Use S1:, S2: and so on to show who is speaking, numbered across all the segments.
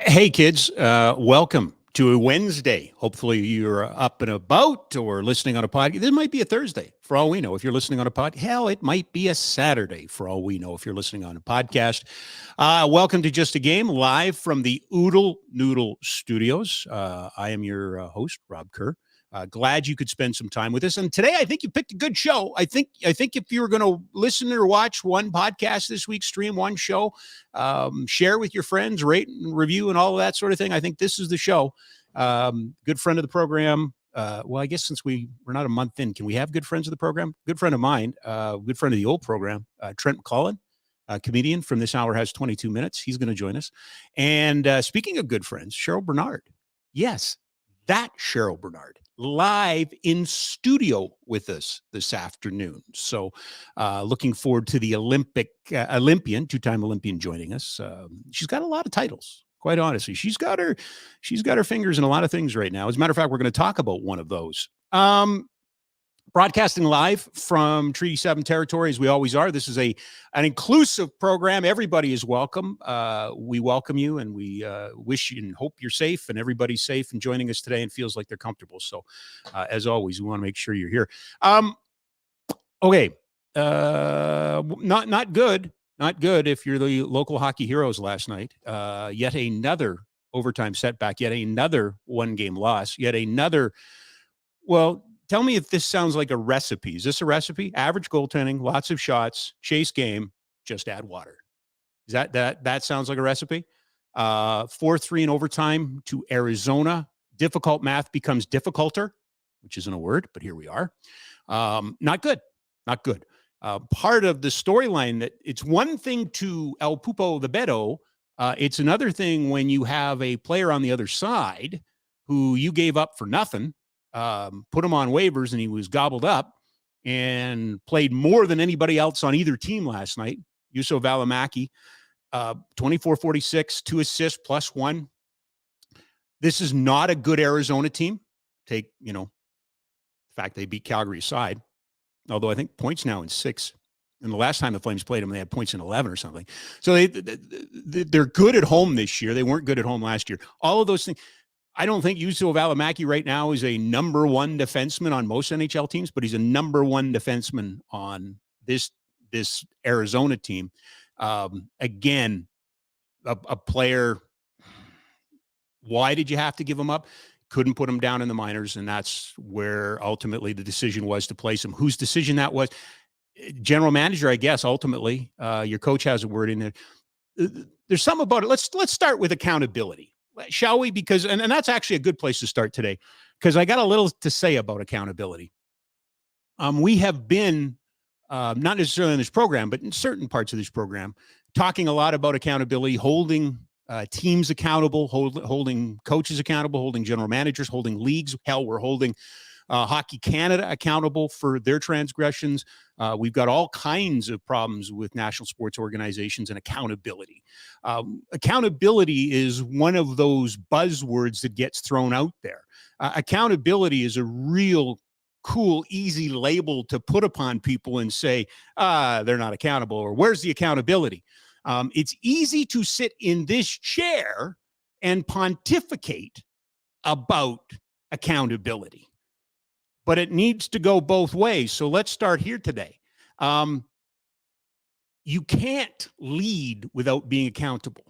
S1: Hey, kids, welcome to a Wednesday. Hopefully, you're up and about or listening on a podcast. This might be a Thursday for all we know if you're listening on a pod. Hell, it might be a Saturday for all we know if you're listening on a podcast. Welcome to Just a Game, live from the Oodle Noodle studios. I am your host, Rob Kerr. Glad you could spend some time with us. And today, I think you picked a good show. I think if you were going to listen or watch one podcast this week, stream one show, share with your friends, rate and review and all of that sort of thing, I think this is the show. Good friend of the program. Well, I guess since we're not a month in, can we have good friends of the program? Good friend of mine, good friend of the old program, Trent Mcclellan, comedian from This Hour Has 22 Minutes. He's going to join us. And speaking of good friends, Cheryl Bernard. Yes, that Cheryl Bernard live in studio with us this afternoon. So looking forward to the Olympian, two-time Olympian joining us. She's got a lot of titles, quite honestly. She's got her fingers in a lot of things right now. As a matter of fact, we're going to talk about one of those. Broadcasting live from Treaty 7 territory, as we always are. This is an inclusive program. Everybody is welcome. We welcome you, and we wish you and hope you're safe, and everybody's safe and joining us today and feels like they're comfortable. So, as always, we want to make sure you're here. Okay, not good. Not good if you're the local hockey heroes last night. Yet another overtime setback, yet another one-game loss, yet another, well, tell me if this sounds like a recipe. Is this a recipe? Average goaltending, lots of shots, chase game, just add water. Is that sounds like a recipe? 4-3 in overtime to Arizona. Difficult math becomes difficulter, which isn't a word, but here we are. Not good. Not good. Part of the storyline that it's one thing to El Pupo the Beto. It's another thing when you have a player on the other side who you gave up for nothing, put him on waivers, and he was gobbled up and played more than anybody else on either team last night. Juuso Välimäki, 24-46, 2 assists plus 1. This is not a good Arizona team. Take, the fact they beat Calgary aside, although I think points now in 6. And the last time the Flames played them, they had points in 11 or something. So they're good at home this year. They weren't good at home last year. All of those things. I don't think Juuso Välimäki right now is a number one defenseman on most NHL teams, but he's a number one defenseman on this Arizona team. Again, a player. Why did you have to give him up? Couldn't put him down in the minors, and that's where ultimately the decision was to place him. Whose decision that was? General manager, I guess. Ultimately, your coach has a word in there. There's something about it. Let's start with accountability. Shall we? Because, and that's actually a good place to start today, because I got a little to say about accountability. We have been, not necessarily in this program, but in certain parts of this program, talking a lot about accountability, holding teams accountable, holding coaches accountable, holding general managers, holding leagues. Hell, we're holding Hockey Canada accountable for their transgressions. We've got all kinds of problems with national sports organizations and accountability. Accountability is one of those buzzwords that gets thrown out there. Accountability is a real cool, easy label to put upon people and say, they're not accountable, or where's the accountability? It's easy to sit in this chair and pontificate about accountability, but it needs to go both ways. So let's start here today. You can't lead without being accountable.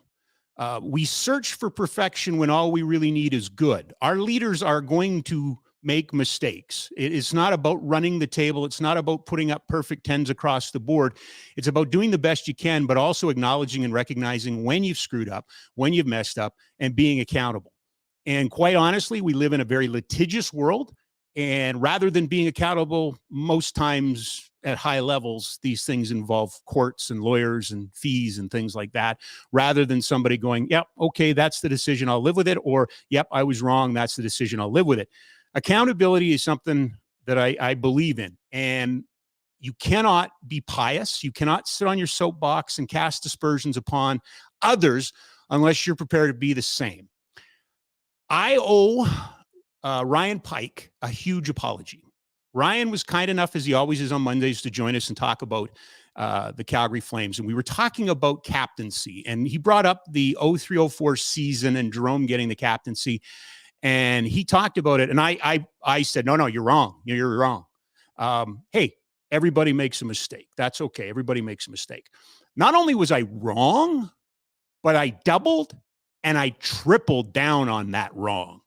S1: We search for perfection when all we really need is good. Our leaders are going to make mistakes. It's not about running the table. It's not about putting up perfect 10s across the board. It's about doing the best you can, but also acknowledging and recognizing when you've screwed up, when you've messed up, and being accountable. And quite honestly, we live in a very litigious world. And rather than being accountable, most times at high levels, these things involve courts and lawyers and fees and things like that, rather than somebody going, yep, okay, that's the decision, I'll live with it. Or, yep, I was wrong, that's the decision, I'll live with it. Accountability is something that I believe in. And you cannot be pious. You cannot sit on your soapbox and cast aspersions upon others unless you're prepared to be the same. I owe Ryan Pike a huge apology. Ryan was kind enough, as he always is on Mondays, to join us and talk about the Calgary Flames. And we were talking about captaincy. And he brought up the 03-04 season and Jerome getting the captaincy. And he talked about it. And I said, no, you're wrong. You're wrong. Hey, everybody makes a mistake. That's okay. Everybody makes a mistake. Not only was I wrong, but I doubled and I tripled down on that wrong.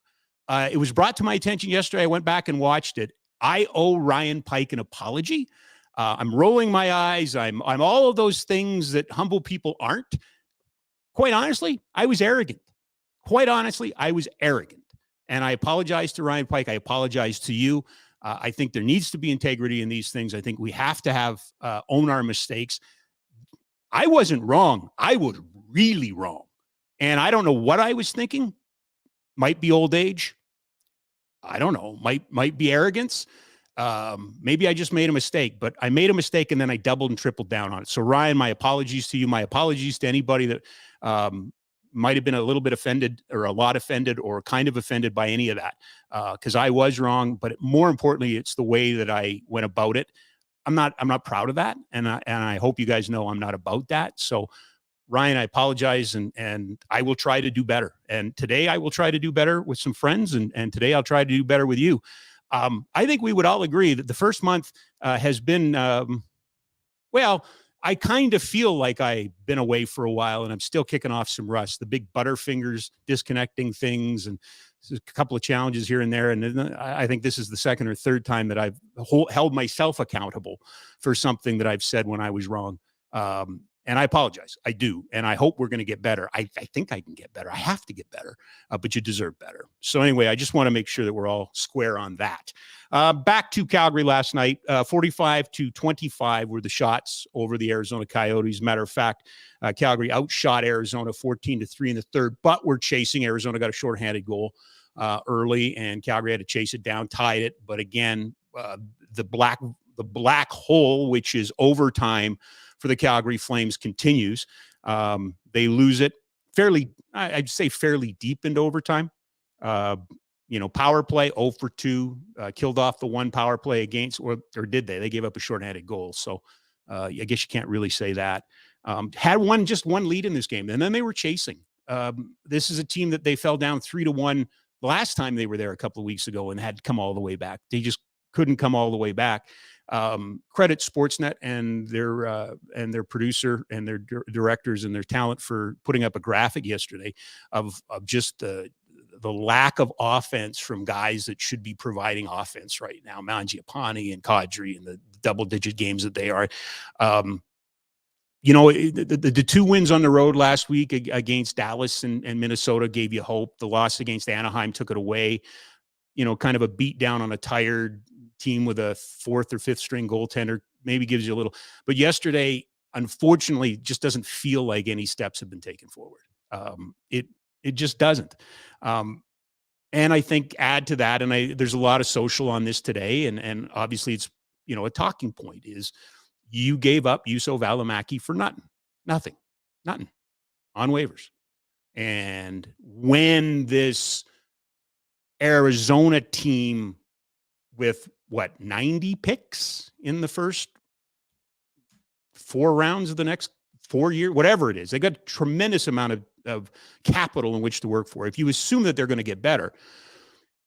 S1: It was brought to my attention yesterday. I went back and watched it. I owe Ryan Pike an apology. I'm rolling my eyes. I'm all of those things that humble people aren't. Quite honestly, I was arrogant. Quite honestly, I was arrogant. And I apologize to Ryan Pike. I apologize to you. I think there needs to be integrity in these things. I think we have to own our mistakes. I wasn't wrong. I was really wrong. And I don't know what I was thinking. Might be old age. I don't know. Might be arrogance. Maybe I just made a mistake, but I made a mistake and then I doubled and tripled down on it. So Ryan, my apologies to you. My apologies to anybody that might have been a little bit offended or a lot offended or kind of offended by any of that. Because I was wrong, but more importantly, it's the way that I went about it. I'm not proud of that. And I hope you guys know I'm not about that. So Ryan, I apologize, and I will try to do better. And today I will try to do better with some friends, and today I'll try to do better with you. I think we would all agree that the first month has been, well, I kind of feel like I've been away for a while, and I'm still kicking off some rust. The big butterfingers disconnecting things, and a couple of challenges here and there. And then I think this is the second or third time that I've held myself accountable for something that I've said when I was wrong. And I apologize. I do. And I hope we're going to get better. I think I can get better. I have to get better, but you deserve better. So anyway, I just want to make sure that we're all square on that. Back to Calgary last night, 45-25 were the shots over the Arizona Coyotes. Matter of fact, Calgary outshot Arizona 14-3 in the third, but we're chasing. Arizona got a shorthanded goal early, and Calgary had to chase it down, tied it. But again, the black hole, which is overtime for the Calgary Flames, continues. They lose it I'd say fairly deep into overtime. Power play 0 for 2, killed off the one power play against, or did they? They gave up a shorthanded goal. So I guess you can't really say that. Had just one lead in this game, and then they were chasing. This is a team that they fell down 3-1 the last time they were there a couple of weeks ago and had to come all the way back. They just couldn't come all the way back. Credit Sportsnet and their producer and their directors and their talent for putting up a graphic yesterday of just the lack of offense from guys that should be providing offense right now. Mangiapane and Kadri and the double-digit games that they are. The 2 wins on the road last week against Dallas and Minnesota gave you hope. The loss against Anaheim took it away. Kind of a beat down on a tired team with a 4th or 5th string goaltender maybe gives you a little. But yesterday, unfortunately, just doesn't feel like any steps have been taken forward. It just doesn't. And I think add to that, and there's a lot of social on this today, and obviously it's a talking point is you gave up Juuso Välimäki for nothing on waivers. And when this Arizona team with 90 picks in the first 4 rounds of the next 4 years, whatever it is, they got a tremendous amount of capital in which to work for. If you assume that they're going to get better,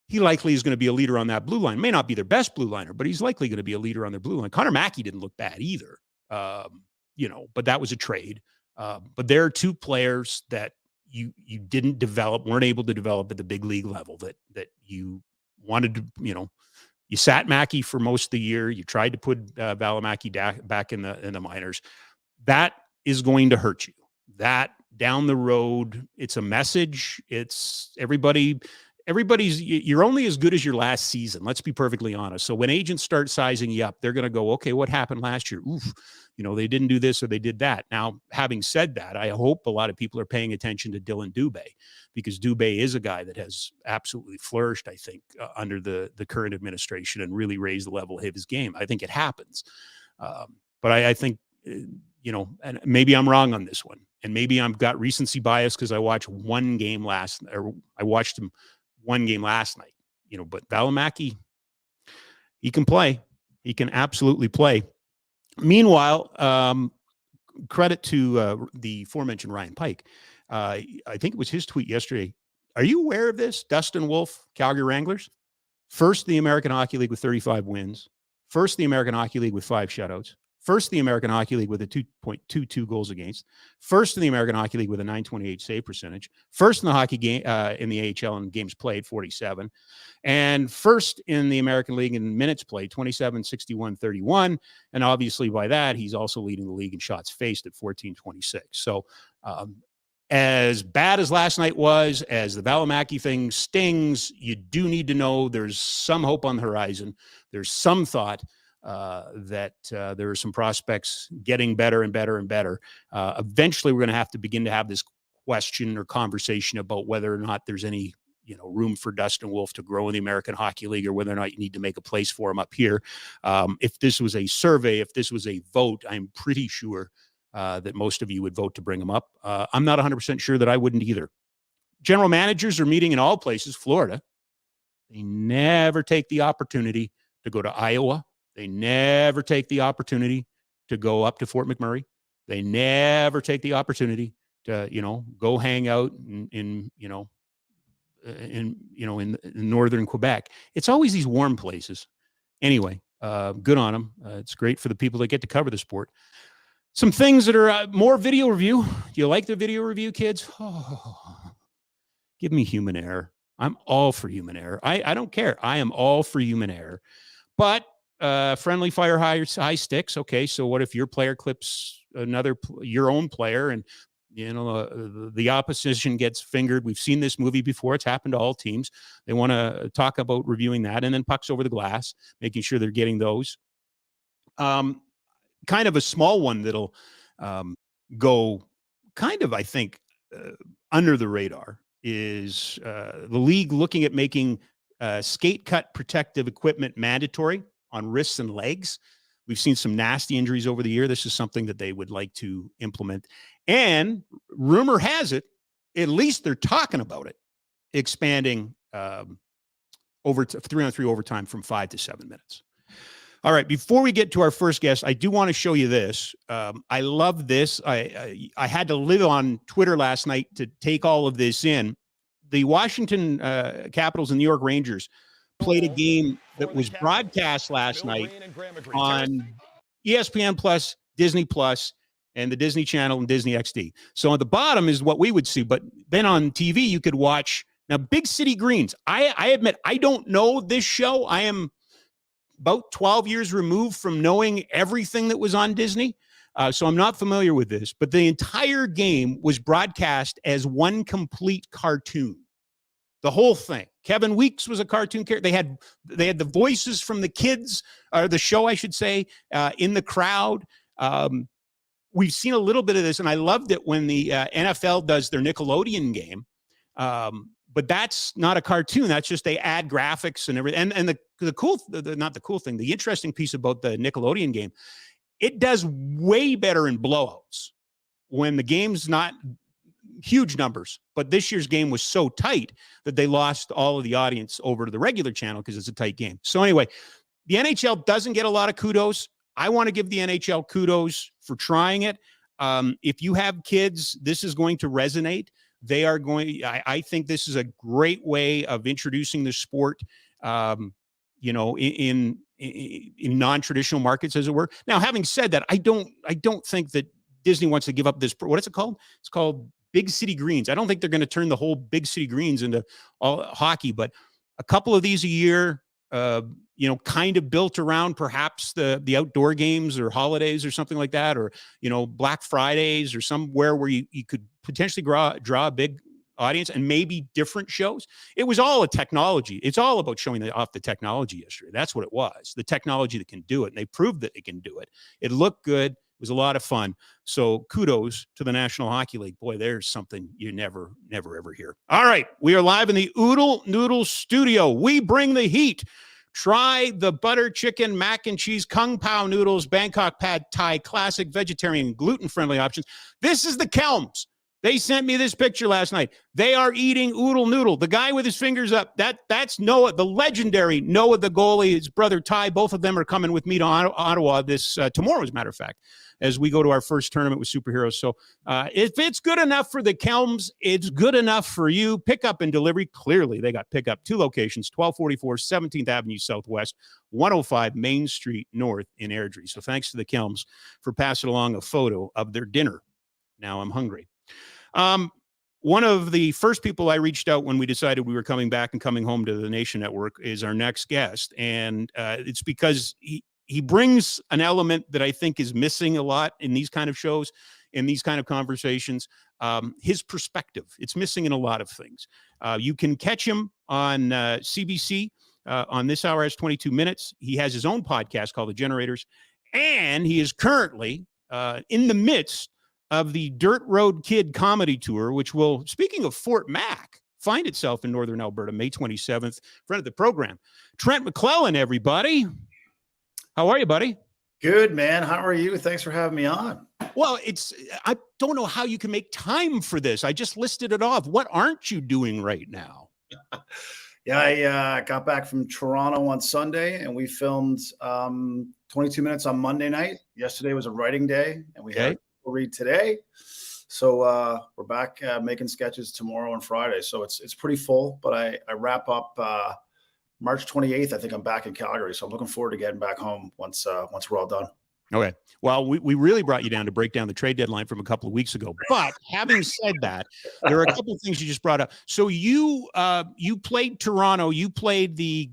S1: he likely is going to be a leader on that blue line. May not be their best blue liner, but he's likely going to be a leader on their blue line. Connor Mackey didn't look bad either, but that was a trade. But there are 2 players that you didn't weren't able to develop at the big league level that you wanted to, you sat Mackey for most of the year. You tried to put Välimäki back in the minors. That is going to hurt you. That down the road, it's a message. It's everybody's, you're only as good as your last season. Let's be perfectly honest. So when agents start sizing you up, they're going to go, okay, what happened last year? Oof, they didn't do this or they did that. Now, having said that, I hope a lot of people are paying attention to Dylan Dubé, because Dubé is a guy that has absolutely flourished, I think, under the current administration and really raised the level of his game. I think it happens. But I think, and maybe I'm wrong on this one. And maybe I've got recency bias because I watched one game I watched him one game last night, but Välimäki, He can play. He can absolutely play. Meanwhile, credit to the aforementioned Ryan Pike. I think it was his tweet yesterday. Are you aware of this? Dustin Wolf, Calgary Wranglers, first in the American Hockey League with 35 wins, first in the American Hockey League with 5 shutouts, first in the American Hockey League with a 2.22 goals against, first in the American Hockey League with a 928 save percentage, first in the hockey game in the AHL in games played, 47, and first in the American League in minutes played, 27, 61, 31. And obviously by that, he's also leading the league in shots faced at 14.26. So as bad as last night was, as the Valimaki thing stings, you do need to know there's some hope on the horizon. There's some thought that there are some prospects getting better and better and better. Eventually, we're going to have to begin to have this question or conversation about whether or not there's any room for Dustin Wolf to grow in the American Hockey League, or whether or not you need to make a place for him up here. If this was a survey, if this was a vote, I'm pretty sure that most of you would vote to bring him up. I'm not 100% sure that I wouldn't either. General managers are meeting in all places. Florida, they never take the opportunity to go to Iowa. They never take the opportunity to go up to Fort McMurray. They never take the opportunity to, go hang out in northern Quebec. It's always these warm places. Anyway, good on them. It's great for the people that get to cover the sport. Some things that are more video review. Do you like the video review, kids? Oh, give me human error. I'm all for human error. I don't care. I am all for human error. But friendly fire high sticks. Okay, so what if your player clips your own player, and the opposition gets fingered? We've seen this movie before. It's happened to all teams. They want to talk about reviewing that, and then pucks over the glass, making sure they're getting those. Kind of a small one that'll go kind of, I think, under the radar is the league looking at making skate cut protective equipment mandatory on wrists and legs. We've seen some nasty injuries over the year. This is something that they would like to implement. And rumor has it, at least they're talking about it, expanding over to 3-on-3 overtime from 5 to 7 minutes. All right, before we get to our first guest, I do want to show you this. I love this. I had to live on Twitter last night to take all of this in. The Washington Capitals and New York Rangers played a game that was broadcast last night on ESPN Plus, Disney Plus, and the Disney Channel and Disney XD. So on the bottom is what we would see, but then on TV you could watch. Now, Big City Greens. I admit I don't know this show. I am about 12 years removed from knowing everything that was on Disney. So I'm not familiar with this, but the entire game was broadcast as one complete cartoon. The whole thing. Kevin Weeks was a cartoon character. They had the voices from the kids, or the show, I should say, in the crowd. We've seen a little bit of this, and I loved it when the NFL does their Nickelodeon game. But that's not a cartoon. That's just they add graphics and everything. And the interesting piece about the Nickelodeon game, it does way better in blowouts when the game's not huge numbers. But this year's game was so tight that they lost all of the audience over to the regular channel because it's a tight game. So anyway, the NHL doesn't get a lot of kudos. I want to give the NHL kudos for trying it. If you have kids, this is going to resonate. I think this is a great way of introducing the sport, in non-traditional markets, as it were. Now, having said that, I don't think that Disney wants to give up this. What is it called? It's called Big City Greens. I don't think they're going to turn the whole Big City Greens into all hockey, but a couple of these a year, kind of built around perhaps the outdoor games or holidays or something like that, or, Black Fridays or somewhere where you could potentially draw a big audience and maybe different shows. It was all a technology. It's all about showing off the technology yesterday. That's what it was. The technology that can do it. And they proved that it can do it. It looked good. It was a lot of fun. So kudos to the National Hockey League. Boy, there's something you never, ever hear. All right. We are live in the Oodle Noodle studio. We bring the heat. Try the butter chicken, mac and cheese, kung pao noodles, Bangkok pad thai, classic vegetarian, gluten-friendly options. This is the Kelms. They sent me this picture last night. They are eating Oodle Noodle. The guy with his fingers up, that's Noah, the legendary Noah, the goalie, his brother Ty. Both of them are coming with me to Ottawa this tomorrow, as a matter of fact, as we go to our first tournament with superheroes. So if it's good enough for the Kelms, it's good enough for you. Pickup and delivery. Clearly, they got pickup. 2 locations, 1244 17th Avenue Southwest, 105 Main Street North in Airdrie. So thanks to the Kelms for passing along a photo of their dinner. Now I'm hungry. One of the first people I reached out when we decided we were coming back and coming home to the Nation Network is our next guest. And it's because he brings an element that I think is missing a lot in these kind of shows, in these kind of conversations. His perspective, it's missing in a lot of things. You can catch him on CBC on This Hour Has 22 Minutes. He has his own podcast called The Generators, and he is currently in the midst of the Dirt Road Kid comedy tour, which will, speaking of Fort Mac, find itself in Northern Alberta, May 27th. Friend of the program, Trent Mcclellan, everybody. How are you, buddy?
S2: Good, man. How are you? Thanks for having me on.
S1: Well, I don't know how you can make time for this. I just listed it off. What aren't you doing right now?
S2: Yeah, I got back from Toronto on Sunday, and we filmed 22 Minutes on Monday night. Yesterday was a writing day, and we had read today, so we're back making sketches tomorrow and Friday, so it's pretty full, but I wrap up March 28th. I think I'm back in Calgary, so I'm looking forward to getting back home once we're all done.
S1: Okay, well, we really brought you down to break down the trade deadline from a couple of weeks ago, but having said that, there are a couple of things you just brought up. So you played Toronto, you played the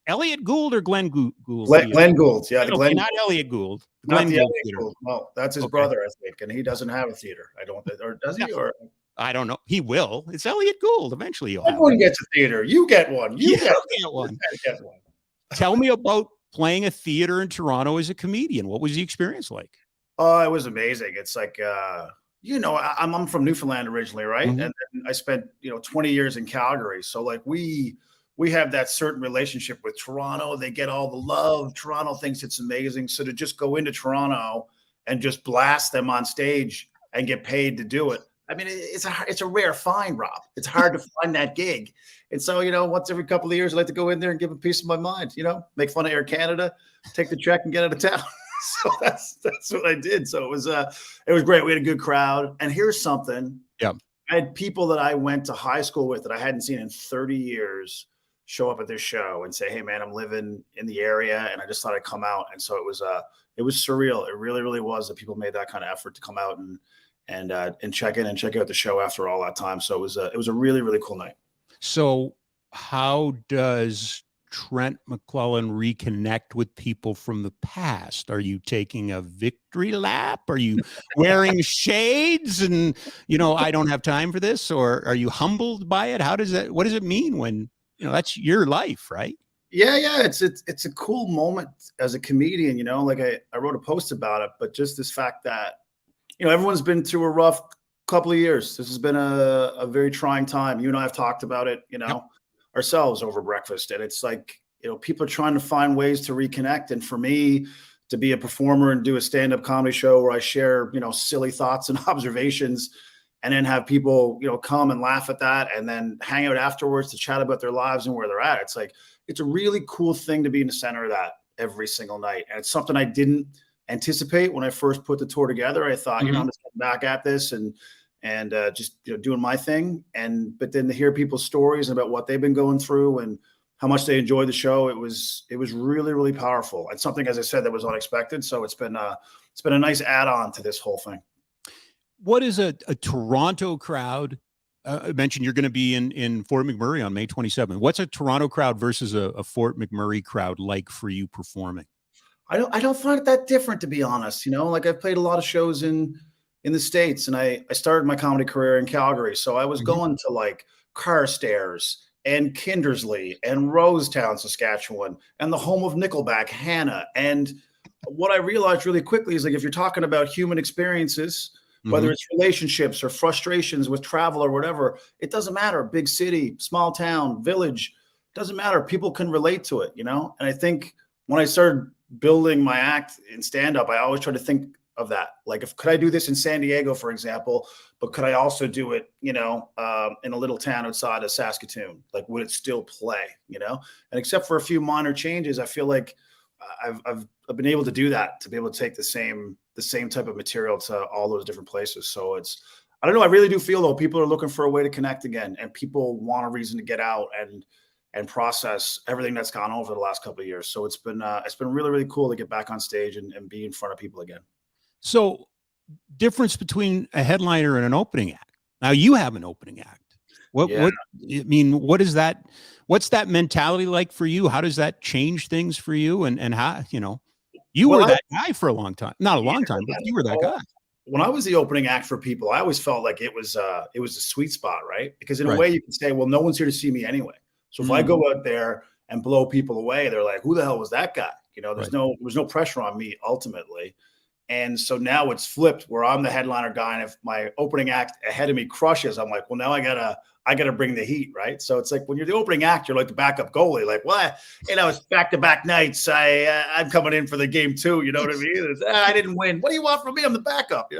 S1: Elliot Gould or Glenn Gould?
S2: Glenn Gould, yeah.
S1: Okay, not Elliot Gould.
S2: Not the Elliot Gould. No, that's his brother, I think, and he doesn't have a theater. I don't think, or does he? Or
S1: I don't know. He will. It's Elliot Gould. Eventually,
S2: everyone gets a theater. You get one. You get one.
S1: Tell me about playing a theater in Toronto as a comedian. What was the experience like?
S2: Oh, it was amazing. It's like I'm from Newfoundland originally, right? Mm-hmm. And then I spent 20 years in Calgary. So like we have that certain relationship with Toronto. They get all the love. Toronto thinks it's amazing. So to just go into Toronto and just blast them on stage and get paid to do it, I mean, it's a rare find, Rob. It's hard to find that gig. And so, once every couple of years, I like to go in there and give a piece of my mind, make fun of Air Canada, take the check and get out of town. So that's what I did. So it was great. We had a good crowd. And here's something.
S1: Yeah.
S2: I had people that I went to high school with that I hadn't seen in 30 years show up at this show and say, hey man, I'm living in the area and I just thought I'd come out. And so it was surreal. It really, really was that people made that kind of effort to come out and check in and check out the show after all that time. So it was a really, really cool night.
S1: So how does Trent Mcclellan reconnect with people from the past? Are you taking a victory lap? Are you wearing shades and, I don't have time for this? Or are you humbled by it? What does it mean when, that's your life, right?
S2: Yeah. It's a cool moment as a comedian, like I wrote a post about it, but just this fact that, everyone's been through a rough couple of years. This has been a very trying time. You and I have talked about it, ourselves over breakfast. And it's like, people are trying to find ways to reconnect. And for me to be a performer and do a stand-up comedy show where I share, silly thoughts and observations and then have people, come and laugh at that and then hang out afterwards to chat about their lives and where they're at. It's like, it's a really cool thing to be in the center of that every single night. And it's something I didn't anticipate when I first put the tour together. I thought, I'm just getting back at this and just doing my thing. But then to hear people's stories about what they've been going through and how much they enjoyed the show, it was really, really powerful. It's something, as I said, that was unexpected. So it's been a nice add-on to this whole thing.
S1: What is a Toronto crowd? I mentioned you're going to be in Fort McMurray on May 27th. What's a Toronto crowd versus a Fort McMurray crowd like for you performing?
S2: I don't find it that different, to be honest. Like I've played a lot of shows in the States, and I started my comedy career in Calgary. So I was going to like Carstairs and Kindersley and Rosetown, Saskatchewan, and the home of Nickelback, Hannah. And what I realized really quickly is like, if you're talking about human experiences, whether it's relationships or frustrations with travel or whatever, it doesn't matter. Big city, small town, village, doesn't matter. People can relate to it, And I think when I started building my act in stand-up, I always try to think of that. Like, if could I do this in San Diego, for example, but could I also do it, in a little town outside of Saskatoon? Like, would it still play? And except for a few minor changes, I feel like I've been able to do that, to be able to take the same type of material to all those different places. So I don't know. I really do feel though people are looking for a way to connect again, and people want a reason to get out and process everything that's gone over the last couple of years. So it's been really, really cool to get back on stage and be in front of people again.
S1: So, difference between a headliner and an opening act. Now you have an opening act. What I mean, what is that? What's that mentality like for you? How does that change things for you? And how, you were that guy for a long time. Not a long time, but you were that guy.
S2: When I was the opening act for people, I always felt like it was a sweet spot, right? Because in a way you can say, well, no one's here to see me anyway. So if I go out there and blow people away, they're like, who the hell was that guy? There's no pressure on me ultimately. And so now it's flipped where I'm the headliner guy. And if my opening act ahead of me crushes, I'm like, well, now I gotta bring the heat, right? So it's like when you're the opening act, you're like the backup goalie. Like, well, it's back-to-back nights. I'm coming in for the game too. You know what I mean? I didn't win. What do you want from me? I'm the backup.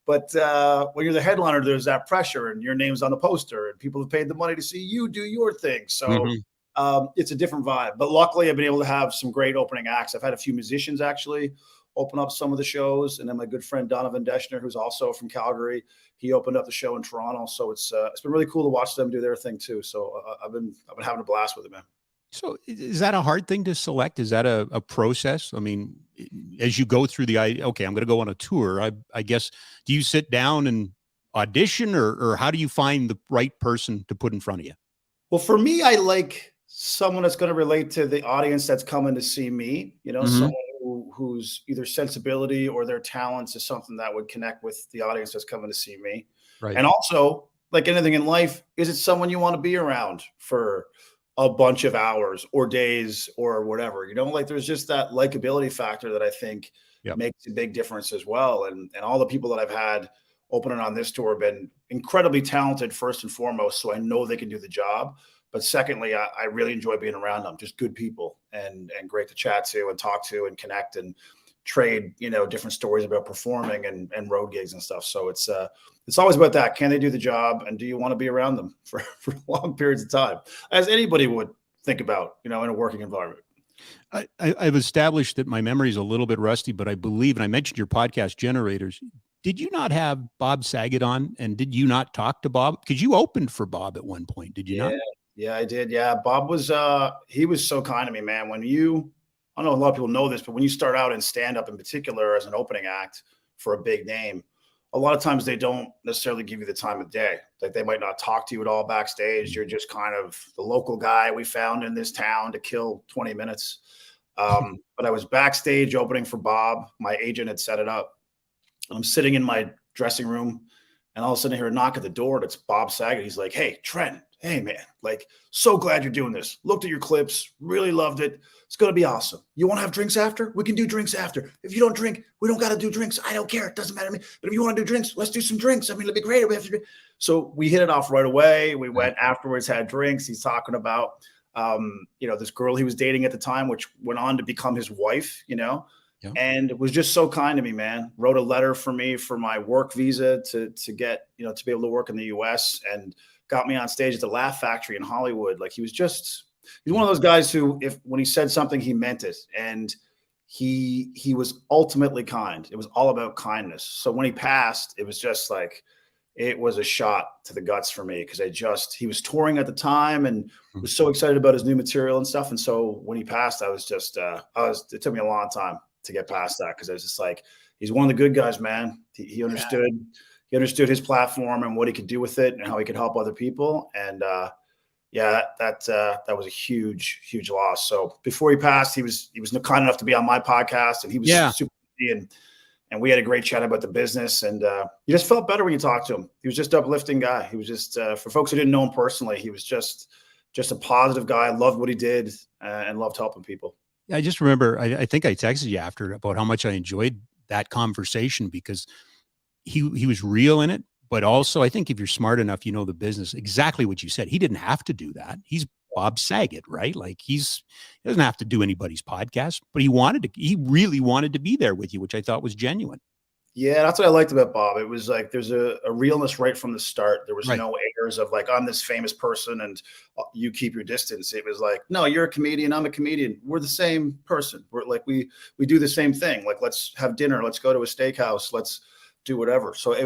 S2: But when you're the headliner, there's that pressure, and your name's on the poster, and people have paid the money to see you do your thing. So it's a different vibe. But luckily, I've been able to have some great opening acts. I've had a few musicians actually open up some of the shows, and then my good friend Donovan Deschner, who's also from Calgary, he opened up the show in Toronto. So it's been really cool to watch them do their thing too. So I've been having a blast with it, man.
S1: So is that a hard thing to select? Is that a process? I mean, as you go through okay, I'm going to go on a tour. I guess, do you sit down and audition, or how do you find the right person to put in front of you?
S2: Well, for me, I like someone that's going to relate to the audience that's coming to see me, someone whose either sensibility or their talents is something that would connect with the audience that's coming to see me.
S1: Right.
S2: And also, like anything in life, is it someone you want to be around for a bunch of hours or days or whatever? Like there's just that likability factor that I think makes a big difference as well. And all the people that I've had opening on this tour have been incredibly talented, first and foremost. So I know they can do the job. But secondly, I really enjoy being around them. Just good people and great to chat to and talk to and connect and trade, different stories about performing and road gigs and stuff. So it's always about that. Can they do the job? And do you want to be around them for long periods of time, as anybody would think about, in a working environment?
S1: I've established that my memory is a little bit rusty, but I believe, and I mentioned your podcast Generators. Did you not have Bob Saget on? And did you not talk to Bob? Because you opened for Bob at one point, did you not?
S2: Yeah, I did. Yeah. Bob was, he was so kind to me, man. I don't know, a lot of people know this, but when you start out in stand-up in particular as an opening act for a big name, a lot of times they don't necessarily give you the time of day. Like they might not talk to you at all backstage. You're just kind of the local guy we found in this town to kill 20 minutes. But I was backstage opening for Bob. My agent had set it up. I'm sitting in my dressing room, and all of a sudden I hear a knock at the door, and it's Bob Saget. He's like, "Hey, Trent. Hey, man, like, so glad you're doing this. Looked at your clips, really loved it. It's going to be awesome. You want to have drinks after? We can do drinks after. If you don't drink, we don't got to do drinks. I don't care. It doesn't matter to me. But if you want to do drinks, let's do some drinks. I mean, it'd be great. So we hit it off right away. We went afterwards, had drinks. He's talking about, this girl he was dating at the time, which went on to become his wife, and it was just so kind to me, man. Wrote a letter for me for my work visa to get, to be able to work in the US, and got me on stage at the Laugh Factory in Hollywood. Like he's one of those guys who, when he said something, he meant it. And he was ultimately kind. It was all about kindness. So when he passed, it was just like, it was a shot to the guts for me. Cause he was touring at the time and was so excited about his new material and stuff. And so when he passed, I was just, it took me a long time to get past that. Cause I was just like, he's one of the good guys, man. He understood. Yeah. He understood his platform and what he could do with it and how he could help other people. And that was a huge, huge loss. So before he passed, he was kind enough to be on my podcast, and he was super busy, and we had a great chat about the business. And you just felt better when you talked to him. He was just an uplifting guy. He was just, for folks who didn't know him personally, he was just a positive guy. Loved what he did and loved helping people.
S1: I just remember, I think I texted you after about how much I enjoyed that conversation, because he was real in it, but also I think if you're smart enough, you know the business, exactly what you said. He didn't have to do that. He's Bob Saget, right? Like he doesn't have to do anybody's podcast, but he really wanted to be there with you, which I thought was genuine.
S2: Yeah, that's what I liked about Bob. It was like there's a realness right from the start. There was
S1: Right.
S2: no airs of like I'm this famous person and you keep your distance. It was like, no, you're a comedian, I'm a comedian. We're the same person. We're like we do the same thing. Like let's have dinner, let's go to a steakhouse, let's do whatever. So he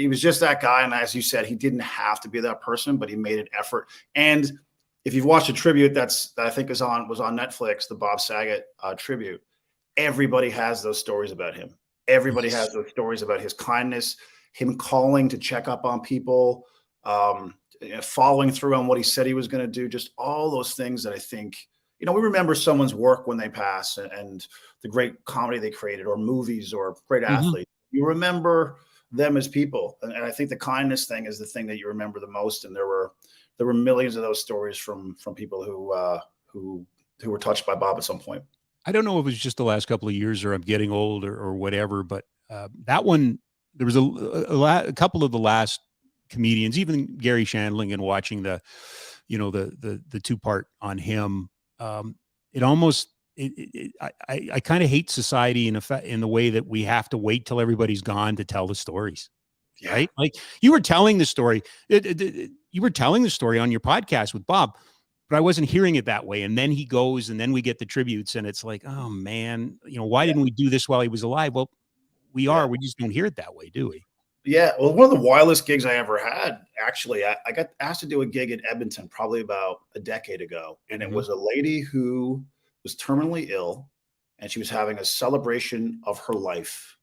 S2: was just that guy, and as you said, he didn't have to be that person, but he made an effort. And if you've watched a tribute that I think was on Netflix, the Bob Saget tribute, everybody has those stories about him. Everybody has those stories about his kindness, him calling to check up on people, following through on what he said he was going to do, just all those things that I think, we remember someone's work when they pass and the great comedy they created or movies or great athletes. You remember them as people. And I think the kindness thing is the thing that you remember the most. And there were millions of those stories from people who were touched by Bob at some point.
S1: I don't know if it was just the last couple of years or I'm getting old or whatever, but that one, there was a couple of the last comedians, even Gary Shandling, and watching the 2-part on him. It almost, I kind of hate society in the way that we have to wait till everybody's gone to tell the stories. Yeah. Right? Like you were telling the story, you were telling the story on your podcast with Bob, but I wasn't hearing it that way. And then he goes, and then we get the tributes, and it's like, oh man, why didn't we do this while he was alive? Well, we just don't hear it that way, do we?
S2: Yeah. Well, one of the wildest gigs I ever had, actually, I got asked to do a gig in Edmonton probably about a decade ago. And it was a lady who was terminally ill, and she was having a celebration of her life.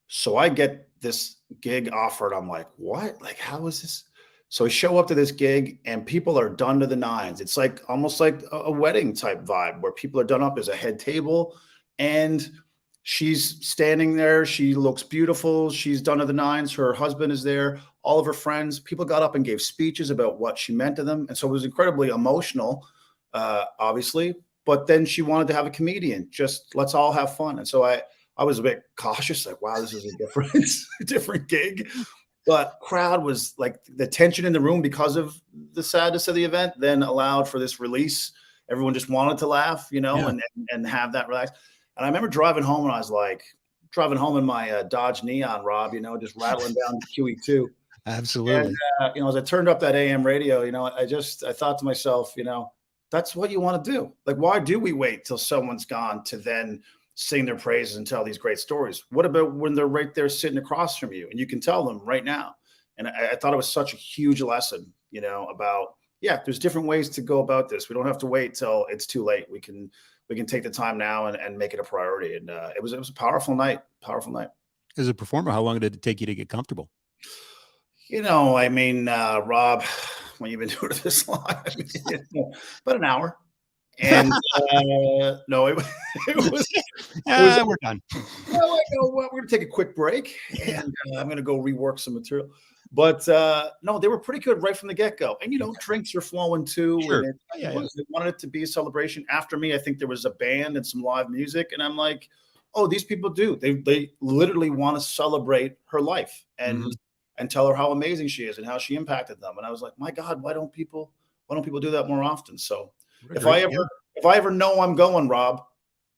S2: So I get this gig offered. I'm like, what? Like, how is this? So I show up to this gig and people are done to the nines. It's like almost like a wedding type vibe where people are done up. There's a head table and she's standing there. She looks beautiful. She's done to the nines. Her husband is there. All of her friends, people got up and gave speeches about what she meant to them. And so it was incredibly emotional, obviously. But then she wanted to have a comedian. Just let's all have fun. And so I was a bit cautious, like, wow, this is a different gig. But crowd was like the tension in the room because of the sadness of the event then allowed for this release. Everyone just wanted to laugh, and have that relax. And I remember driving home, and I was like driving home in my Dodge Neon, Rob, just rattling down QE2.
S1: Absolutely.
S2: And, as I turned up that AM radio, I thought to myself, that's what you want to do. Like, why do we wait till someone's gone to then sing their praises and tell these great stories? What about when they're right there sitting across from you and you can tell them right now? And I thought it was such a huge lesson, about, there's different ways to go about this. We don't have to wait till it's too late. We can take the time now and make it a priority. And it was a powerful night.
S1: As a performer, how long did it take you to get comfortable?
S2: Rob, when you've been doing it this long, about an hour. And no, it was
S1: we're done.
S2: Well, we're going to take a quick break, and I'm going to go rework some material. But no, they were pretty good right from the get-go. And, drinks are flowing too.
S1: Sure.
S2: And they wanted it to be a celebration. After me, I think there was a band and some live music. And I'm like, oh, these people do. They literally want to celebrate her life and tell her how amazing she is and how she impacted them. And I was like, my God, why don't people do that more often? So if I ever know I'm going, Rob,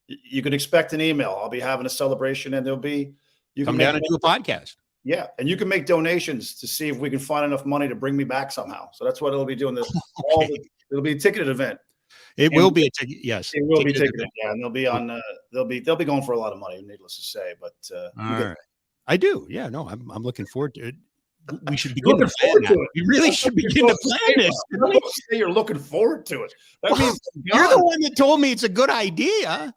S2: you can expect an email. I'll be having a celebration, and you
S1: come down and do a podcast.
S2: Yeah, and you can make donations to see if we can find enough money to bring me back somehow. So that's what it'll be doing. It'll be a ticketed event.
S1: It will be a ticket. Yes,
S2: it will be ticketed. Yeah, and they'll be on. They'll be going for a lot of money, needless to say. But
S1: all right, I do. Yeah, no, I'm looking forward to it. We should begin to plan that. We really should begin to plan this.
S2: Say you're looking forward to it. That means
S1: you're the one that told me it's a good idea.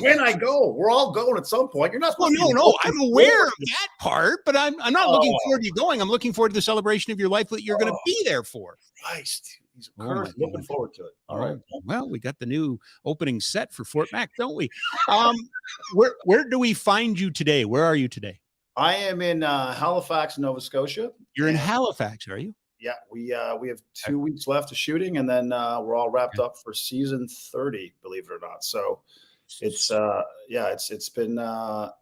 S2: When I go, we're all going at some point. You're not.
S1: Oh no, I'm aware of that part, but I'm not looking forward to you going. I'm looking forward to the celebration of your life that you're going to be there for.
S2: Christ, he's looking forward to it. All right.
S1: Well, we got the new opening set for Fort Mac, don't we? Where do we find you today? Where are you today?
S2: I am in Halifax, Nova Scotia.
S1: You're in Halifax, are you?
S2: Yeah, we have 2 weeks left of shooting, and then we're all wrapped up for season 30. Believe it or not, so it's been a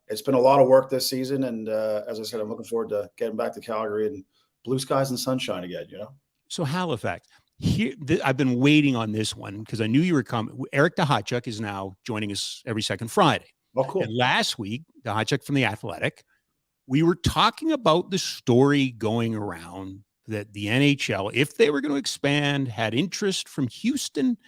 S2: lot of work this season, and as I said, I'm looking forward to getting back to Calgary and blue skies and sunshine again.
S1: So Halifax. Here, I've been waiting on this one because I knew you were coming. Eric Dahachuk is now joining us every second Friday.
S2: Oh, cool.
S1: And last week, Dahachuk from The Athletic we were talking about the story going around that the NHL, if they were going to expand, had interest from Houston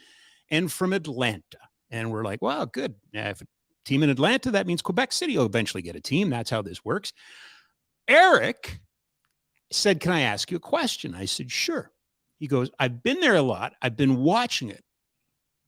S1: and from Atlanta. And we're like, well, good. If a team in Atlanta, that means Quebec City will eventually get a team. That's how this works. Eric said, can I ask you a question? I said, sure. He goes, I've been there a lot. I've been watching it.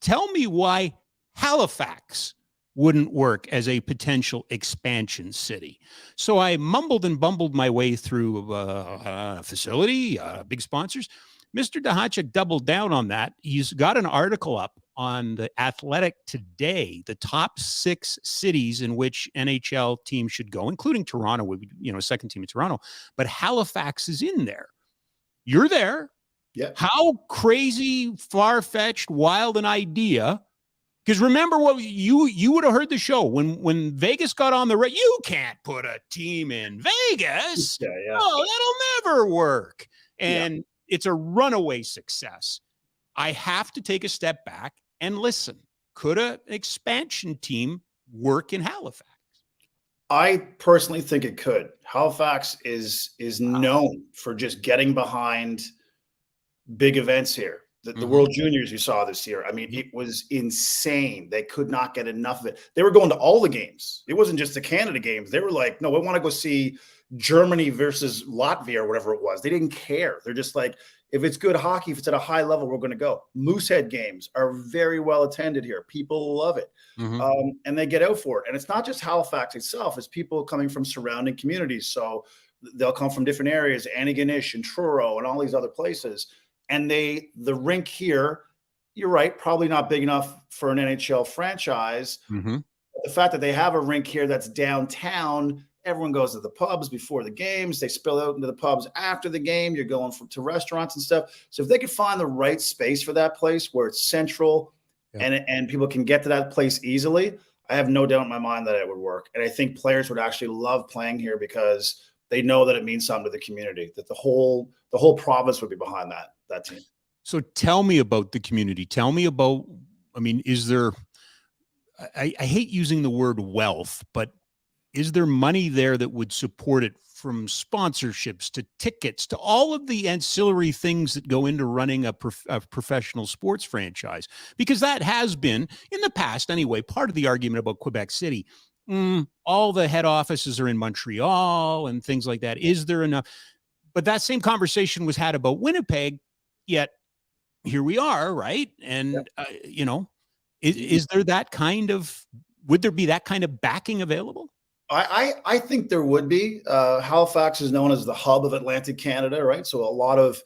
S1: Tell me why Halifax wouldn't work as a potential expansion city. So I mumbled and bumbled my way through a facility, big sponsors. Mr. Dahachek doubled down on that. He's got an article up on the Athletic today, the top 6 cities in which NHL teams should go, including Toronto, would be, second team in Toronto, but Halifax is in there. You're there.
S2: Yeah.
S1: How crazy, far-fetched, wild an idea. Because remember what you would have heard the show when Vegas got on the radio. You can't put a team in Vegas.
S2: Yeah.
S1: Oh, that'll never work. And it's a runaway success. I have to take a step back and listen. Could an expansion team work in Halifax?
S2: I personally think it could. Halifax is known for just getting behind big events here. The World Juniors you saw this year, I mean, it was insane. They could not get enough of it. They were going to all the games. It wasn't just the Canada games. They were like, no, we want to go see Germany versus Latvia or whatever it was. They didn't care. They're just like, if it's good hockey, if it's at a high level, we're going to go. Moosehead games are very well attended here. People love it. And they get out for it. And it's not just Halifax itself. It's people coming from surrounding communities. So they'll come from different areas, Antigonish and Truro and all these other places. And the rink here, you're right, probably not big enough for an NHL franchise. The fact that they have a rink here that's downtown, everyone goes to the pubs before the games. They spill out into the pubs after the game. You're going to restaurants and stuff. So if they could find the right space for that place where it's central and people can get to that place easily, I have no doubt in my mind that it would work. And I think players would actually love playing here because they know that it means something to the community, that the whole province would be behind that team.
S1: So tell me about the community. Tell me about, I mean, is there, I hate using the word wealth, but is there money there that would support it, from sponsorships to tickets to all of the ancillary things that go into running a professional sports franchise? Because that has been, in the past anyway, part of the argument about Quebec City. All the head offices are in Montreal and things like that. Is there enough? But that same conversation was had about Winnipeg, yet here we are, right? And, is there that kind of, would there be that kind of backing available?
S2: I think there would be. Halifax is known as the hub of Atlantic Canada, right? So a lot of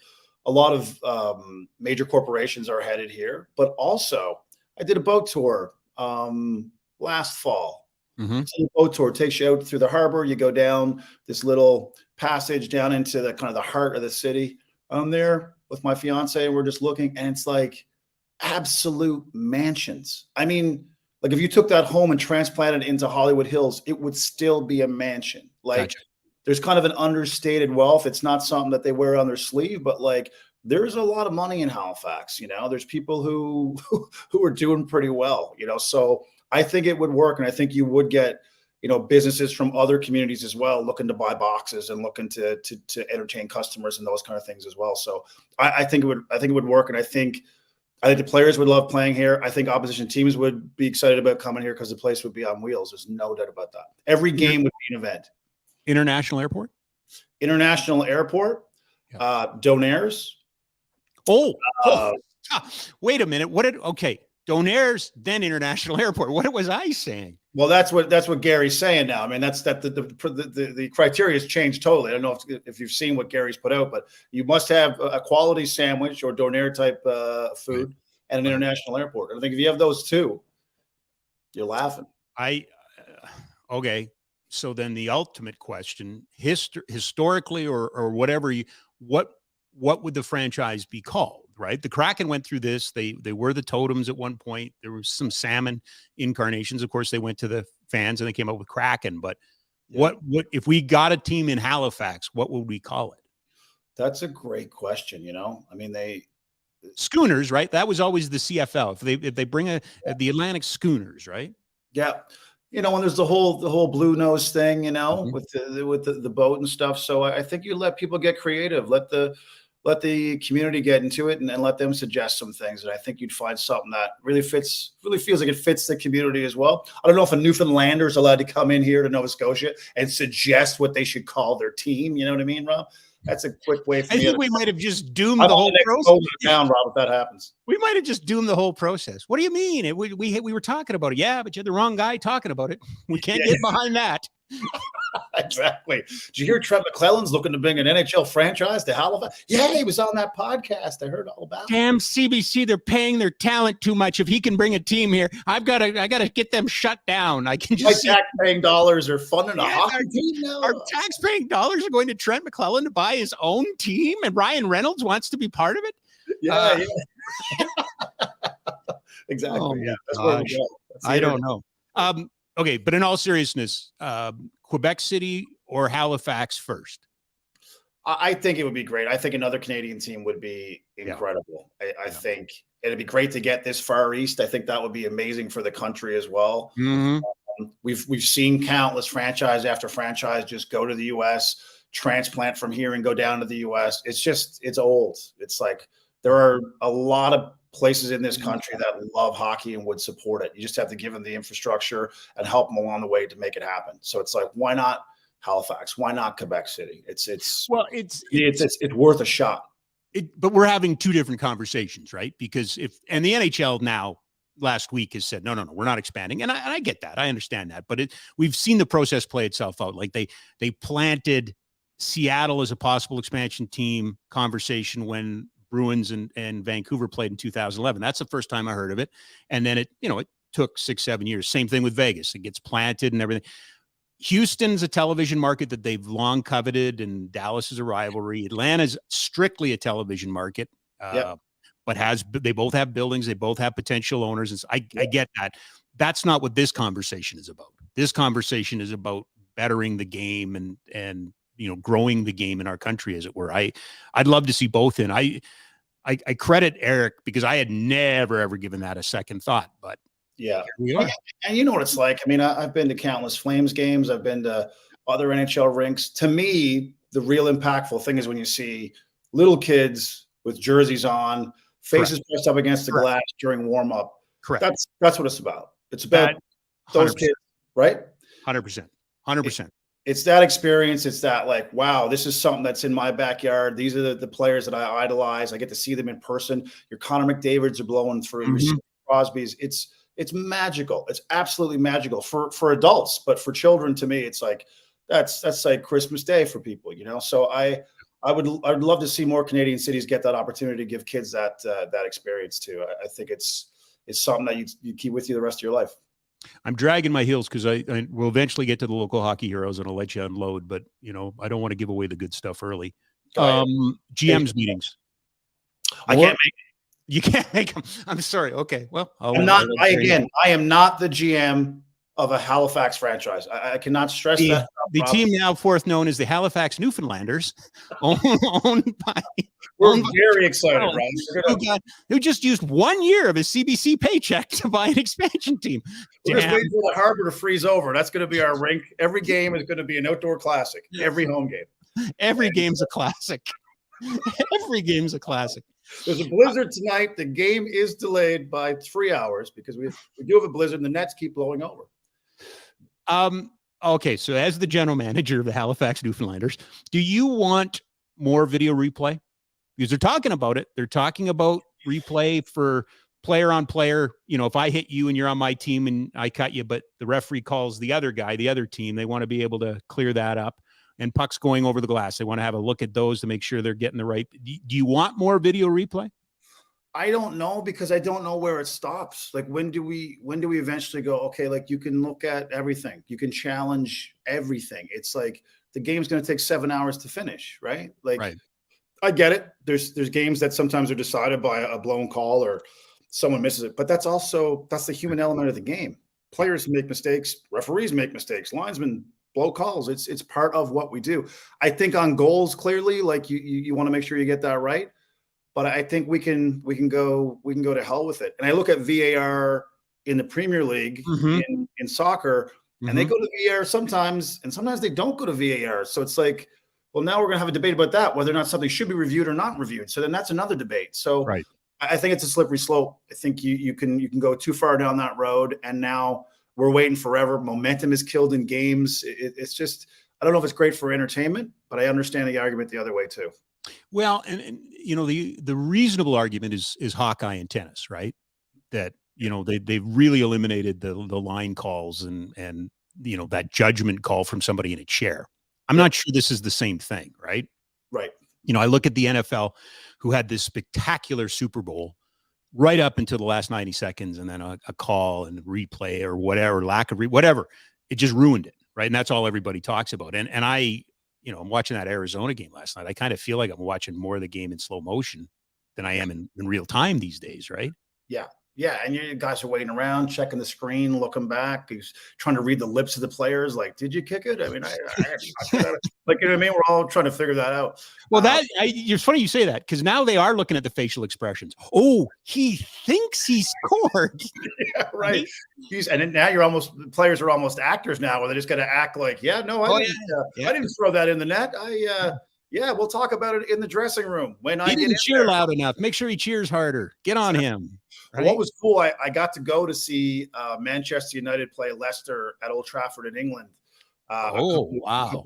S2: major corporations are headed here. But also, I did a boat tour last fall. So the boat tour takes you out through the harbor. You go down this little passage down into the kind of the heart of the city. I'm there with my fiance, and we're just looking, and it's like absolute mansions. I mean, like if you took that home and transplanted it into Hollywood Hills, it would still be a mansion. Like there's kind of an understated wealth. It's not something that they wear on their sleeve, but like there's a lot of money in Halifax. There's people who are doing pretty well. So I think it would work, and I think you would get businesses from other communities as well looking to buy boxes and looking to entertain customers and those kind of things as well. So I think it would work, and I think the players would love playing here. I think opposition teams would be excited about coming here because the place would be on wheels. There's no doubt about that. Every game would be an event.
S1: International airport?
S2: International airport. Donairs.
S1: Wait a minute. Okay. Donairs, then international airport. What was I saying?
S2: Well, that's what Gary's saying now. I mean, that's the criteria has changed totally. I don't know if you've seen what Gary's put out, but you must have a quality sandwich or donair type food at an international airport. I think if you have those two, you're laughing.
S1: Okay. So then the ultimate question, historically or whatever, what would the franchise be called? Right. The Kraken went through this. They were the Totems at one point. There was some salmon incarnations. Of course, they went to the fans and they came up with Kraken. But what if we got a team in Halifax, what would we call it?
S2: That's a great question. I mean,
S1: Schooners, right? That was always the CFL. If they bring the Atlantic Schooners, right?
S2: Yeah. when there's the whole blue nose thing,
S1: Mhm.
S2: with the boat and stuff. So I think you let people get creative, let the community get into it, and let them suggest some things. And I think you'd find something that really feels like it fits the community as well. I don't know if a Newfoundlander is allowed to come in here to Nova Scotia and suggest what they should call their team. You know what I mean, Rob? That's a quick way for
S1: I
S2: me.
S1: think we might have just doomed
S2: I'm
S1: the
S2: on
S1: whole
S2: the next
S1: process.
S2: boat in town, Rob, if that happens.
S1: We might have just doomed the whole process. What do you mean? We were talking about it. Yeah, but you're the wrong guy talking about it. We can't get behind that.
S2: Exactly. Did you hear Trent Mcclellan's looking to bring an NHL franchise to Halifax? Yeah, he was on that podcast. I heard all about it.
S1: Damn CBC, they're paying their talent too much. If he can bring a team here, I gotta get them shut down. I can just see
S2: tax-paying dollars are funding a hockey team now.
S1: our tax-paying dollars are going to Trent McClellan to buy his own team, and Ryan Reynolds wants to be part of it.
S2: Yeah. Exactly.
S1: Oh
S2: Yeah, that's where we go.
S1: I don't know. Okay, but in all seriousness, Quebec City or Halifax first?
S2: I think it would be great. I think another Canadian team would be incredible. I think it'd be great to get this far east. I think that would be amazing for the country as well.
S1: Mm-hmm.
S2: We've seen countless franchise after franchise just go to the U.S., transplant from here and go down to the U.S. It's old. It's like there are a lot of places in this country that love hockey and would support it. You just have to give them the infrastructure and help them along the way to make it happen. So it's like, why not Halifax? Why not Quebec City? It's worth a shot.
S1: But we're having two different conversations, right? Because the NHL now last week has said, no, we're not expanding. And I get that. I understand that. But we've seen the process play itself out. Like they planted Seattle as a possible expansion team conversation when Bruins and Vancouver played in 2011. That's the first time I heard of it. And then it took 6-7 years. Same thing with Vegas. It gets planted and everything. Houston's a television market that they've long coveted, and Dallas is a rivalry. Atlanta's strictly a television market, but they both have buildings. They both have potential owners. And I get that. That's not what this conversation is about. This conversation is about bettering the game and growing the game in our country, as it were. I'd love to see both in. I credit Eric because I had never, ever given that a second thought, but
S2: yeah,
S1: we are.
S2: And you know what it's like. I mean, I've been to countless Flames games. I've been to other NHL rinks. To me, the real impactful thing is when you see little kids with jerseys on, faces pressed up against the glass during warm up.
S1: Correct.
S2: That's what it's about. It's about those kids, right?
S1: 100%.
S2: It's that experience. It's that like, wow, this is something that's in my backyard. These are the players that I idolize. I get to see them in person. Your Connor McDavids are blowing through. Your Crosby's. It's magical. It's absolutely magical for adults, but for children, to me, it's like that's like Christmas Day for people, So I'd love to see more Canadian cities get that opportunity to give kids that experience too. I think it's something that you keep with you the rest of your life.
S1: I'm dragging my heels because I will eventually get to the local hockey heroes and I'll let you unload, but I don't want to give away the good stuff early. GM's meetings.
S2: I can't make it.
S1: You can't make them. I'm sorry. Okay. Well,
S2: I am not the GM of a Halifax franchise. I cannot stress that.
S1: The team now fourth known as the Halifax Newfoundlanders, owned by.
S2: We're very excited, right?
S1: Who just used 1 year of his CBC paycheck to buy an expansion team.
S2: We're just waiting for the harbor to freeze over. That's going to be our rink. Every game is going to be an outdoor classic. Every home game.
S1: Every game's a classic. Every game's a classic.
S2: There's a blizzard tonight. The game is delayed by 3 hours because we do have a blizzard and the nets keep blowing over.
S1: Okay, so as the general manager of the Halifax Newfoundlanders, do you want more video replay? Because they're talking about it. They're talking about replay for player on player. If I hit you and you're on my team and I cut you, but the referee calls the other guy, the other team, they want to be able to clear that up. And pucks going over the glass. They want to have a look at those to make sure they're getting the right. Do you want more video replay?
S2: I don't know because I don't know where it stops. Like when do we eventually go, okay, like you can look at everything. You can challenge everything. It's like the game's going to take 7 hours to finish, right? Like right. I get it. There's games that sometimes are decided by a blown call or someone misses it, but that's the human element of the game. Players make mistakes, referees make mistakes, linesmen blow calls. It's part of what we do. I think on goals, clearly, like you want to make sure you get that right. But I think we can go to hell with it. And I look at VAR in the Premier League in soccer. and they go to VAR sometimes, and sometimes they don't go to VAR. So it's like, well, now we're going to have a debate about that, whether or not something should be reviewed or not reviewed. So then that's another debate. So
S1: Right.
S2: I think it's a slippery slope. I think you can go too far down that road, and now we're waiting forever. Momentum is killed in games. It's just, I don't know if it's great for entertainment, but I understand the argument the other way too.
S1: Well, and you know, the reasonable argument is Hawkeye and tennis, right? That, you know, they've really eliminated the line calls and you know, that judgment call from somebody in a chair. I'm not sure this is the same thing, right?
S2: Right.
S1: You know, I look at the NFL, who had this spectacular Super Bowl right up until the last 90 seconds, and then a call and replay or whatever, lack of whatever, it just ruined it, right? And that's all everybody talks about. And I, you know, I'm watching that Arizona game last night. I kind of feel like I'm watching more of the game in slow motion than I am in real time these days, right?
S2: Yeah. Yeah. And you guys are waiting around, checking the screen, looking back. He's trying to read the lips of the players. Like, did you kick it? I mean, like, you know what I mean? We're all trying to figure that out.
S1: Well, it's funny you say that, because now they are looking at the facial expressions. Oh, he thinks he scored.
S2: Yeah, right. And then now players are almost actors now, where they just got to act like, yeah, no, I didn't throw that in the net. Yeah, we'll talk about it in the dressing room when
S1: he didn't cheer loud enough. Make sure he cheers harder. Get on him. Right?
S2: What was cool, I got to go to see Manchester United play Leicester at Old Trafford in England.
S1: Wow.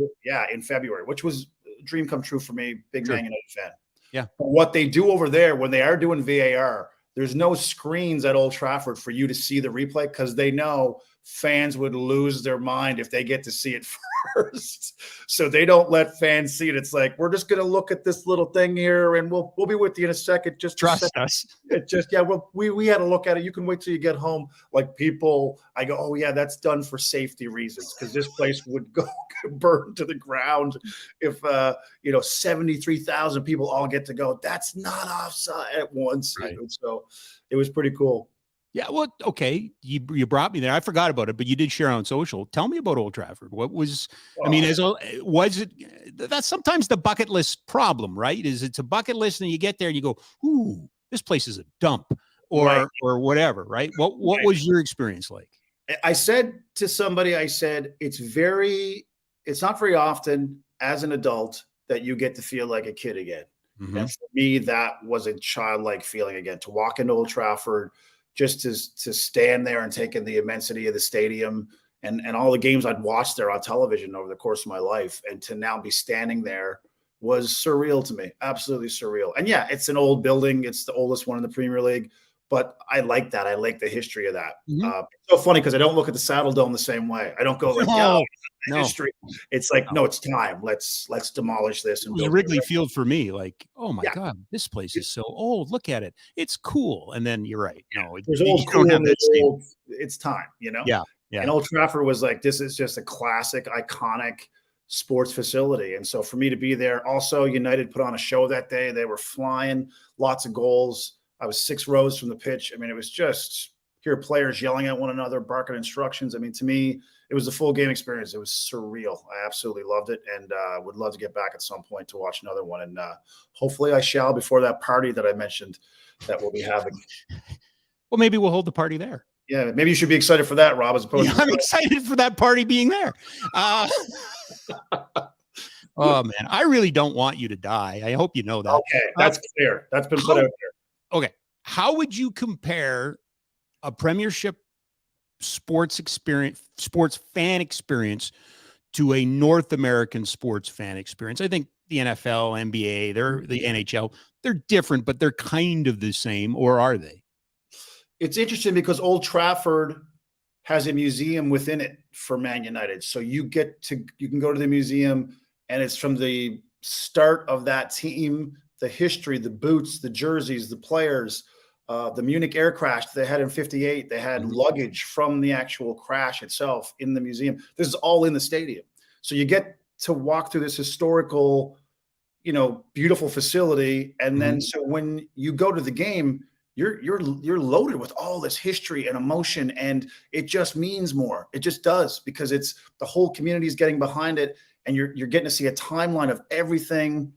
S2: In February, which was a dream come true for me, big Man United fan.
S1: Yeah.
S2: But what they do over there when they are doing VAR, there's no screens at Old Trafford for you to see the replay, because they know fans would lose their mind if they get to see it first. So they don't let fans see it. It's like, we're just going to look at this little thing here, and we'll be with you in a second. Just
S1: trust us.
S2: We had to look at it. You can wait till you get home. Like, people, I go, oh yeah, that's done for safety reasons, because this place would go burn to the ground if 73,000 people all get to go. That's not offside at once.
S1: Right.
S2: So it was pretty cool.
S1: Yeah, well, okay, you brought me there. I forgot about it, but you did share on social. Tell me about Old Trafford. What was? I mean, was it? That's sometimes the bucket list problem, right? Is it's a bucket list, and you get there and you go, "Ooh, this place is a dump," or whatever, right? What was your experience like?
S2: I said to somebody, it's not very often as an adult that you get to feel like a kid again. Mm-hmm. And for me, that was a childlike feeling again, to walk into Old Trafford, just to stand there and take in the immensity of the stadium and all the games I'd watched there on television over the course of my life. And to now be standing there was surreal to me. Absolutely surreal. And yeah, it's an old building. It's the oldest one in the Premier League, but I like that. I like the history of that. Mm-hmm. It's so funny, because I don't look at the Saddle Dome the same way. I don't go like, history. It's like, no, it's time. Let's demolish this. And
S1: it was Wrigley Field for me. Like, oh my God, this place is so old. Look at it. It's cool. And then you're right. No,
S2: it's time, you know?
S1: Yeah.
S2: And Old Trafford was like, this is just a classic, iconic sports facility. And so for me to be there, also United put on a show that day. They were flying, lots of goals. I was 6 rows from the pitch. I mean, it was just hear players yelling at one another, barking instructions. I mean, to me, it was a full game experience. It was surreal. I absolutely loved it, and would love to get back at some point to watch another one. And hopefully I shall, before that party that I mentioned that we'll be having.
S1: Well, maybe we'll hold the party there.
S2: Yeah, maybe you should be excited for that, Rob, as opposed to—
S1: I'm excited for that party being there. Oh, man, I really don't want you to die. I hope you know that.
S2: Okay, that's clear. That's been put out there.
S1: Okay. How would you compare a Premiership sports fan experience to a North American sports fan experience? I think the NFL, NBA, the NHL, they're different, but they're kind of the same, or are they?
S2: It's interesting because Old Trafford has a museum within it for Man United. So you can go to the museum, and it's from the start of that team, the history, the boots, the jerseys, the players, the Munich air crash they had in '58. They had luggage from the actual crash itself in the museum. This is all in the stadium. So you get to walk through this historical, beautiful facility. And then, so when you go to the game, you're loaded with all this history and emotion, and it just means more. It just does, because it's the whole community is getting behind it, and you're getting to see a timeline of everything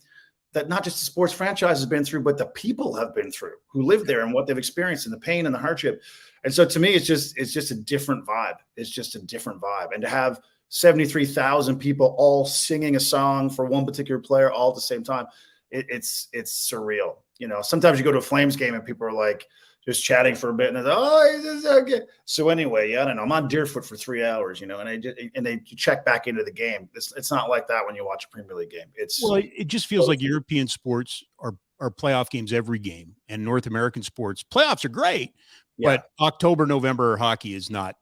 S2: that not just the sports franchise has been through, but the people have been through who live there and what they've experienced and the pain and the hardship. And so to me, it's just a different vibe. It's just a different vibe. And to have 73,000 people all singing a song for one particular player all at the same time, it's surreal. Sometimes you go to a Flames game and people are like just chatting for a bit and they're like, oh, this is okay. So anyway, I don't know. I'm on Deerfoot for 3 hours, and they check back into the game. It's not like that when you watch a Premier League game.
S1: It just feels like European sports are playoff games every game, and North American sports playoffs are great, but October, November hockey is not,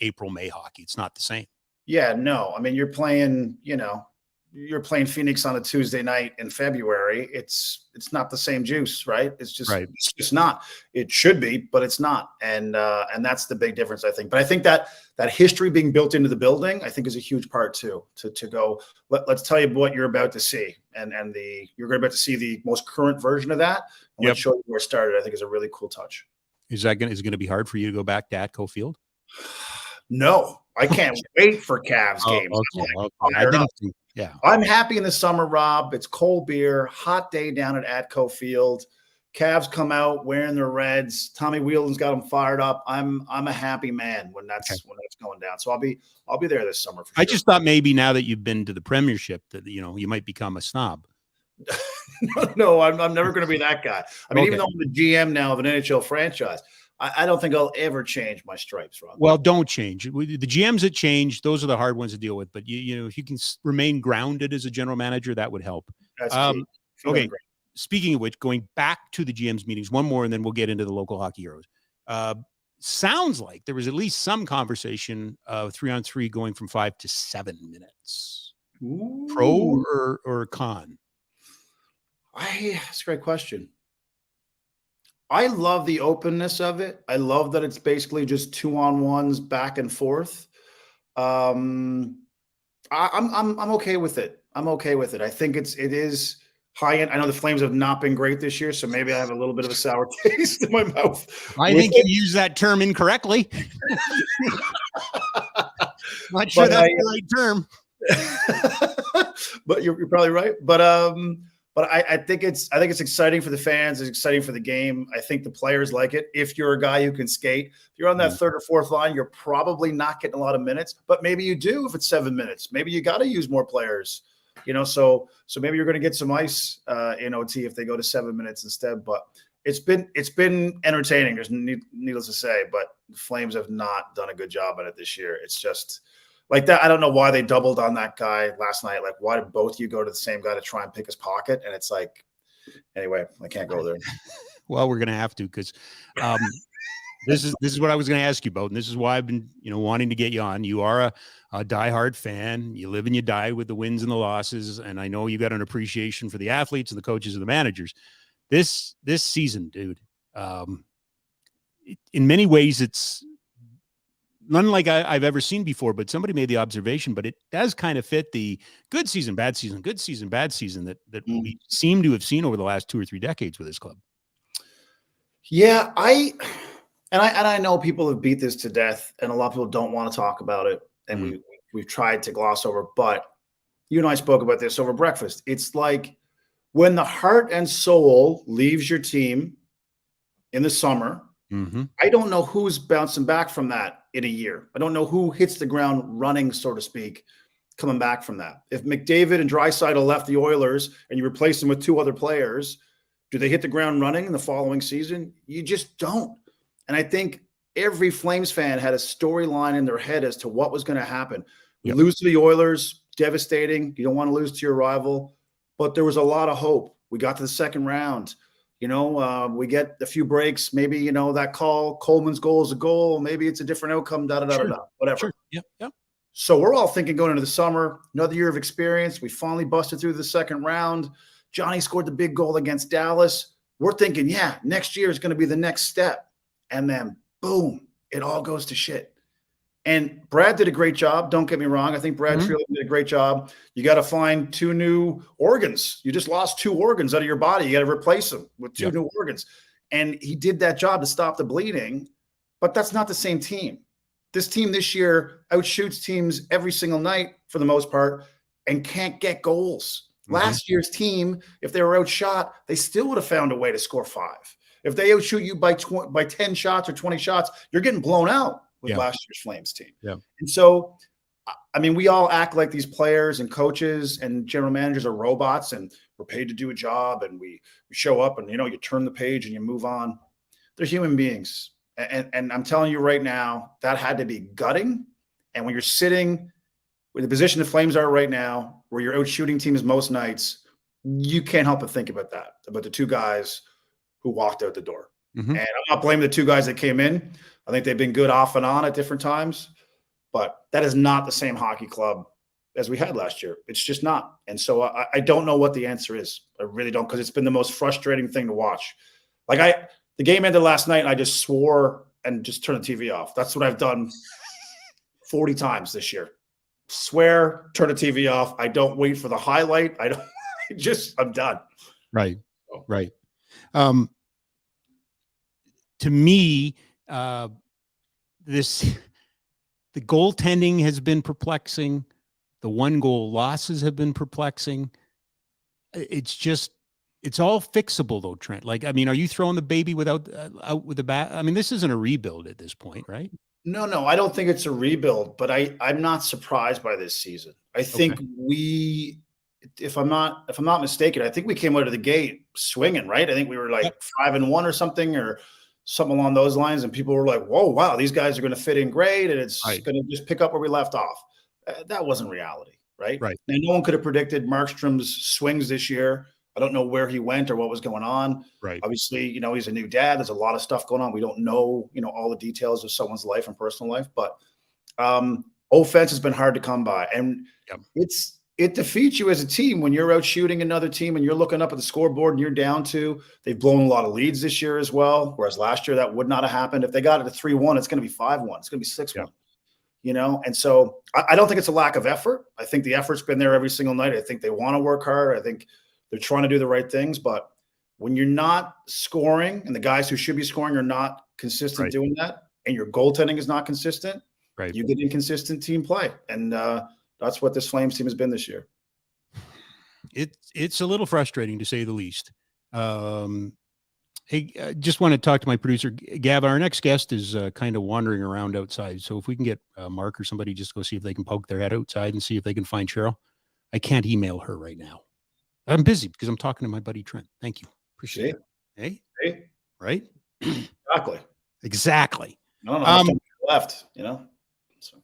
S1: April, May hockey. It's not the same.
S2: Yeah, no. I mean, you're playing Phoenix on a Tuesday night in February. It's not the same juice, right? It's just not. It should be, but it's not. And that's the big difference, I think. But I think that history being built into the building, I think, is a huge part too. To go, let's tell you what you're about to see, and you're about to see the most current version of that. And let's show you where it started. I think is a really cool touch.
S1: Is it going to be hard for you to go back to Atco Field?
S2: No, I can't wait for Cavs games.
S1: Okay.
S2: I'm happy in the summer, Rob. It's cold beer, hot day down at Atco Field. Cavs come out wearing their reds. Tommy Wheeldon's got them fired up. I'm a happy man when that's going down. So I'll be there this summer. For sure.
S1: I just thought maybe now that you've been to the Premiership that you might become a snob.
S2: No, I'm never going to be that guy. I mean, even though I'm the GM now of an NHL franchise, I don't think I'll ever change my stripes, Rob.
S1: Well, don't change. The GMs that change, those are the hard ones to deal with. But if you can remain grounded as a general manager, that would help.
S2: That's key.
S1: Okay. Great. Speaking of which, going back to the GM's meetings, one more, and then we'll get into the local hockey heroes. Sounds like there was at least some conversation of 3-on-3 going from 5 to 7 minutes.
S2: Ooh.
S1: Pro or con?
S2: That's a great question. I love the openness of it. I love that it's basically just 2-on-1s back and forth. I'm okay with it. I'm okay with it. I think it is high end. I know the Flames have not been great this year, so maybe I have a little bit of a sour taste in my mouth.
S1: I think you use that term incorrectly. Not sure that's the right term.
S2: But you're probably right. But I think it's exciting for the fans. It's exciting for the game. I think the players like it. If you're a guy who can skate, if you're on that third or fourth line, you're probably not getting a lot of minutes. But maybe you do if it's 7 minutes. Maybe you got to use more players. So maybe you're going to get some ice in OT if they go to 7 minutes instead. But it's been entertaining. There's needless to say, but the Flames have not done a good job at it this year. It's just like that. I don't know why they doubled on that guy last night. Like, why did both of you go to the same guy to try and pick his pocket? And it's like, anyway, I can't go there.
S1: Well, we're going to have to, because this is what I was going to ask you about. And this is why I've been, wanting to get you on. You are a diehard fan. You live and you die with the wins and the losses. And I know you got an appreciation for the athletes and the coaches and the managers. This season, dude, in many ways, it's none like I've ever seen before, but somebody made the observation, but it does kind of fit the good season, bad season that we seem to have seen over the last 2 or 3 decades with this club.
S2: Yeah, I know people have beat this to death, and a lot of people don't want to talk about it, and we've tried to gloss over, but you and I spoke about this over breakfast. It's like when the heart and soul leaves your team in the summer, I don't know who's bouncing back from that in a year. I don't know who hits the ground running, so to speak, coming back from that. If McDavid and Draisaitl left the Oilers and you replace them with 2 other players, do they hit the ground running in the following season? You just don't. And I think every Flames fan had a storyline in their head as to what was going to happen. We lose to the Oilers, devastating. You don't want to lose to your rival, but there was a lot of hope. We got to the second round. We get a few breaks. Maybe, that call, Coleman's goal is a goal. Maybe it's a different outcome, whatever.
S1: Sure. Yeah.
S2: So we're all thinking going into the summer, another year of experience. We finally busted through the second round. Johnny scored the big goal against Dallas. We're thinking, next year is going to be the next step. And then, boom, it all goes to shit. And Brad did a great job. Don't get me wrong. I think Brad Trello did a great job. You got to find 2 new organs. You just lost 2 organs out of your body. You got to replace them with 2 new organs. And he did that job to stop the bleeding, but that's not the same team. This team this year outshoots teams every single night for the most part and can't get goals. Last year's team, if they were outshot, they still would have found a way to score 5. If they outshoot you by 10 shots or 20 shots, you're getting blown out with last year's Flames team.
S1: Yeah.
S2: And so, I mean, we all act like these players and coaches and general managers are robots and we're paid to do a job and we show up and, you turn the page and you move on. They're human beings. And I'm telling you right now, that had to be gutting. And when you're sitting with the position the Flames are right now, where your out-shooting team is most nights, you can't help but think about that, about the 2 guys who walked out the door. And I'm not blaming the 2 guys that came in. I think they've been good off and on at different times, but that is not the same hockey club as we had last year. It's just not. And so I don't know what the answer is. I really don't, because it's been the most frustrating thing to watch. Like the game ended last night and I just swore and just turned the TV off. That's what I've done 40 times this year. Swear, turn the TV off. I don't wait for the highlight. I'm done.
S1: Right. So. Right. To me, the goaltending has been perplexing. The 1-goal losses have been perplexing. It's all fixable though, Trent. Like, I mean, are you throwing the baby out with the bat? I mean, this isn't a rebuild at this point, right?
S2: No, I don't think it's a rebuild, but I'm not surprised by this season. I think if I'm not mistaken, I think we came out of the gate swinging, right? I think we were like 5-1 or something along those lines. And people were like, whoa, wow, these guys are going to fit in great. And it's going to just pick up where we left off. That wasn't reality, right?
S1: Right.
S2: And no one could have predicted Markstrom's swings this year. I don't know where he went or what was going on.
S1: Right.
S2: Obviously, he's a new dad. There's a lot of stuff going on. We don't know, all the details of someone's life and personal life, but offense has been hard to come by. And it defeats you as a team when you're out shooting another team and you're looking up at the scoreboard and you're down 2. They've blown a lot of leads this year as well. Whereas last year that would not have happened. If they got it to 3-1, it's going to be 5-1. It's going to be 6-1. And so I don't think it's a lack of effort. I think the effort's been there every single night. I think they want to work hard. I think they're trying to do the right things, but when you're not scoring and the guys who should be scoring are not consistent doing that, and your goaltending is not consistent, you get inconsistent team play. And that's what this Flames team has been this year.
S1: It's a little frustrating to say the least. Hey, I just want to talk to my producer, Gav. Our next guest is kind of wandering around outside. So if we can get Mark or somebody just go see if they can poke their head outside and see if they can find Cheryl. I can't email her right now. I'm busy because I'm talking to my buddy Trent. Thank you. Appreciate it. Hey? Right? Exactly.
S2: I don't know how much time left, So.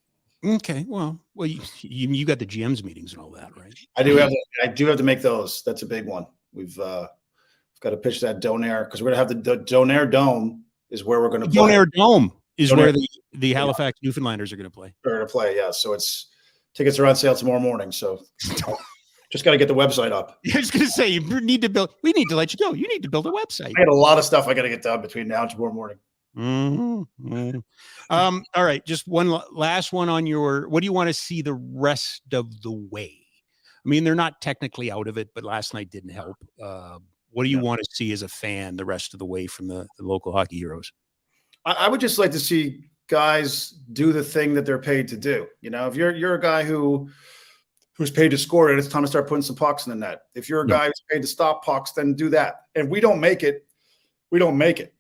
S1: Okay. Well, you got the GM's meetings and all that, right?
S2: I do have to make those. That's a big one. We've got to pitch that Donair because we're going to have the Donair Dome is where we're going to play.
S1: Donair Dome is where the Halifax Newfoundlanders are going to play.
S2: They're going to play, yeah. So tickets are on sale tomorrow morning. So just got to get the website up.
S1: I was going to say, we need to let you go. You need to build a website.
S2: I got a lot of stuff I got to get done between now and tomorrow morning.
S1: Mm-hmm. All right. Just one last one on what do you want to see the rest of the way? I mean, they're not technically out of it, but last night didn't help. What do you want to see as a fan the rest of the way from the local hockey heroes?
S2: I would just like to see guys do the thing that they're paid to do. If you're a guy who's paid to score it, it's time to start putting some pucks in the net. If you're a guy who's paid to stop pucks, then do that. And if we don't make it, we don't make it.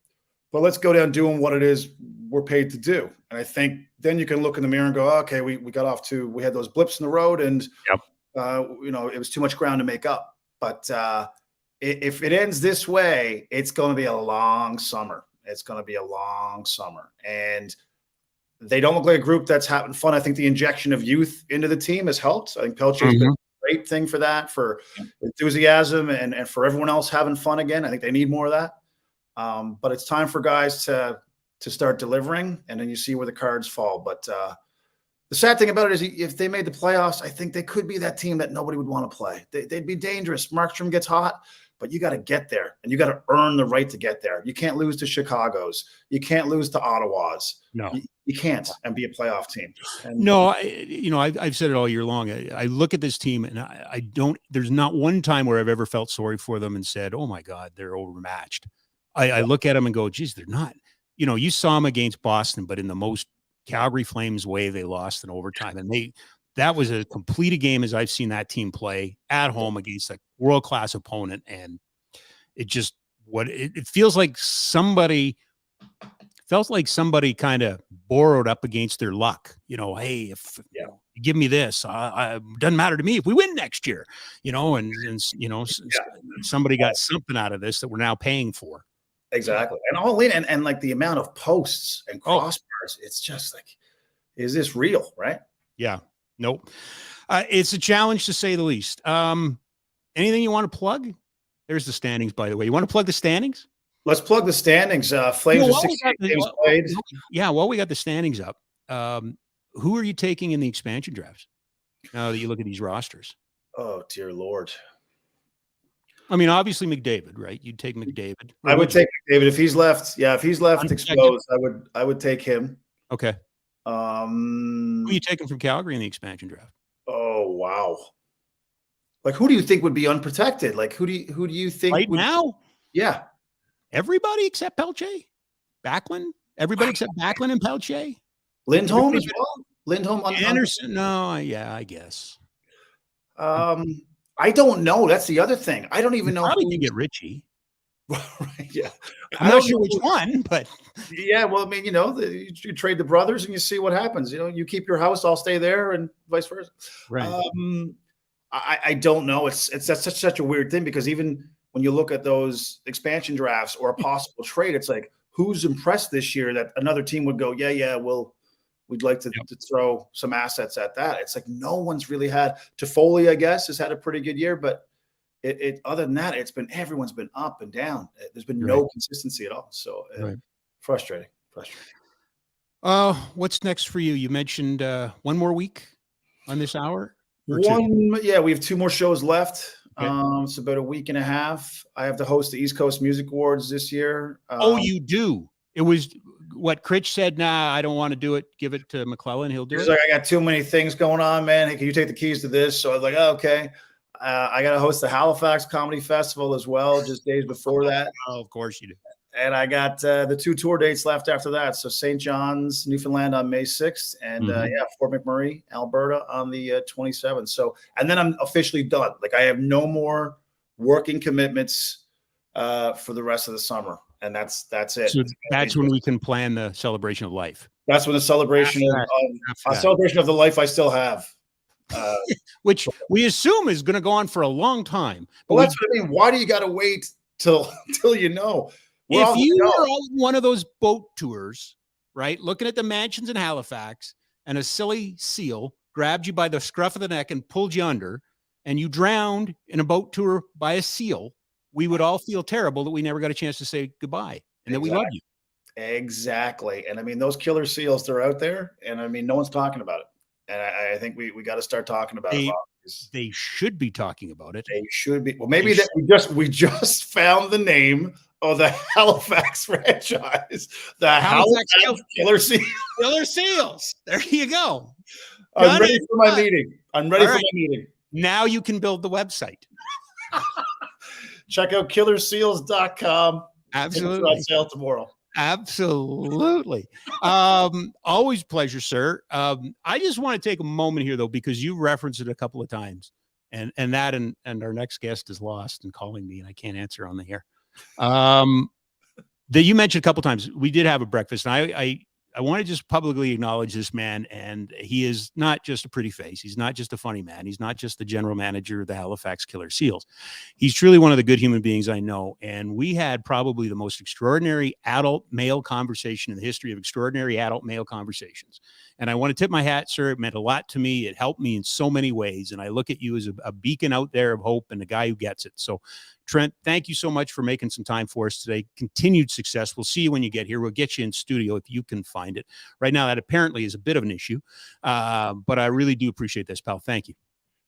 S2: But let's go down doing what it is we're paid to do. And I think then you can look in the mirror and go, okay, we got off to, we had those blips in the road and, it was too much ground to make up. But if it ends this way, it's going to be a long summer. It's going to be a long summer. And they don't look like a group that's having fun. I think the injection of youth into the team has helped. I think Pelcher's been a great thing for that, for enthusiasm and for everyone else having fun again. I think they need more of that. But it's time for guys to start delivering, and then you see where the cards fall. But the sad thing about it is if they made the playoffs, I think they could be that team that nobody would want to play. They'd be dangerous. Markstrom gets hot, but you got to get there, and you got to earn the right to get there. You can't lose to Chicago's. You can't lose to Ottawa's.
S1: No,
S2: you can't, and be a playoff team. And,
S1: no, I've said it all year long. I look at this team, and I don't. There's not one time where I've ever felt sorry for them and said, "Oh my God, they're overmatched." I look at them and go, "Geez, they're not." You saw them against Boston, but in the most Calgary Flames way, they lost in overtime, and that was as complete a game as I've seen that team play at home against a world-class opponent. And it just, it feels like somebody kind of borrowed up against their luck. Hey, if you give me this, it doesn't matter to me if we win next year, somebody got something out of this that we're now paying for.
S2: Exactly. And all in, and like the amount of posts and crossbars, it's just like, is this real? Right?
S1: Yeah. Nope. It's a challenge to say the least. Anything you want to plug? There's the standings, by the way. You want to plug the standings?
S2: Let's plug the standings. Flames are 68 games played.
S1: Yeah, well, we got the standings up. Who are you taking in the expansion drafts now that you look at these rosters?
S2: Oh, dear Lord.
S1: I mean, obviously McDavid, right? You'd take McDavid.
S2: I would take McDavid if he's left. Yeah, if he's left exposed, I would take him.
S1: Okay. Who are you taking from Calgary in the expansion draft?
S2: Oh, wow. Like, who do you think would be unprotected? Like, who do you think
S1: right now?
S2: Yeah.
S1: Everybody except Pelche? Backlund? Everybody except Backlund and Pelche?
S2: Lindholm as well? Lindholm?
S1: Anderson? No, yeah, I guess.
S2: I don't know. That's the other thing. I don't even know.
S1: Probably can get Richie.
S2: Right, yeah.
S1: I'm not sure which one, but
S2: yeah. Well, I mean, you trade the brothers and you see what happens. You keep your house, I'll stay there, and vice versa.
S1: Right.
S2: I don't know. That's such a weird thing, because even when you look at those expansion drafts or a possible trade, it's like, who's impressed this year that another team would go, yeah, we'd like to throw some assets at that. It's like no one's really had. Toffoli, I guess, has had a pretty good year, but it other than that, everyone's been up and down. There's been no consistency at all. So frustrating.
S1: What's next for you? You mentioned one more week on this hour.
S2: We have 2 more shows left. Okay. It's about a week and a half. I have to host the East Coast Music Awards this year.
S1: You do? It was what Critch said. Nah, I don't want to do it. Give it to McClellan. He'll do it.
S2: He's like, I got too many things going on, man. Hey, can you take the keys to this? So I was like, oh, okay. I got to host the Halifax Comedy Festival as well, just days before that.
S1: Oh, of course you do.
S2: And I got the 2 tour dates left after that. So St. John's, Newfoundland on May 6th, and Fort McMurray, Alberta on the 27th. So, and then I'm officially done. Like, I have no more working commitments for the rest of the summer, and that's it.
S1: So that's when we can plan the celebration of life.
S2: That's when the celebration celebration of the life I still have.
S1: Which we assume is going to go on for a long time.
S2: But that's what I mean. Why do you got to wait till you know?
S1: If you were on one of those boat tours, right, looking at the mansions in Halifax, and a silly seal grabbed you by the scruff of the neck and pulled you under, and you drowned in a boat tour by a seal, we would all feel terrible that we never got a chance to say goodbye and that we love you.
S2: Exactly. And I mean, those killer seals, they're out there, and I mean, no one's talking about it. And I think we got to start talking about it.
S1: They should be talking about it.
S2: They should be. Well, maybe we just found the name of the Halifax franchise. The Halifax Killer Seals.
S1: Killer Seals. There you go.
S2: I'm ready for my meeting. Now
S1: you can build the website.
S2: Check out killerseals.com.
S1: Absolutely.
S2: It's on sale tomorrow.
S1: Absolutely. Always pleasure, sir. I just want to take a moment here, though, because you referenced it a couple of times, and our next guest is lost and calling me, and I can't answer on the air. That you mentioned a couple of times. We did have a breakfast, and I want to just publicly acknowledge this man, and he is not just a pretty face. He's not just a funny man. He's not just the general manager of the Halifax Killer Seals. He's truly one of the good human beings I know, and we had probably the most extraordinary adult male conversation in the history of extraordinary adult male conversations. And I want to tip my hat, sir. It meant a lot to me. It helped me in so many ways, and I look at you as a beacon out there of hope and a guy who gets it. So, Trent, thank you so much for making some time for us today. Continued success. We'll see you when you get here. We'll get you in studio if you can find it. Right now, that apparently is a bit of an issue, but I really do appreciate this, pal. Thank you.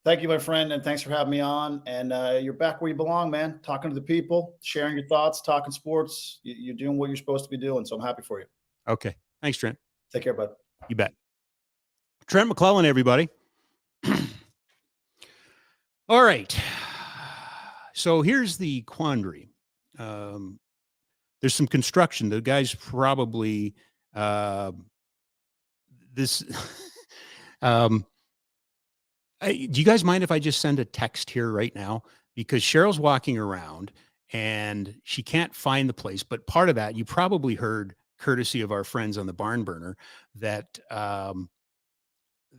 S2: Thank you, my friend, and thanks for having me on. And you're back where you belong, man. Talking to the people, sharing your thoughts, talking sports. You're doing what you're supposed to be doing, so I'm happy for you.
S1: Okay. Thanks, Trent.
S2: Take care, bud.
S1: You bet. Trent Mcclellan, everybody. All right. So here's the quandary. There's some construction. The guy's probably this. Do you guys mind if I just send a text here right now? Because Cheryl's walking around and she can't find the place. But part of that, you probably heard, courtesy of our friends on the barn burner, that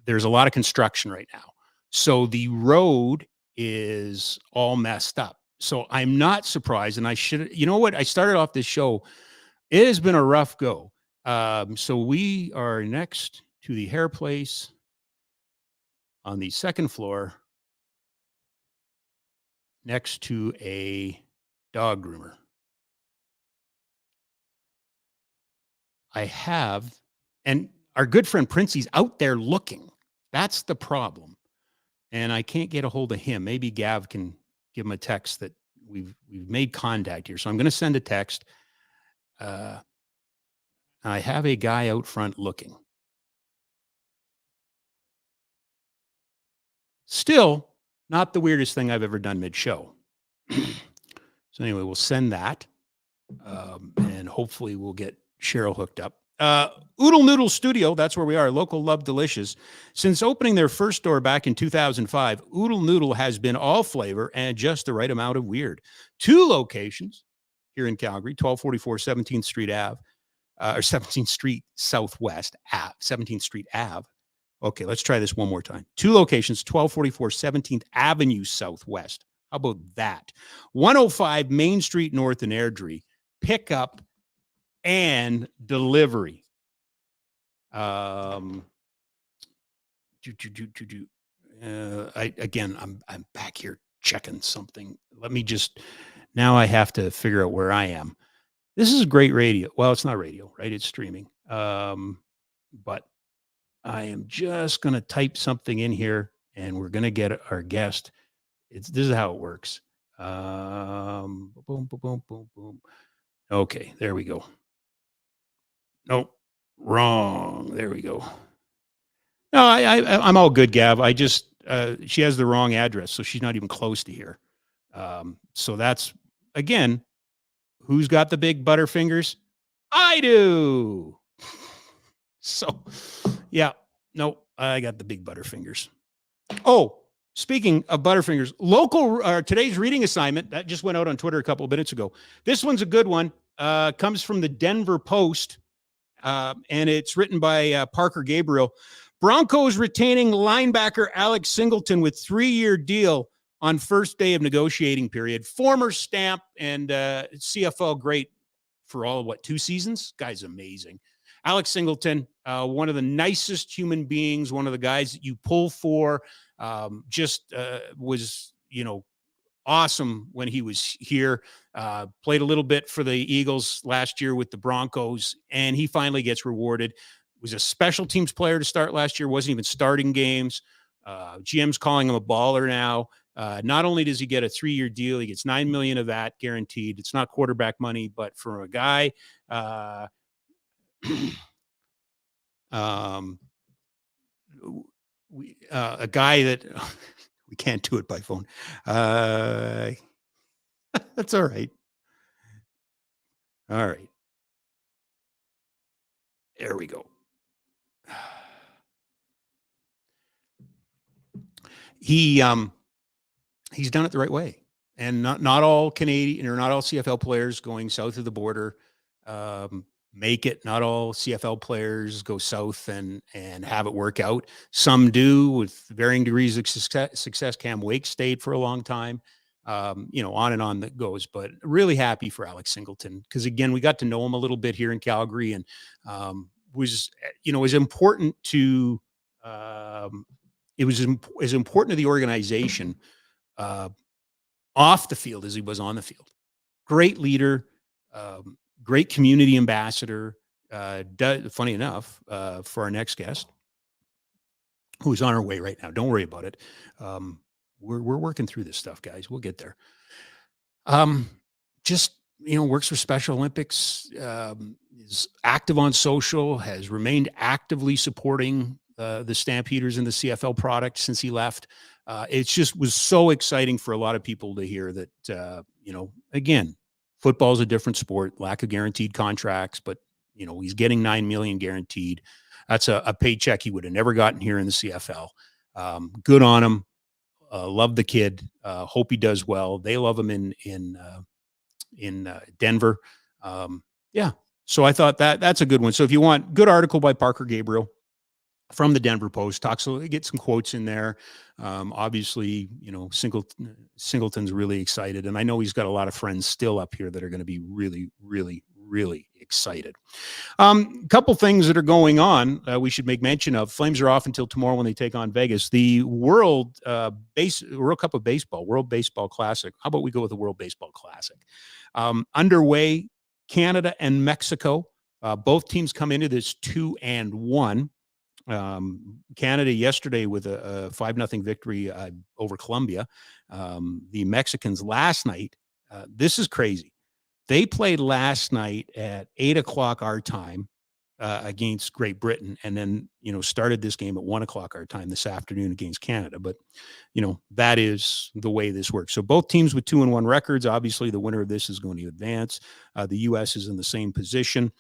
S1: there's a lot of construction right now. So the road is all messed up. So I'm not surprised. And I should, you know what? I started off this show. It has been a rough go. So we are next to the hair place on the second floor, next to a dog groomer. I have, and our good friend Princey's out there looking. That's the problem. And I can't get a hold of him. Maybe Gav can give him a text that we've made contact here. So I'm going to send a text. I have a guy out front looking. Still not the weirdest thing I've ever done mid-show. So anyway, we'll send that. And hopefully we'll get Cheryl hooked up. Oodle Noodle Studio, that's where we are. Local, love, delicious. Since opening their first store back in 2005, Oodle Noodle has been all flavor and just the right amount of weird. 2 locations here in Calgary, 1244 17th Street Ave, or 17th Street Southwest Ave, 17th Street Ave. Okay, let's try this one more time. 2 locations, 1244 17th Avenue Southwest. How about that? 105 Main Street North in Airdrie. Pickup and delivery. I'm back here checking something. Let me just, now I have to figure out where I am. This is great radio. Well, it's not radio, right? It's streaming. But I am just going to type something in here and we're going to get our guest. This is how it works. Boom, boom, boom, boom, boom. Okay, there we go. Nope, wrong. There we go. No, I'm all good, Gav. I just she has the wrong address, so she's not even close to here. So that's, again, who's got the big butterfingers? I do. So, yeah, no, I got the big butterfingers. Oh, speaking of butterfingers, local today's reading assignment that just went out on Twitter a couple of minutes ago. This one's a good one. Comes from the Denver Post, and it's written by Parker Gabriel. Broncos retaining linebacker Alex Singleton with 3-year deal on first day of negotiating period. Former Stamp and CFL great for all of 2 seasons. Guy's amazing. Alex Singleton, one of the nicest human beings, one of the guys that you pull for. Was, awesome when he was here. Played a little bit for the Eagles last year with the Broncos, and he finally gets rewarded. Was a special teams player to start last year, wasn't even starting games. GM's calling him a baller now. Not only does he get a 3-year deal, he gets $9 million of that guaranteed. It's not quarterback money, but for a guy, a guy that we can't do it by phone. That's all right. All right. There we go. He's done it the right way, and not all Canadian or not all CFL players going south of the border make it. Not all CFL players go south and have it work out. Some do with varying degrees of success. Cam Wake stayed for a long time. On and on that goes, but really happy for Alex Singleton because, again, we got to know him a little bit here in Calgary, and was important to it was as important to the organization off the field as he was on the field. Great leader, great community ambassador. Funny enough, for our next guest, who's on our way right now, don't worry about it. We're working through this stuff, guys. We'll get there. Works for Special Olympics, is active on social, has remained actively supporting the Stampeders and the CFL product since he left. It just was so exciting for a lot of people to hear that, again, football is a different sport, lack of guaranteed contracts, but, he's getting $9 million guaranteed. That's a paycheck he would have never gotten here in the CFL. Good on him. Love the kid. Hope he does well. They love him in Denver. Yeah. So I thought that's a good one. So if you want, good article by Parker Gabriel from the Denver Post, get some quotes in there. Obviously, Singleton's really excited, and I know he's got a lot of friends still up here that are going to be really, really, really excited. Couple things that are going on we should make mention of. Flames are off until tomorrow when they take on Vegas. The World Cup of Baseball, World Baseball Classic. How about we go with the World Baseball Classic? Underway, Canada and Mexico. Both teams come into this 2-1. Canada yesterday with a 5-0 victory over Colombia. The Mexicans last night, this is crazy. They played last night at 8:00 our time against Great Britain, and then started this game at 1:00 our time this afternoon against Canada. But that is the way this works. So both teams with 2-1 records. Obviously, the winner of this is going to advance. The U.S. is in the same position.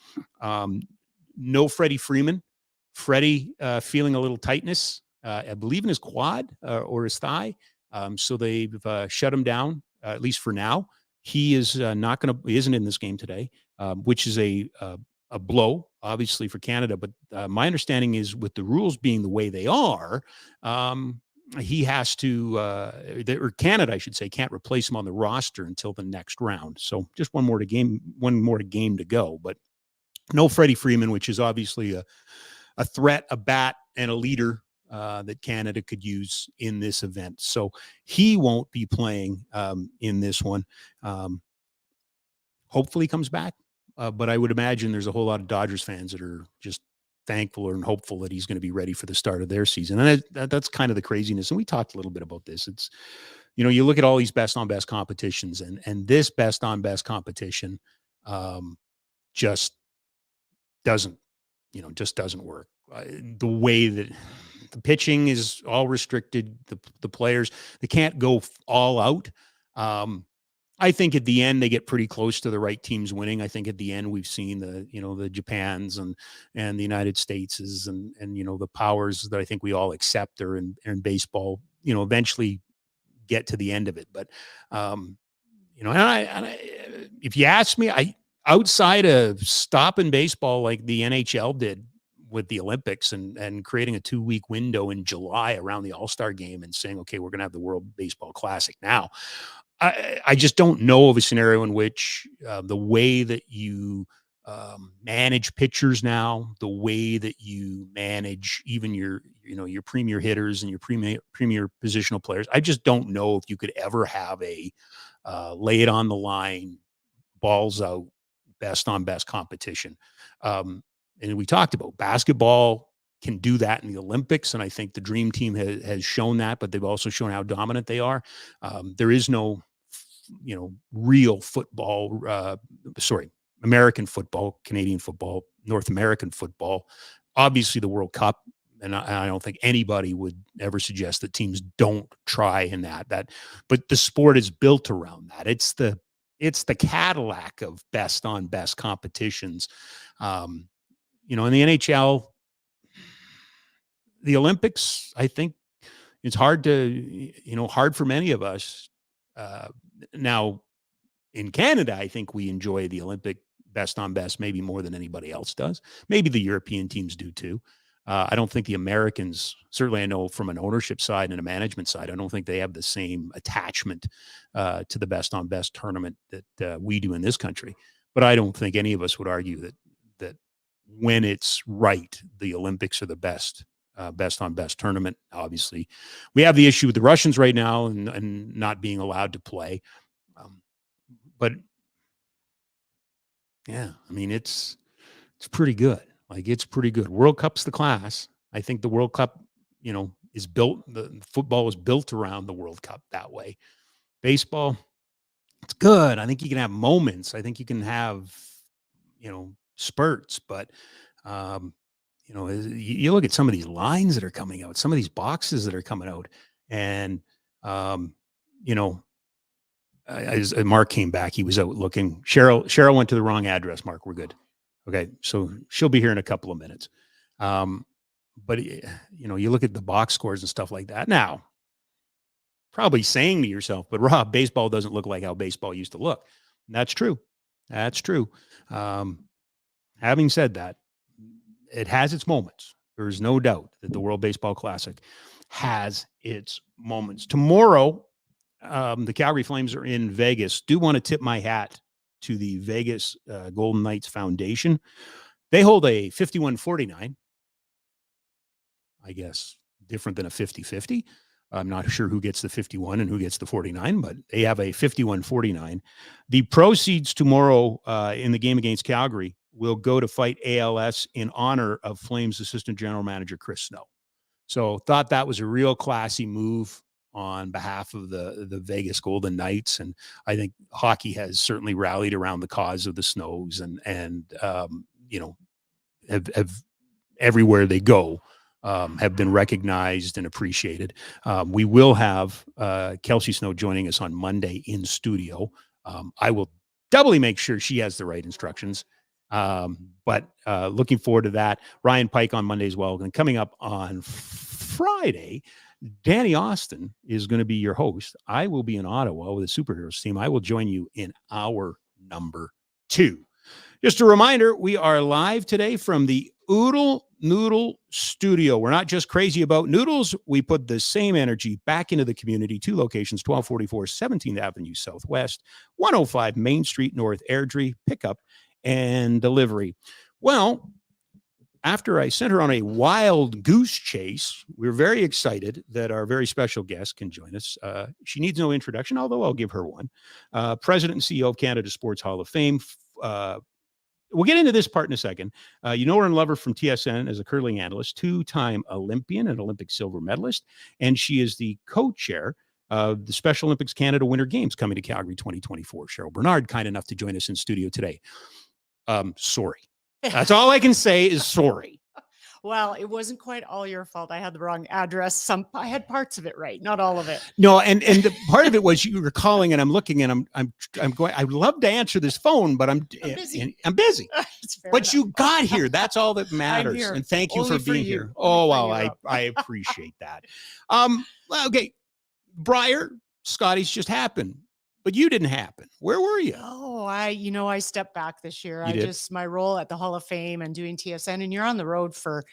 S1: No Freddie Freeman. Freddie feeling a little tightness, I believe, in his quad or his thigh. So they've shut him down, at least for now. He is isn't in this game today, which is a blow, obviously, for Canada. But my understanding is, with the rules being the way they are, he has to, or Canada, I should say, can't replace him on the roster until the next round. So just one more game to go. But no Freddie Freeman, which is obviously a threat, a bat, and a leader that Canada could use in this event. So he won't be playing in this one. Hopefully he comes back. But I would imagine there's a whole lot of Dodgers fans that are just thankful and hopeful that he's going to be ready for the start of their season. And that's kind of the craziness. And we talked a little bit about this. It's, you look at all these best on best competitions, and this best on best competition just doesn't work. The way that the pitching is all restricted, the players, they can't go all out. I think at the end they get pretty close to the right teams winning. I think at the end we've seen the Japans and the United States and the powers that I think we all accept are in baseball, eventually get to the end of it. But if you ask me, outside of stopping baseball like the NHL did with the Olympics and creating a 2-week window in July around the All-Star game and saying, okay, we're going to have the World Baseball Classic now. I just don't know of a scenario in which the way that you manage pitchers now, the way that you manage even your premier hitters and your premier positional players, I just don't know if you could ever have a lay it on the line, balls out, best on best competition. And we talked about basketball can do that in the Olympics. And I think the Dream Team has shown that, but they've also shown how dominant they are. There is no, real football, American football, Canadian football, North American football, obviously the World Cup. And I don't think anybody would ever suggest that teams don't try in that, but the sport is built around that. It's the Cadillac of best on best competitions. In the NHL, the Olympics, I think it's hard for many of us. Now in Canada, I think we enjoy the Olympic best on best maybe more than anybody else does. Maybe the European teams do too. I don't think the Americans, certainly I know from an ownership side and a management side, I don't think they have the same attachment to the best on best tournament that we do in this country. But I don't think any of us would argue that when it's right, the Olympics are the best on best tournament. Obviously, we have the issue with the Russians right now and not being allowed to play. But yeah, I mean, it's pretty good. Like, it's pretty good. World Cup's the class. I think the World Cup, is built, the football is built around the World Cup that way. Baseball, it's good. I think you can have moments. I think you can have, spurts, but, you look at some of these lines that are coming out, some of these boxes that are coming out, and, as Mark came back, he was out looking. Cheryl went to the wrong address. Mark, we're good. Okay, so she'll be here in a couple of minutes. But you look at the box scores and stuff like that. Now, probably saying to yourself, but Rob, baseball doesn't look like how baseball used to look. And that's true. That's true. Having said that, it has its moments. There's no doubt that the World Baseball Classic has its moments. Tomorrow, the Calgary Flames are in Vegas. Do want to tip my hat to the Vegas Golden Knights Foundation. They hold a 51-49. I guess different than a 50-50. I'm not sure who gets the 51 and who gets the 49, but they have a 51-49. The proceeds tomorrow in the game against Calgary will go to fight ALS in honor of Flames assistant general manager Chris Snow. So thought that was a real classy move on behalf of the Vegas Golden Knights. And I think hockey has certainly rallied around the cause of the Snows and have everywhere they go, have been recognized and appreciated. We will have Kelsey Snow joining us on Monday in studio. I will doubly make sure she has the right instructions. But looking forward to that. Ryan Pike on Monday as well. And coming up on Friday, Danny Austin is going to be your host. I will be in Ottawa with the Superheroes team. I will join you in hour number 2. Just a reminder, we are live today from the Oodle Noodle studio. We're not just crazy about noodles. We put the same energy back into the community. 2 locations, 1244 17th Avenue Southwest, 105 Main Street North, Airdrie, pickup and delivery. Well, after I sent her on a wild goose chase, we're very excited that our very special guest can join us. She needs no introduction, although I'll give her one. President and CEO of Canada Sports Hall of Fame. We'll get into this part in a second. You know her and love her from TSN as a curling analyst, 2-time Olympian and Olympic silver medalist, and she is the co-chair of the Special Olympics Canada Winter Games coming to Calgary 2024. Cheryl Bernard, kind enough to join us in studio today. Sorry. That's all I can say is sorry.
S3: Well, it wasn't quite all your fault. I had the wrong address. I had parts of it right, not all of it.
S1: No, and the part of it was you were calling, and I'm looking, and I'm going. I'd love to answer this phone, but I'm busy. I'm busy. But enough. You got here. That's all that matters. And thank you for being here. Oh well, I appreciate that. Okay, Briar, Scotty's just happened. But you didn't happen. Where were you?
S3: Oh, I stepped back this year. My role at the Hall of Fame and doing TSN, and you're on the road for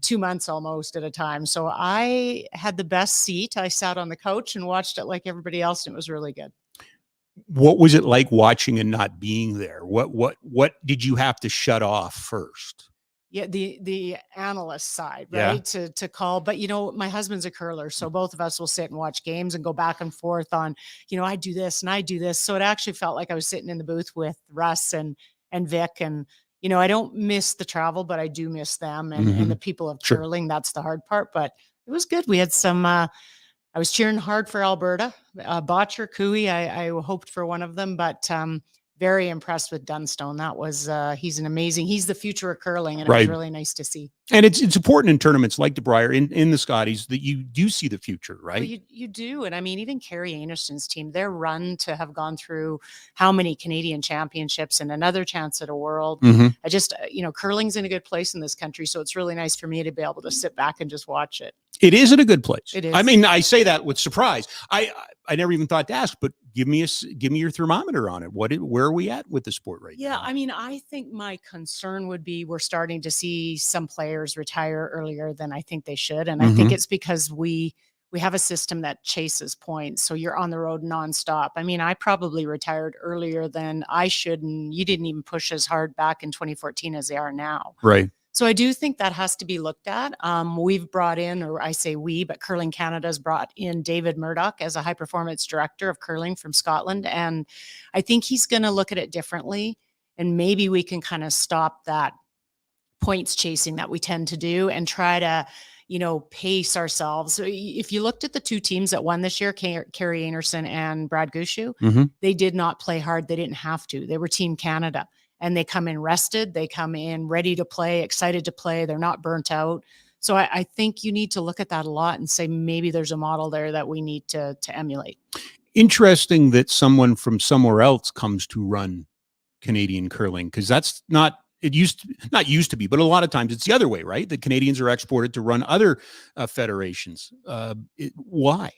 S3: 2 months almost at a time. So I had the best seat. I sat on the couch and watched it like everybody else, and it was really good.
S1: What was it like watching and not being there? What did you have to shut off first?
S3: Yeah, the analyst side, right? Yeah. To call. But my husband's a curler, so both of us will sit and watch games and go back and forth on, I do this and I do this. So it actually felt like I was sitting in the booth with Russ and Vic. And, I don't miss the travel, but I do miss them and the people of curling. Sure. That's the hard part. But it was good. We had some I was cheering hard for Alberta, Botcher, Cooey. I hoped for one of them, but very impressed with Dunstone. That was he's the future of curling, and it was really nice to see.
S1: And it's important in tournaments like the Briar in the Scotties that you do see the future, right?
S3: Well, you do. And I mean, even Kerry Anderson's team, their run to have gone through how many Canadian championships and another chance at a world. I just, curling's in a good place in this country. So it's really nice for me to be able to sit back and just watch it.
S1: It is in a good place.
S3: It is.
S1: I mean, I say that with surprise. I never even thought to ask, but give me your thermometer on it. Where are we at with the sport right now?
S3: Yeah, I mean, I think my concern would be we're starting to see some players retire earlier than I think they should, and I think it's because we have a system that chases points. So you're on the road nonstop. I mean, I probably retired earlier than I should, and you didn't even push as hard back in 2014 as they are now.
S1: Right.
S3: So I do think that has to be looked at. We've brought in, or I say we, but Curling Canada's brought in David Murdoch as a high performance director of curling from Scotland. And I think he's going to look at it differently. And maybe we can kind of stop that points chasing that we tend to do and try to, pace ourselves. So if you looked at the 2 teams that won this year, Kerry Anderson and Brad Gushue, they did not play hard. They didn't have to. They were Team Canada. And they come in rested, they come in ready to play, excited to play. They're not burnt out. So I think you need to look at that a lot and say, maybe there's a model there that we need to emulate.
S1: Interesting that someone from somewhere else comes to run Canadian curling, because that's not It not used to be, but a lot of times it's the other way, right? The Canadians are exported to run other federations. Why?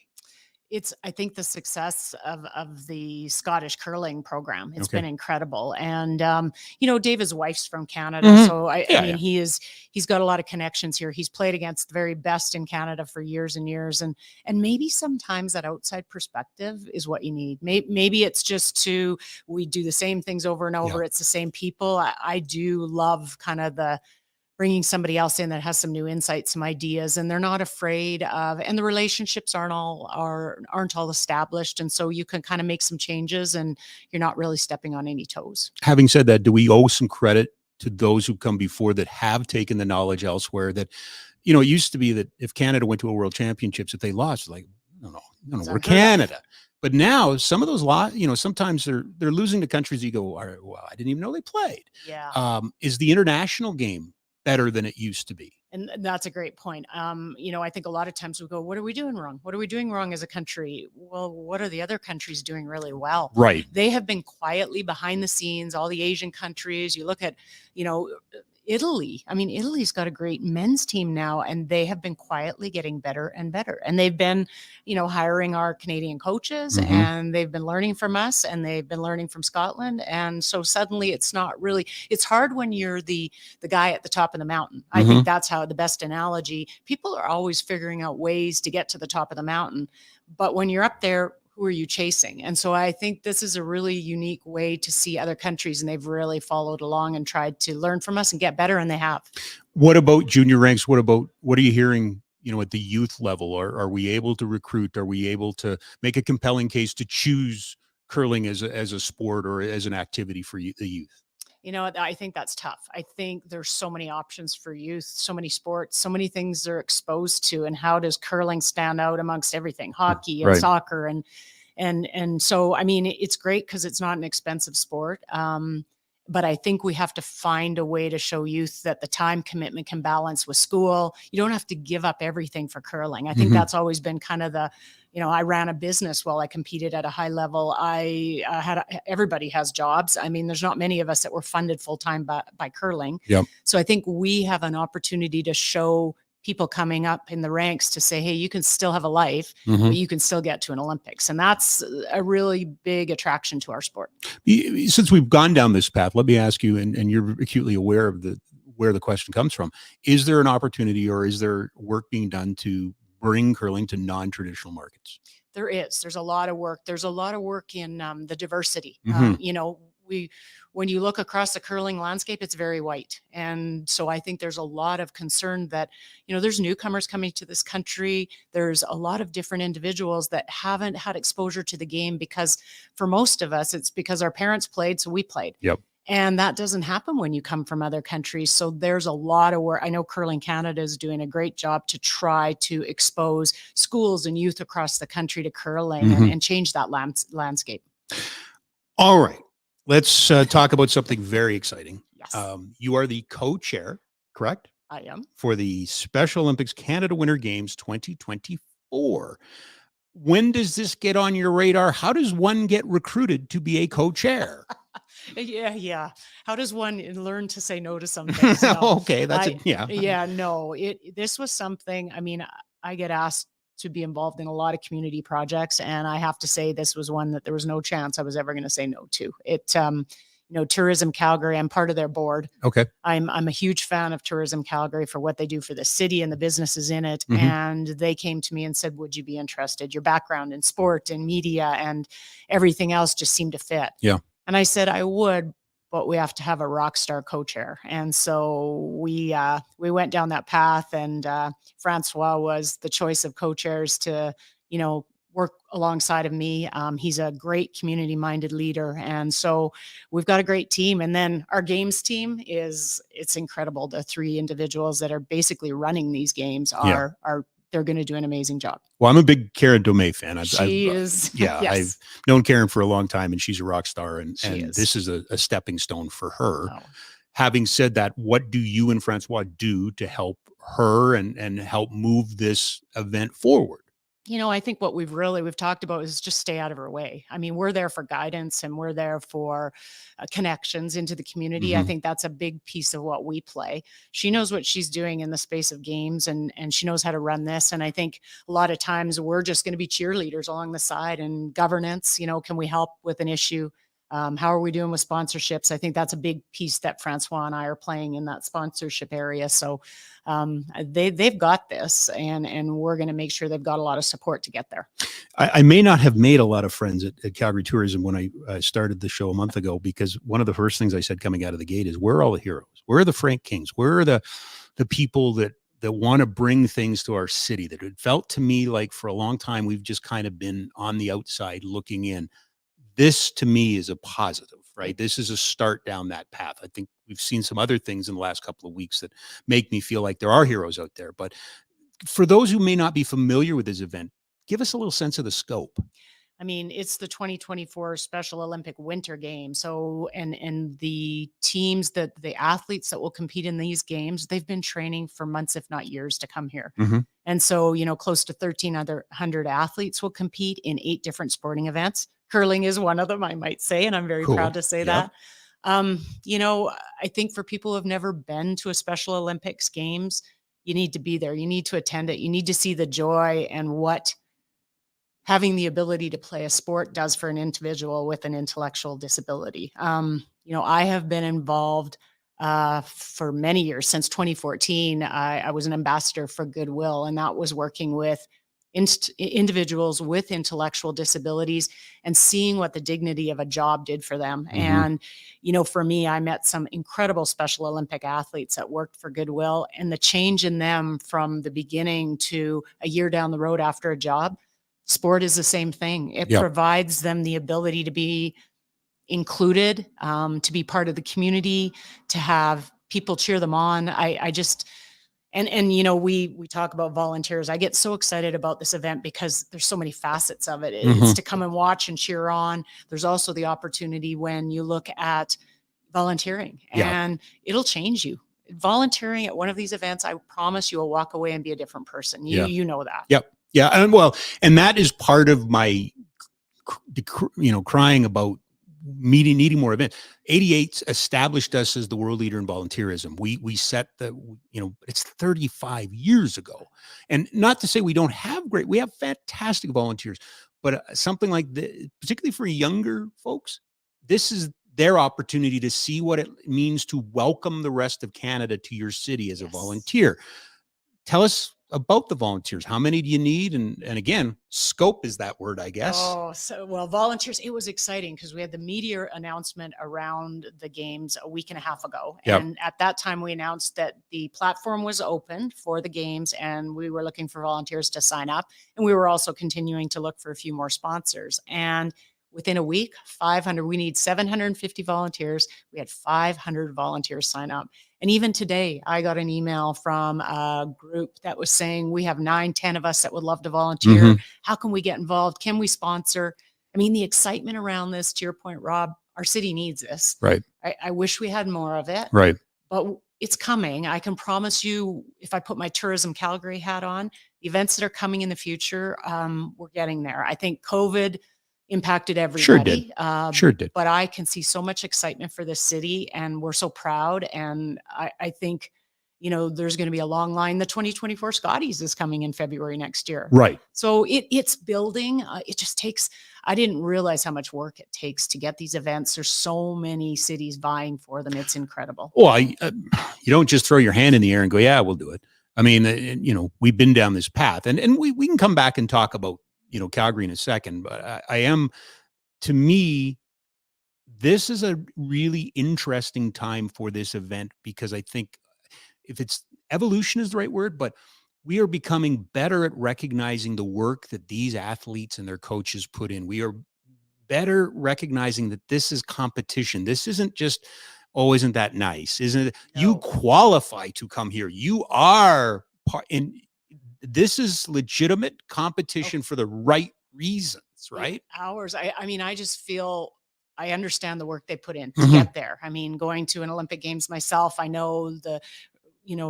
S3: I think the success of the Scottish curling program. It's
S1: Okay.
S3: been incredible. And David's wife's from Canada.
S1: Mhm.
S3: So I
S1: Yeah,
S3: mean, he's got a lot of connections here. He's played against the very best in Canada for years and years. And maybe sometimes that outside perspective is what you need. Maybe it's just we do the same things over and over.
S1: Yeah.
S3: It's the same people. I do love kind of the bringing somebody else in that has some new insights, some ideas, and they're not afraid of, and the relationships aren't all established. And so you can kind of make some changes and you're not really stepping on any toes.
S1: Having said that, do we owe some credit to those who come before that have taken the knowledge elsewhere? That, it used to be that if Canada went to a world championships, if they lost, like, no, we're Canada. But now some of those sometimes they're losing to countries you go, all right, well, I didn't even know they played.
S3: Yeah.
S1: Is the international game better than it used to be?
S3: And that's a great point. I think a lot of times we go, what are we doing wrong? What are we doing wrong as a country? Well, what are the other countries doing really well?
S1: Right.
S3: They have been quietly behind the scenes, all the Asian countries. You look at, Italy. I mean, Italy's got a great men's team now, and they have been quietly getting better and better. And they've been, hiring our Canadian coaches,
S1: Mhm.
S3: and they've been learning from us, and they've been learning from Scotland. And so suddenly it's hard when you're the guy at the top of the mountain. I
S1: Mhm.
S3: think that's how the best analogy. People are always figuring out ways to get to the top of the mountain. But when you're up there, who are you chasing? And so I think this is a really unique way to see other countries, and they've really followed along and tried to learn from us and get better, and they have.
S1: What about junior ranks? What are you hearing, at the youth level? Are we able to recruit? Are we able to make a compelling case to choose curling as a sport or as an activity for the youth?
S3: I think that's tough. I think there's so many options for youth, so many sports, so many things they're exposed to. And how does curling stand out amongst everything? Hockey and
S1: Right.
S3: soccer. And so, I mean, it's great because it's not an expensive sport. But I think we have to find a way to show youth that the time commitment can balance with school. You don't have to give up everything for curling. I think
S1: Mhm.
S3: that's always been kind of I ran a business while I competed at a high level. Everybody has jobs. I mean, there's not many of us that were funded full time by curling.
S1: Yep.
S3: So I think we have an opportunity to show people coming up in the ranks to say, hey, you can still have a life,
S1: Mhm.
S3: but you can still get to an Olympics. And that's a really big attraction to our sport.
S1: Since we've gone down this path, let me ask you, and you're acutely aware of where the question comes from. Is there an opportunity, or is there work being done to bring curling to non-traditional markets?
S3: There's a lot of work. There's a lot of work in the diversity.
S1: Mhm.
S3: When you look across the curling landscape, it's very white. And so I think there's a lot of concern that, there's newcomers coming to this country. There's a lot of different individuals that haven't had exposure to the game, because for most of us, it's because our parents played, so we played.
S1: Yep.
S3: And that doesn't happen when you come from other countries. So there's a lot of work. I know Curling Canada is doing a great job to try to expose schools and youth across the country to curling,
S1: Mhm.
S3: and change that landscape.
S1: All right. Let's talk about something very exciting.
S3: Yes,
S1: You are the co-chair, correct,
S3: I am.
S1: for the Special Olympics Canada Winter Games 2024. When does this get on your radar? How does one get recruited to be a co-chair?
S3: Yeah. How does one learn to say no to some things? No.
S1: Okay, that's it. Yeah.
S3: Yeah, no. This was something. I mean, I get asked to be involved in a lot of community projects, and I have to say this was one that there was no chance I was ever going to say no to. Tourism Calgary. I'm part of their board.
S1: Okay.
S3: I'm a huge fan of Tourism Calgary for what they do for the city and the businesses in it.
S1: Mhm.
S3: And they came to me and said, would you be interested? Your background in sport and media and everything else just seemed to fit.
S1: Yeah.
S3: And I said, I would, but we have to have a rock star co-chair. And so we went down that path, and Francois was the choice of co-chairs to, work alongside of me. He's a great community-minded leader. And so we've got a great team. And then our games team it's incredible. The three individuals that are basically running these games they're going to do an amazing job.
S1: Well, I'm a big Karen Domey fan.
S3: She is.
S1: Yeah,
S3: Yes.
S1: I've known Karen for a long time, and she's a rock star, and
S3: She is.
S1: this is a stepping stone for her.
S3: Oh.
S1: Having said that, what do you and Francois do to help her and help move this event forward?
S3: I think what we've talked about is just stay out of her way. I mean, we're there for guidance and we're there for connections into the community. I
S1: Mhm.
S3: think that's a big piece of what we play. She knows what she's doing in the space of games, and she knows how to run this. And I think a lot of times we're just going to be cheerleaders along the side and governance. Can we help with an issue? How are we doing with sponsorships? I think that's a big piece that Francois and I are playing in that sponsorship area. So they've got this, and we're going to make sure they've got a lot of support to get there.
S1: I may not have made a lot of friends at Calgary Tourism when I started the show a month ago, because one of the first things I said coming out of the gate is, where are all the heroes? Where are the Frank Kings? Where are the people that want to bring things to our city? That it felt to me like for a long time we've just kind of been on the outside looking in. This to me is a positive, right? This is a start down that path. I think we've seen some other things in the last couple of weeks that make me feel like there are heroes out there. But for those who may not be familiar with this event, give us a little sense of the scope.
S3: I mean, it's the 2024 Special Olympic Winter Games. So, and the teams, the athletes that will compete in these games, they've been training for months, if not years, to come here.
S1: Mm-hmm.
S3: And so, close to 1,300 athletes will compete in 8 different sporting events. Curling is one of them, I might say, and I'm very
S1: Cool.
S3: proud to say that. I think for people who have never been to a Special Olympics Games, you need to be there. You need to attend it. You need to see the joy and what having the ability to play a sport does for an individual with an intellectual disability. I have been involved for many years. Since 2014, I was an ambassador for Goodwill, and that was working with individuals with intellectual disabilities and seeing what the dignity of a job did for them.
S1: Mm-hmm.
S3: And, for me, I met some incredible Special Olympic athletes that worked for Goodwill, and the change in them from the beginning to a year down the road after a job. Sport is the same thing. It provides them the ability to be included, to be part of the community, to have people cheer them on. I just, we talk about volunteers. I get so excited about this event because there's so many facets of it.
S1: Mm-hmm.
S3: It's to come and watch and cheer on. There's also the opportunity when you look at volunteering, and it'll change you. Volunteering at one of these events, I promise you will walk away and be a different person. You know that.
S1: Yep. Yeah. And that is part of my, crying about needing more events. 88 established us as the world leader in volunteerism. We set it's 35 years ago. And not to say we don't have we have fantastic volunteers, but something like this, particularly for younger folks, this is their opportunity to see what it means to welcome the rest of Canada to your city as a volunteer. Tell us about the volunteers. How many do you need? And again, scope is that word, I guess.
S3: Volunteers, it was exciting because we had the media announcement around the games a week and a half ago.
S1: Yep.
S3: And at that time we announced that the platform was open for the games and we were looking for volunteers to sign up. And we were also continuing to look for a few more sponsors. And within a week, 500, we need 750 volunteers. We had 500 volunteers sign up. And even today, I got an email from a group that was saying, we have 9-10 of us that would love to volunteer.
S1: Mm-hmm.
S3: How can we get involved? Can we sponsor? I mean, the excitement around this, to your point, Rob, our city needs this.
S1: Right.
S3: I wish we had more of it.
S1: Right.
S3: But it's coming. I can promise you, if I put my Tourism Calgary hat on, the events that are coming in the future, we're getting there. I think COVID impacted everybody.
S1: Sure did.
S3: But I can see so much excitement for this city, and we're so proud. And I think, there's going to be a long line. The 2024 Scotties is coming in February next year.
S1: Right.
S3: So it's building. It just takes, I didn't realize how much work it takes to get these events. There's so many cities vying for them. It's incredible.
S1: Well, you don't just throw your hand in the air and go, yeah, we'll do it. I mean, we've been down this path, and we can come back and talk about, Calgary in a second, but to me, this is a really interesting time for this event, because I think if it's evolution is the right word, but we are becoming better at recognizing the work that these athletes and their coaches put in. We are better recognizing that this is competition. This isn't just, oh, isn't that nice? Isn't it? No. You qualify to come here. You are part in. This is legitimate competition for the right reasons, right?
S3: Ours. I mean, I just feel I understand the work they put in to get there. I mean, going to an Olympic Games myself, I know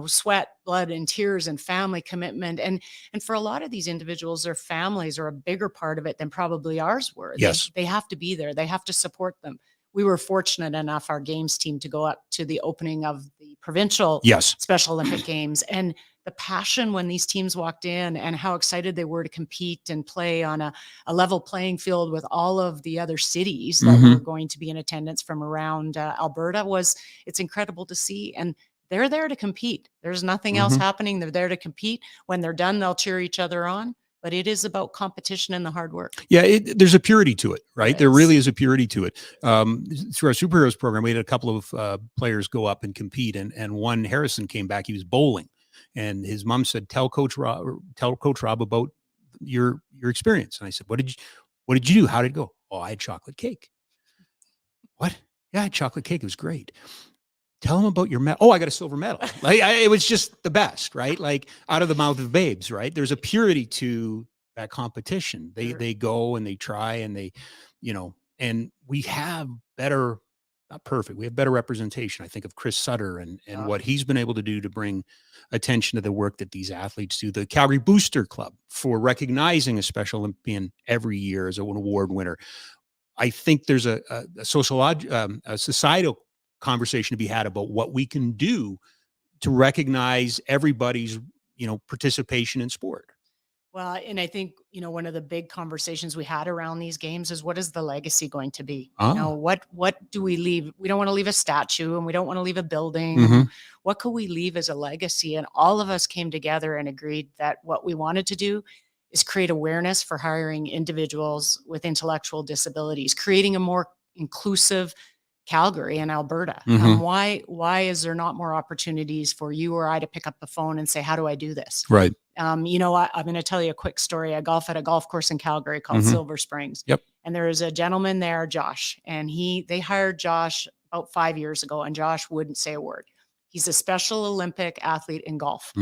S3: sweat, blood, and tears and family commitment. And for a lot of these individuals, their families are a bigger part of it than probably ours were.
S1: Yes.
S3: They have to be there. They have to support them. We were fortunate enough, our games team, to go up to the opening of the provincial
S1: Yes.
S3: Special Olympic Games. And the passion when these teams walked in and how excited they were to compete and play on a level playing field with all of the other cities that were going to be in attendance from around Alberta it's incredible to see. And they're there to compete. There's nothing else happening. They're there to compete. When they're done, they'll cheer each other on. But it is about competition and the hard work.
S1: Yeah, there's a purity to it, right? There
S3: Yes.
S1: really is a purity to it. Through our superheroes program, we had a couple of players go up and compete, and one, Harrison, came back. He was bowling, and his mom said, "Tell Coach Rob about your experience." And I said, "What did you do? How did it go?" "Oh, I had chocolate cake." "What?" "Yeah, I had chocolate cake. It was great." "Tell him about your medal." "Oh, I got a silver medal." Like it was just the best, right? Like out of the mouth of babes, right? There's a purity to that competition. They go and they try and they, and we have better, not perfect. We have better representation. I think of Chris Sutter and what he's been able to do to bring attention to the work that these athletes do. The Calgary Booster Club for recognizing a Special Olympian every year as an award winner. I think there's a societal conversation to be had about what we can do to recognize everybody's, participation in sport.
S3: Well, and I think, one of the big conversations we had around these games is, what is the legacy going to be? What do we leave? We don't want to leave a statue, and we don't want to leave a building. What could we leave as a legacy? And all of us came together and agreed that what we wanted to do is create awareness for hiring individuals with intellectual disabilities, creating a more inclusive Calgary and Alberta. Why is there not more opportunities for you or I to pick up the phone and say, how do I do this?
S1: Right.
S3: I'm going to tell you a quick story. I golf at a golf course in Calgary called Silver Springs.
S1: Yep.
S3: And there is a gentleman there, Josh, and they hired Josh about 5 years ago, and Josh wouldn't say a word. He's a Special Olympic athlete in golf.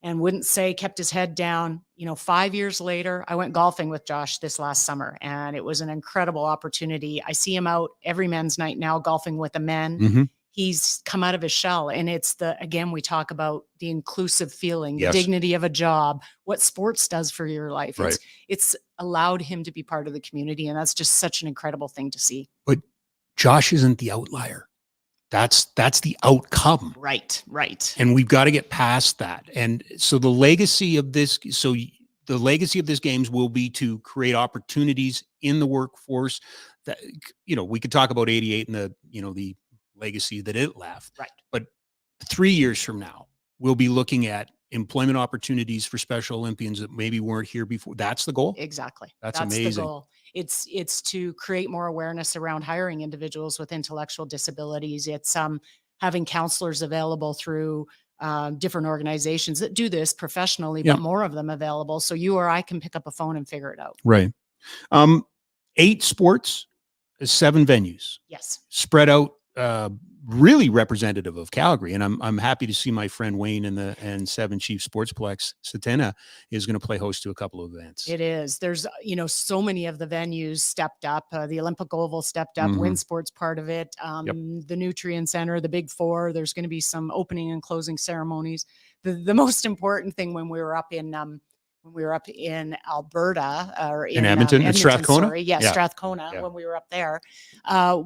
S3: And wouldn't say, kept his head down. 5 years later, I went golfing with Josh this last summer, and it was an incredible opportunity. I see him out every men's night now golfing with the men. He's come out of his shell, and it's again, we talk about the inclusive feeling, the dignity of a job, what sports does for your life.
S1: Right.
S3: It's allowed him to be part of the community, and that's just such an incredible thing to see.
S1: But Josh isn't the outlier. That's the outcome.
S3: Right.
S1: And we've got to get past that. And so the legacy of this games will be to create opportunities in the workforce that, we could talk about 88 and the legacy that it left.
S3: Right.
S1: But 3 years from now, we'll be looking at employment opportunities for Special Olympians that maybe weren't here before. That's the goal.
S3: Exactly.
S1: That's amazing.
S3: The goal. It's to create more awareness around hiring individuals with intellectual disabilities. It's having counselors available through different organizations that do this professionally, but more of them available, so you or I can pick up a phone and figure it out.
S1: Right. 8 sports, 7 venues.
S3: Yes.
S1: Spread out, really representative of Calgary, and I'm happy to see my friend Wayne and 7 Chief Sportsplex Satena is going to play host to a couple of events.
S3: It is. There's so many of the venues stepped up. The Olympic Oval stepped up. WinSport's part of it. The Nutrient Center, the Big Four. There's going to be some opening and closing ceremonies. The most important thing when we were up in Alberta or in
S1: Edmonton, Strathcona.
S3: Strathcona. When we were up there,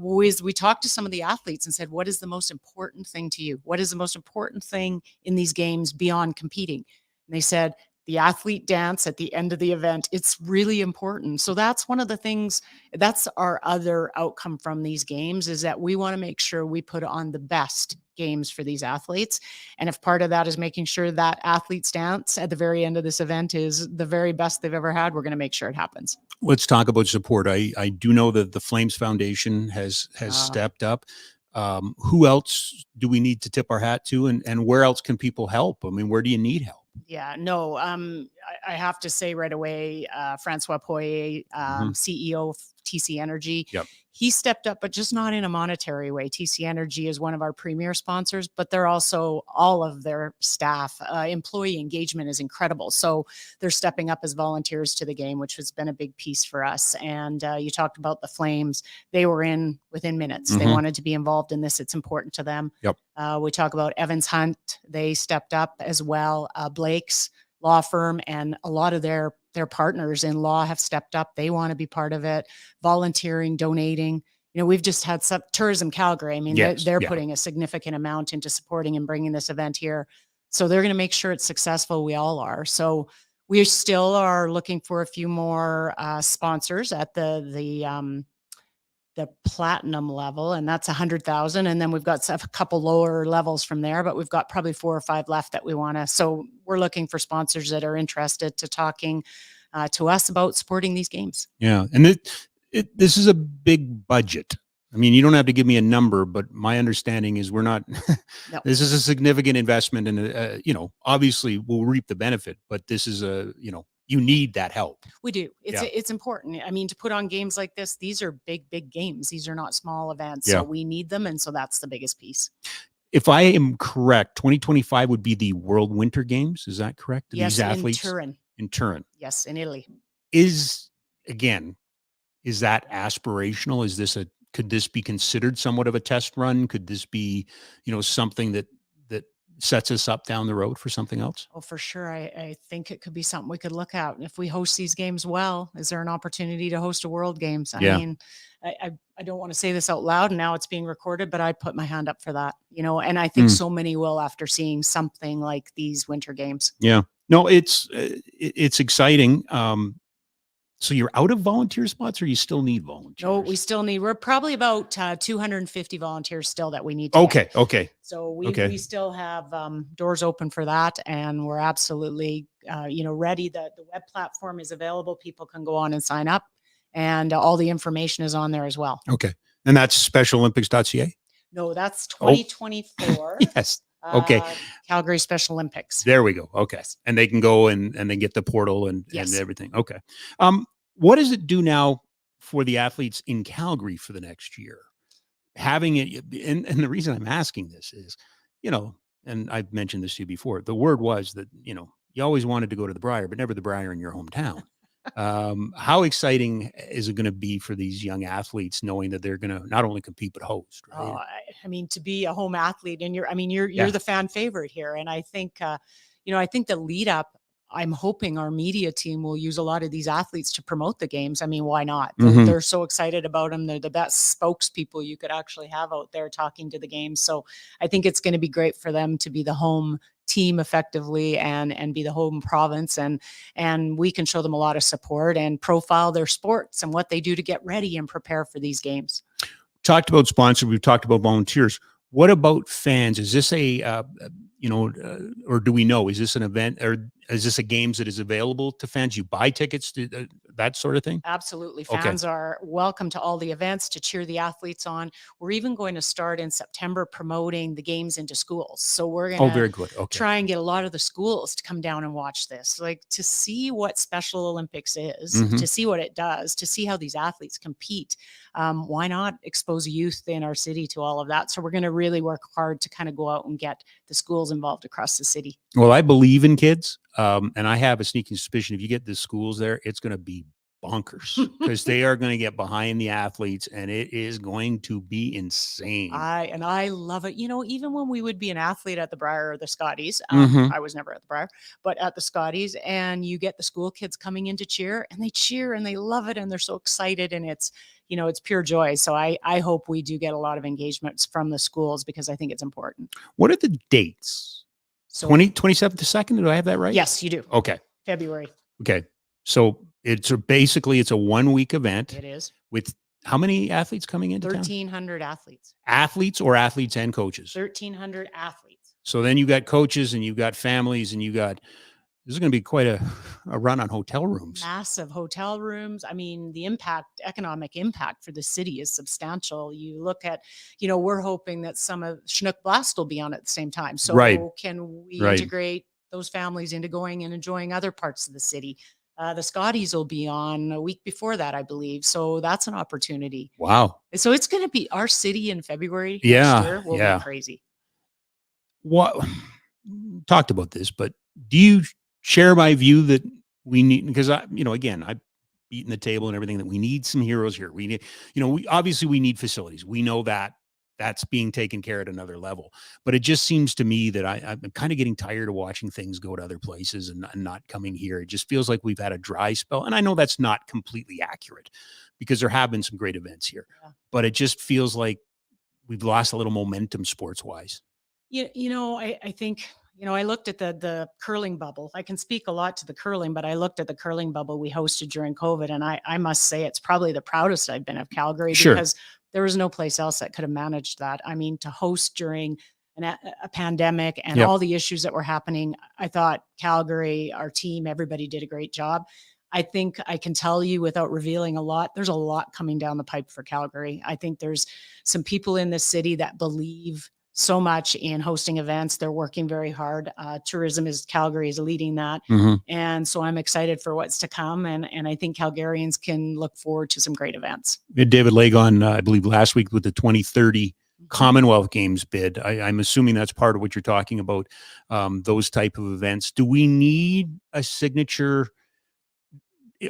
S3: we talked to some of the athletes and said, what is the most important thing to you? What is the most important thing in these games beyond competing? And they said, the athlete dance at the end of the event. It's really important. So that's one of the things, that's our other outcome from these games, is that we want to make sure we put on the best games for these athletes. And if part of that is making sure that athlete's dance at the very end of this event is the very best they've ever had, we're going to make sure it happens.
S1: Let's talk about support. I do know that the Flames Foundation has stepped up. Who else do we need to tip our hat to, and where else can people help? I mean, where do you need help?
S3: Yeah, no, I have to say right away, Francois Poirier, CEO of TC Energy,
S1: Yep.
S3: he stepped up, but just not in a monetary way. TC Energy is one of our premier sponsors, but they're also all of their staff. Employee engagement is incredible. So they're stepping up as volunteers to the game, which has been a big piece for us. And you talked about the Flames. They were in within minutes. They wanted to be involved in this. It's important to them.
S1: Yep.
S3: We talk about Evans Hunt. They stepped up as well. Blake's law firm and a lot of their partners in law have stepped up. They want to be part of it, volunteering, donating. You know, we've just had some Tourism Calgary. I mean,
S1: Yes,
S3: they're
S1: yeah.
S3: putting a significant amount into supporting and bringing this event here. So they're going to make sure it's successful. We all are. So we still are looking for a few more sponsors at the platinum level, and that's 100,000. And then we've got a couple lower levels from there, but we've got probably 4 or 5 left that we want to. So we're looking for sponsors that are interested to talking to us about supporting these games.
S1: Yeah. And this is a big budget. I mean, you don't have to give me a number, but my understanding is we're not,
S3: No.
S1: this is a significant investment and, you know, obviously we'll reap the benefit, but this is you need that help.
S3: We do.
S1: Yeah.
S3: It's important. I mean, to put on games like this, these are big games. These are not small events.
S1: Yeah.
S3: So we need them. And so that's the biggest piece.
S1: If I am correct, 2025 would be the World Winter Games. Is that correct?
S3: Yes,
S1: These athletes
S3: in Turin.
S1: in Turin.
S3: Yes, in Italy.
S1: Is that aspirational? Could this be considered somewhat of a test run? Could this be, something that sets us up down the road for something else?
S3: Oh, for sure. I think it could be something we could look at. And if we host these games well, is there an opportunity to host a World Games? I mean, I don't want to say this out loud and now it's being recorded, but I put my hand up for that, and I think so many will after seeing something like these Winter Games.
S1: Yeah, no, it's exciting. So you're out of volunteer spots or you still need volunteers?
S3: No, we're probably about 250 volunteers still that we need to
S1: Okay.
S3: get.
S1: Okay.
S3: So we still have doors open for that, and we're absolutely ready. The web platform is available. People can go on and sign up, and all the information is on there as well.
S1: Okay. And that's specialolympics.ca?
S3: No, that's 2024.
S1: Yes. Okay.
S3: Calgary Special Olympics.
S1: There we go. Okay. And they can go and then get the portal and everything. Okay. What does it do now for the athletes in Calgary for the next year? Having it, and the reason I'm asking this is, and I've mentioned this to you before, the word was that, you always wanted to go to the Briar, but never the Briar in your hometown. How exciting is it going to be for these young athletes knowing that they're going to not only compete but host? Right?
S3: Oh, I mean, to be a home athlete, and you're the fan favorite here, and I think I think the lead up. I'm hoping our media team will use a lot of these athletes to promote the games. I mean, why not? They're so excited about them. They're the best spokespeople you could actually have out there talking to the games. So I think it's going to be great for them to be the home team effectively and be the home province. And we can show them a lot of support and profile their sports and what they do to get ready and prepare for these games.
S1: Talked about sponsors. We've talked about volunteers. What about fans? Is this or do we know, is this an event or is this a games that is available to fans? You buy tickets to that sort of thing?
S3: Absolutely. Fans are welcome to all the events to cheer the athletes on. We're even going to start in September promoting the games into schools. So we're going to
S1: very good. Okay.
S3: Try and get a lot of the schools to come down and watch this, like to see what Special Olympics is, to see what it does, to see how these athletes compete. Why not expose youth in our city to all of that? So we're going to really work hard to kind of go out and get the schools involved across the city.
S1: Well, I believe in kids. And I have a sneaking suspicion if you get the schools there, it's going to be bonkers because they are going to get behind the athletes and it is going to be insane.
S3: I love it. Even when we would be an athlete at the Briar or the Scotties, I was never at the Briar, but at the Scotties, and you get the school kids coming in to cheer and they love it and they're so excited and it's pure joy. So I hope we do get a lot of engagements from the schools because I think it's important.
S1: What are the dates?
S3: So
S1: 27th to 2nd? Do I have that right?
S3: Yes, you do.
S1: Okay.
S3: February.
S1: Okay. So it's a 1 week event.
S3: It is.
S1: With how many athletes coming into
S3: 1,300 athletes.
S1: Athletes or athletes and coaches?
S3: 1,300 athletes.
S1: So then you got coaches and you got families and this is going to be quite a run on hotel rooms.
S3: Massive hotel rooms. I mean, the economic impact for the city is substantial. You look at, we're hoping that some of Chinook Blast will be on at the same time. So can we integrate those families into going and enjoying other parts of the city. The Scotties will be on a week before that, I believe. So that's an opportunity.
S1: Wow.
S3: So it's going to be our city in February next
S1: Yeah,
S3: year will
S1: yeah.
S3: be crazy.
S1: What talked about this, but do you share my view that we need, because again, I've beaten the table and everything, that we need some heroes here. We need, we obviously we need facilities. We know that that's being taken care at another level, but it just seems to me that I'm kind of getting tired of watching things go to other places and not coming here. It just feels like we've had a dry spell. And I know that's not completely accurate because there have been some great events here, but it just feels like we've lost a little momentum sports wise.
S3: I think, I looked at the curling bubble. I can speak a lot to the curling, but I looked at the curling bubble we hosted during COVID. And I must say, it's probably the proudest I've been of Calgary because there was no place else that could have managed that. I mean, to host during a pandemic and all the issues that were happening, I thought Calgary, our team, everybody did a great job. I think I can tell you without revealing a lot, there's a lot coming down the pipe for Calgary. I think there's some people in the city that believe so much in hosting events. They're working very hard. Calgary is leading that.
S1: Mm-hmm.
S3: And so I'm excited for what's to come. And I think Calgarians can look forward to some great events.
S1: We had David Lake on, I believe, last week with the 2030 Commonwealth Games bid. I'm assuming that's part of what you're talking about, those type of events. Do we need a signature?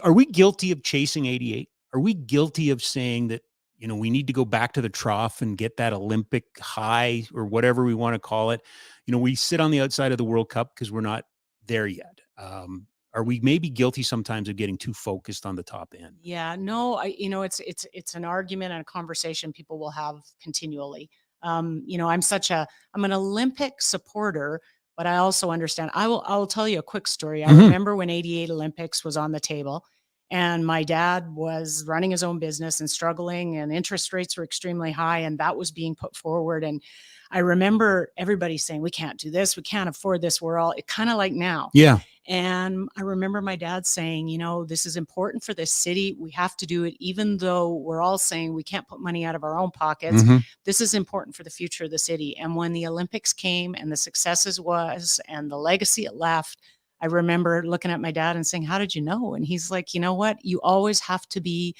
S1: Are we guilty of chasing 88? Are we guilty of saying that, we need to go back to the trough and get that Olympic high or whatever we want to call it? We sit on the outside of the World Cup because we're not there yet. Are we maybe guilty sometimes of getting too focused on the top end?
S3: Yeah, no, it's an argument and a conversation people will have continually. I'm an Olympic supporter, but I also understand. I will tell you a quick story. I remember when 88 Olympics was on the table and my dad was running his own business and struggling and interest rates were extremely high and that was being put forward. And I remember everybody saying, we can't do this. We can't afford this. We're all kind of like now.
S1: Yeah.
S3: And I remember my dad saying, this is important for this city. We have to do it, even though we're all saying we can't put money out of our own pockets.
S1: Mm-hmm.
S3: This is important for the future of the city. And when the Olympics came and the successes was and the legacy it left, I remember looking at my dad and saying, how did you know? And he's like, you know what? You always have to be,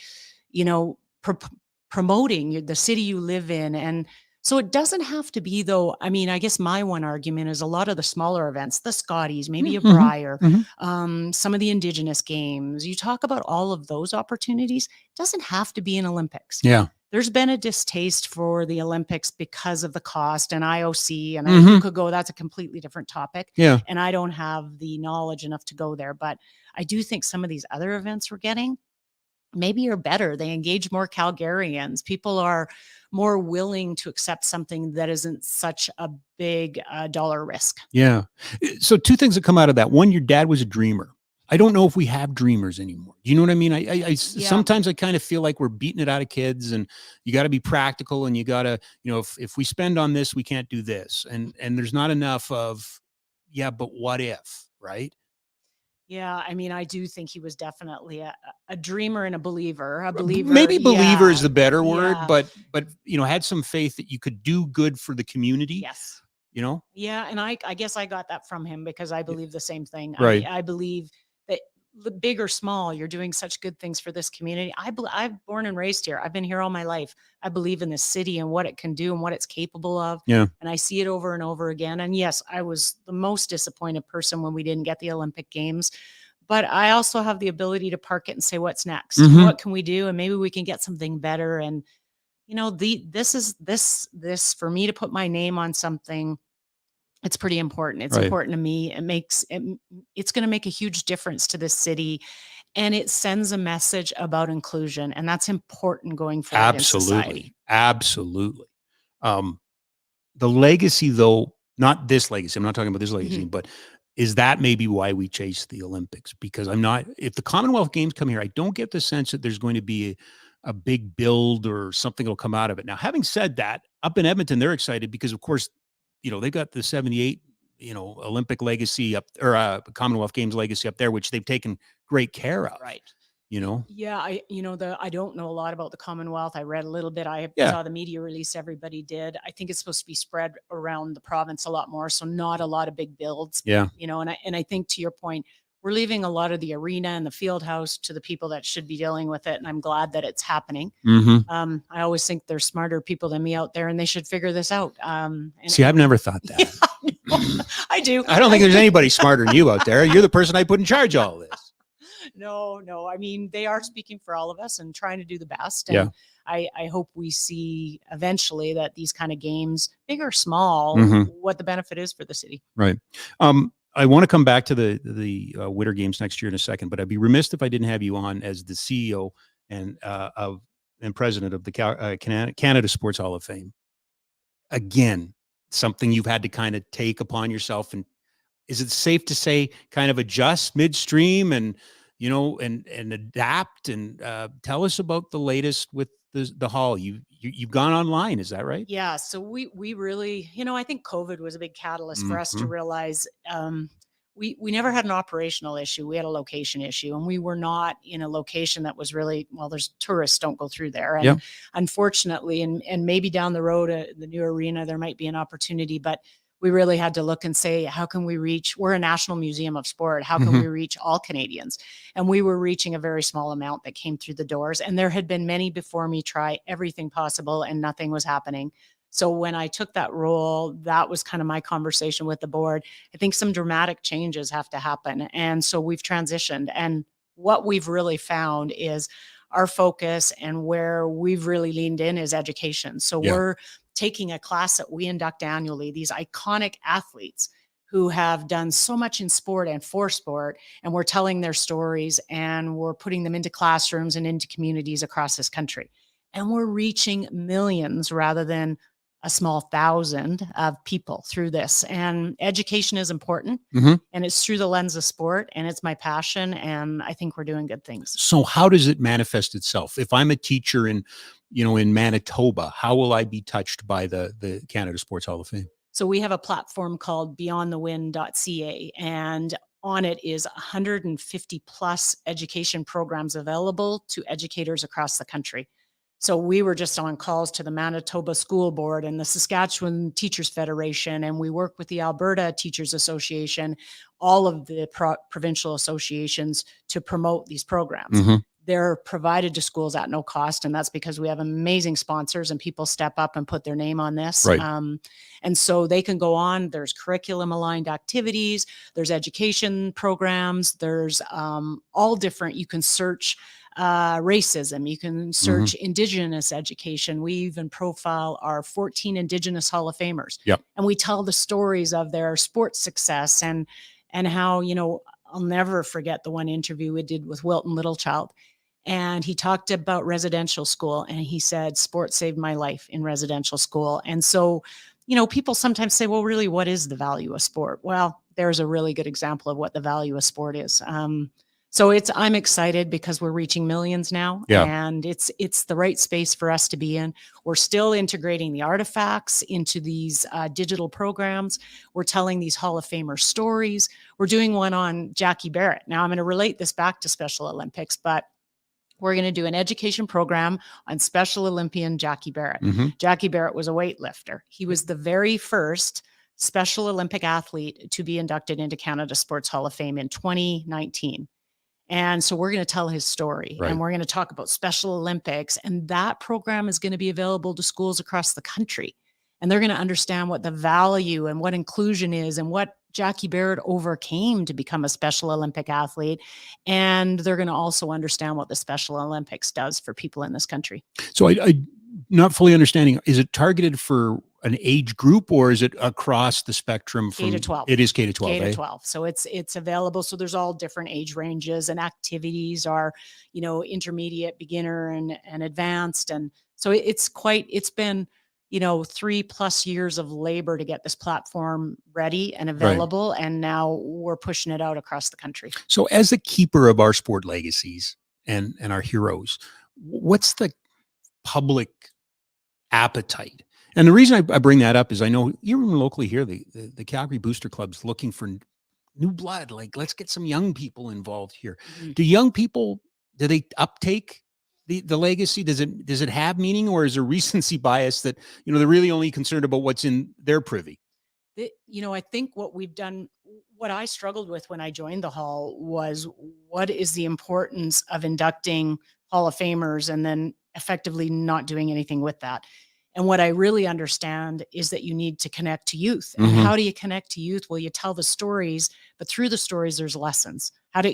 S3: promoting the city you live in. And so it doesn't have to be, though. I mean, I guess my one argument is a lot of the smaller events, the Scotties, maybe a Briar, some of the Indigenous games. You talk about all of those opportunities. It doesn't have to be an Olympics.
S1: Yeah.
S3: There's been a distaste for the Olympics because of the cost and IOC, and you could go, that's a completely different topic.
S1: Yeah.
S3: And I don't have the knowledge enough to go there, but I do think some of these other events we're getting maybe are better. They engage more Calgarians. People are more willing to accept something that isn't such a big dollar risk.
S1: Yeah. So two things that come out of that. One, your dad was a dreamer. I don't know if we have dreamers anymore. Do you know what I mean? Sometimes I kind of feel like we're beating it out of kids and you got to be practical and you got to, if we spend on this, we can't do this. And there's not enough of, but what if, right?
S3: Yeah, I mean, I do think he was definitely a dreamer and a believer.
S1: Maybe believer is the better word, but had some faith that you could do good for the community.
S3: Yes.
S1: Yeah,
S3: and I guess I got that from him because I believe the same thing.
S1: Right.
S3: I believe that big or small, you're doing such good things for this community. I've born and raised here. I've been here all my life. I believe in this city and what it can do and what it's capable of.
S1: Yeah.
S3: And I see it over and over again. And yes, I was the most disappointed person when we didn't get the Olympic Games. But I also have the ability to park it and say, what's next? What can we do? And maybe we can get something better. And, this for me to put my name on something, it's pretty important. It's important to me. It's going to make a huge difference to this city. And it sends a message about inclusion. And that's important going forward in society.
S1: Absolutely. The legacy, though, not this legacy. I'm not talking about this legacy, but is that maybe why we chase the Olympics? Because if the Commonwealth Games come here, I don't get the sense that there's going to be a big build or something will come out of it. Now, having said that, up in Edmonton, they're excited because, of course, they've got the 78, Olympic legacy up or Commonwealth Games legacy up there, which they've taken great care of.
S3: Right.
S1: you know?
S3: Yeah, I don't know a lot about the Commonwealth. I read a little bit. I
S1: Yeah.
S3: saw the media release everybody did. I think it's supposed to be spread around the province a lot more, so not a lot of big builds.
S1: Yeah.
S3: And I think to your point, we're leaving a lot of the arena and the field house to the people that should be dealing with it, and I'm glad that it's happening.
S1: Mm-hmm.
S3: I always think there's smarter people than me out there, and they should figure this out.
S1: See, I've never thought that.
S3: Yeah, I do.
S1: I don't think there's anybody smarter than you out there. You're the person I put in charge of all this.
S3: No. I mean, they are speaking for all of us and trying to do the best. And
S1: Yeah.
S3: I hope we see eventually that these kind of games, big or small,
S1: Mhm.
S3: what the benefit is for the city.
S1: Right. I want to come back to the Winter Games next year in a second, but I'd be remiss if I didn't have you on as the CEO and president of the Canada Sports Hall of Fame. Again, something you've had to kind of take upon yourself, and is it safe to say kind of adjust midstream and and adapt, and tell us about the latest with the hall. You've gone online, is that right?
S3: Yeah. So we really, I think COVID was a big catalyst for us to
S1: Mhm.
S3: realize we never had an operational issue. We had a location issue, and we were not in a location that was really, well, there's tourists don't go through there. And
S1: Yeah.
S3: unfortunately, and maybe down the road, the new arena, there might be an opportunity, but we really had to look and say, how can we reach, we're a national museum of sport. How can
S1: Mhm.
S3: we reach all Canadians? And we were reaching a very small amount that came through the doors. And there had been many before me try everything possible and nothing was happening. So when I took that role, that was kind of my conversation with the board. I think some dramatic changes have to happen. And so we've transitioned. And what we've really found is our focus and where we've really leaned in is education. So
S1: Yeah.
S3: we're taking a class that we induct annually, these iconic athletes who have done so much in sport and for sport, and we're telling their stories and we're putting them into classrooms and into communities across this country. And we're reaching millions rather than a small thousand of people through this. And education is important,
S1: Mhm.
S3: and it's through the lens of sport, and it's my passion, and I think we're doing good things.
S1: So how does it manifest itself? If I'm a teacher in Manitoba, how will I be touched by the Canada Sports Hall of Fame?
S3: So we have a platform called beyondthewin.ca, and on it is 150 plus education programs available to educators across the country. So we were just on calls to the Manitoba School Board and the Saskatchewan Teachers Federation, and we work with the Alberta Teachers Association, all of the provincial associations to promote these programs.
S1: Mhm.
S3: They're provided to schools at no cost, and that's because we have amazing sponsors and people step up and put their name on this.
S1: Right.
S3: And so they can go on. There's curriculum aligned activities, there's education programs, there's all different. You can search racism, you can search Indigenous education. We even profile our 14 Indigenous Hall of Famers.
S1: Yep.
S3: And we tell the stories of their sports success and how, I'll never forget the one interview we did with Wilton Littlechild. And he talked about residential school, and he said, sports saved my life in residential school. And so, people sometimes say, well, really, what is the value of sport? Well, there's a really good example of what the value of sport is. So I'm excited because we're reaching millions now,
S1: Yeah.
S3: and it's the right space for us to be in. We're still integrating the artifacts into these digital programs. We're telling these Hall of Famer stories. We're doing one on Jackie Barrett. Now I'm going to relate this back to Special Olympics, but we're going to do an education program on Special Olympian Jackie Barrett.
S1: Mhm.
S3: Jackie Barrett was a weightlifter. He was the very first Special Olympic athlete to be inducted into Canada Sports Hall of Fame in 2019. And so we're going to tell his story,
S1: Right.
S3: and we're going to talk about Special Olympics. And that program is going to be available to schools across the country. And they're going to understand what the value and what inclusion is and what Jackie Barrett overcame to become a Special Olympic athlete. And they're going to also understand what the Special Olympics does for people in this country.
S1: So I not fully understanding, is it targeted for an age group, or is it across the spectrum from
S3: K to 12?
S1: It is K to 12.
S3: K to
S1: eh?
S3: 12. So it's available. So there's all different age ranges, and activities are, intermediate, beginner, and advanced. And so it's been, 3+ years of labor to get this platform ready and available. And now we're pushing it out across the country.
S1: So as the keeper of our sport legacies and our heroes, what's the public appetite? And the reason I bring that up is I know even locally here, the Calgary Booster Club's looking for new blood. Like, let's get some young people involved here.
S3: Mhm.
S1: Do young people do they uptake the legacy? Does it have meaning, or is there recency bias that, they're really only concerned about what's in their privy?
S3: I think what we've done, what I struggled with when I joined the Hall was, what is the importance of inducting Hall of Famers and then effectively not doing anything with that? And what I really understand is that you need to connect to youth. And
S1: Mhm.
S3: how do you connect to youth? Well, you tell the stories, but through the stories, there's lessons. How do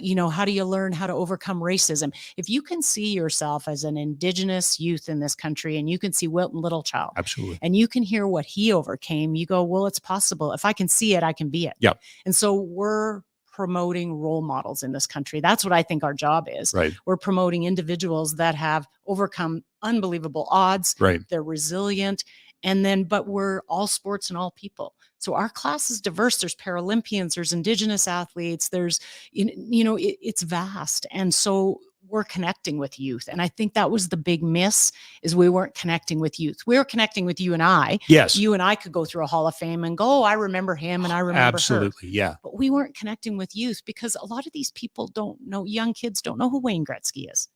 S3: you learn how to overcome racism? If you can see yourself as an Indigenous youth in this country, and you can see Wilton Littlechild,
S1: Absolutely.
S3: and you can hear what he overcame, you go, well, it's possible. If I can see it, I can be it.
S1: Yep.
S3: And so we're promoting role models in this country. That's what I think our job is.
S1: Right.
S3: We're promoting individuals that have overcome unbelievable odds.
S1: Right.
S3: They're resilient. But we're all sports and all people. So our class is diverse. There's Paralympians, there's Indigenous athletes, there's, it's vast. And so we're connecting with youth. And I think that was the big miss, is we weren't connecting with youth. We were connecting with you and I.
S1: Yes.
S3: You and I could go through a Hall of Fame and go, oh, I remember him and I remember her.
S1: Absolutely. Yeah.
S3: But we weren't connecting with youth, because a lot of these people don't know, young kids don't know who Wayne Gretzky is.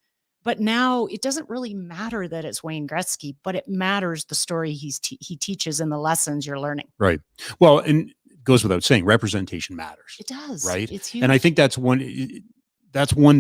S3: But now it doesn't really matter that it's Wayne Gretzky, but it matters the story he teaches and the lessons you're learning.
S1: Right. Well, and it goes without saying, representation matters.
S3: It does.
S1: Right.
S3: It's huge.
S1: And I think that's one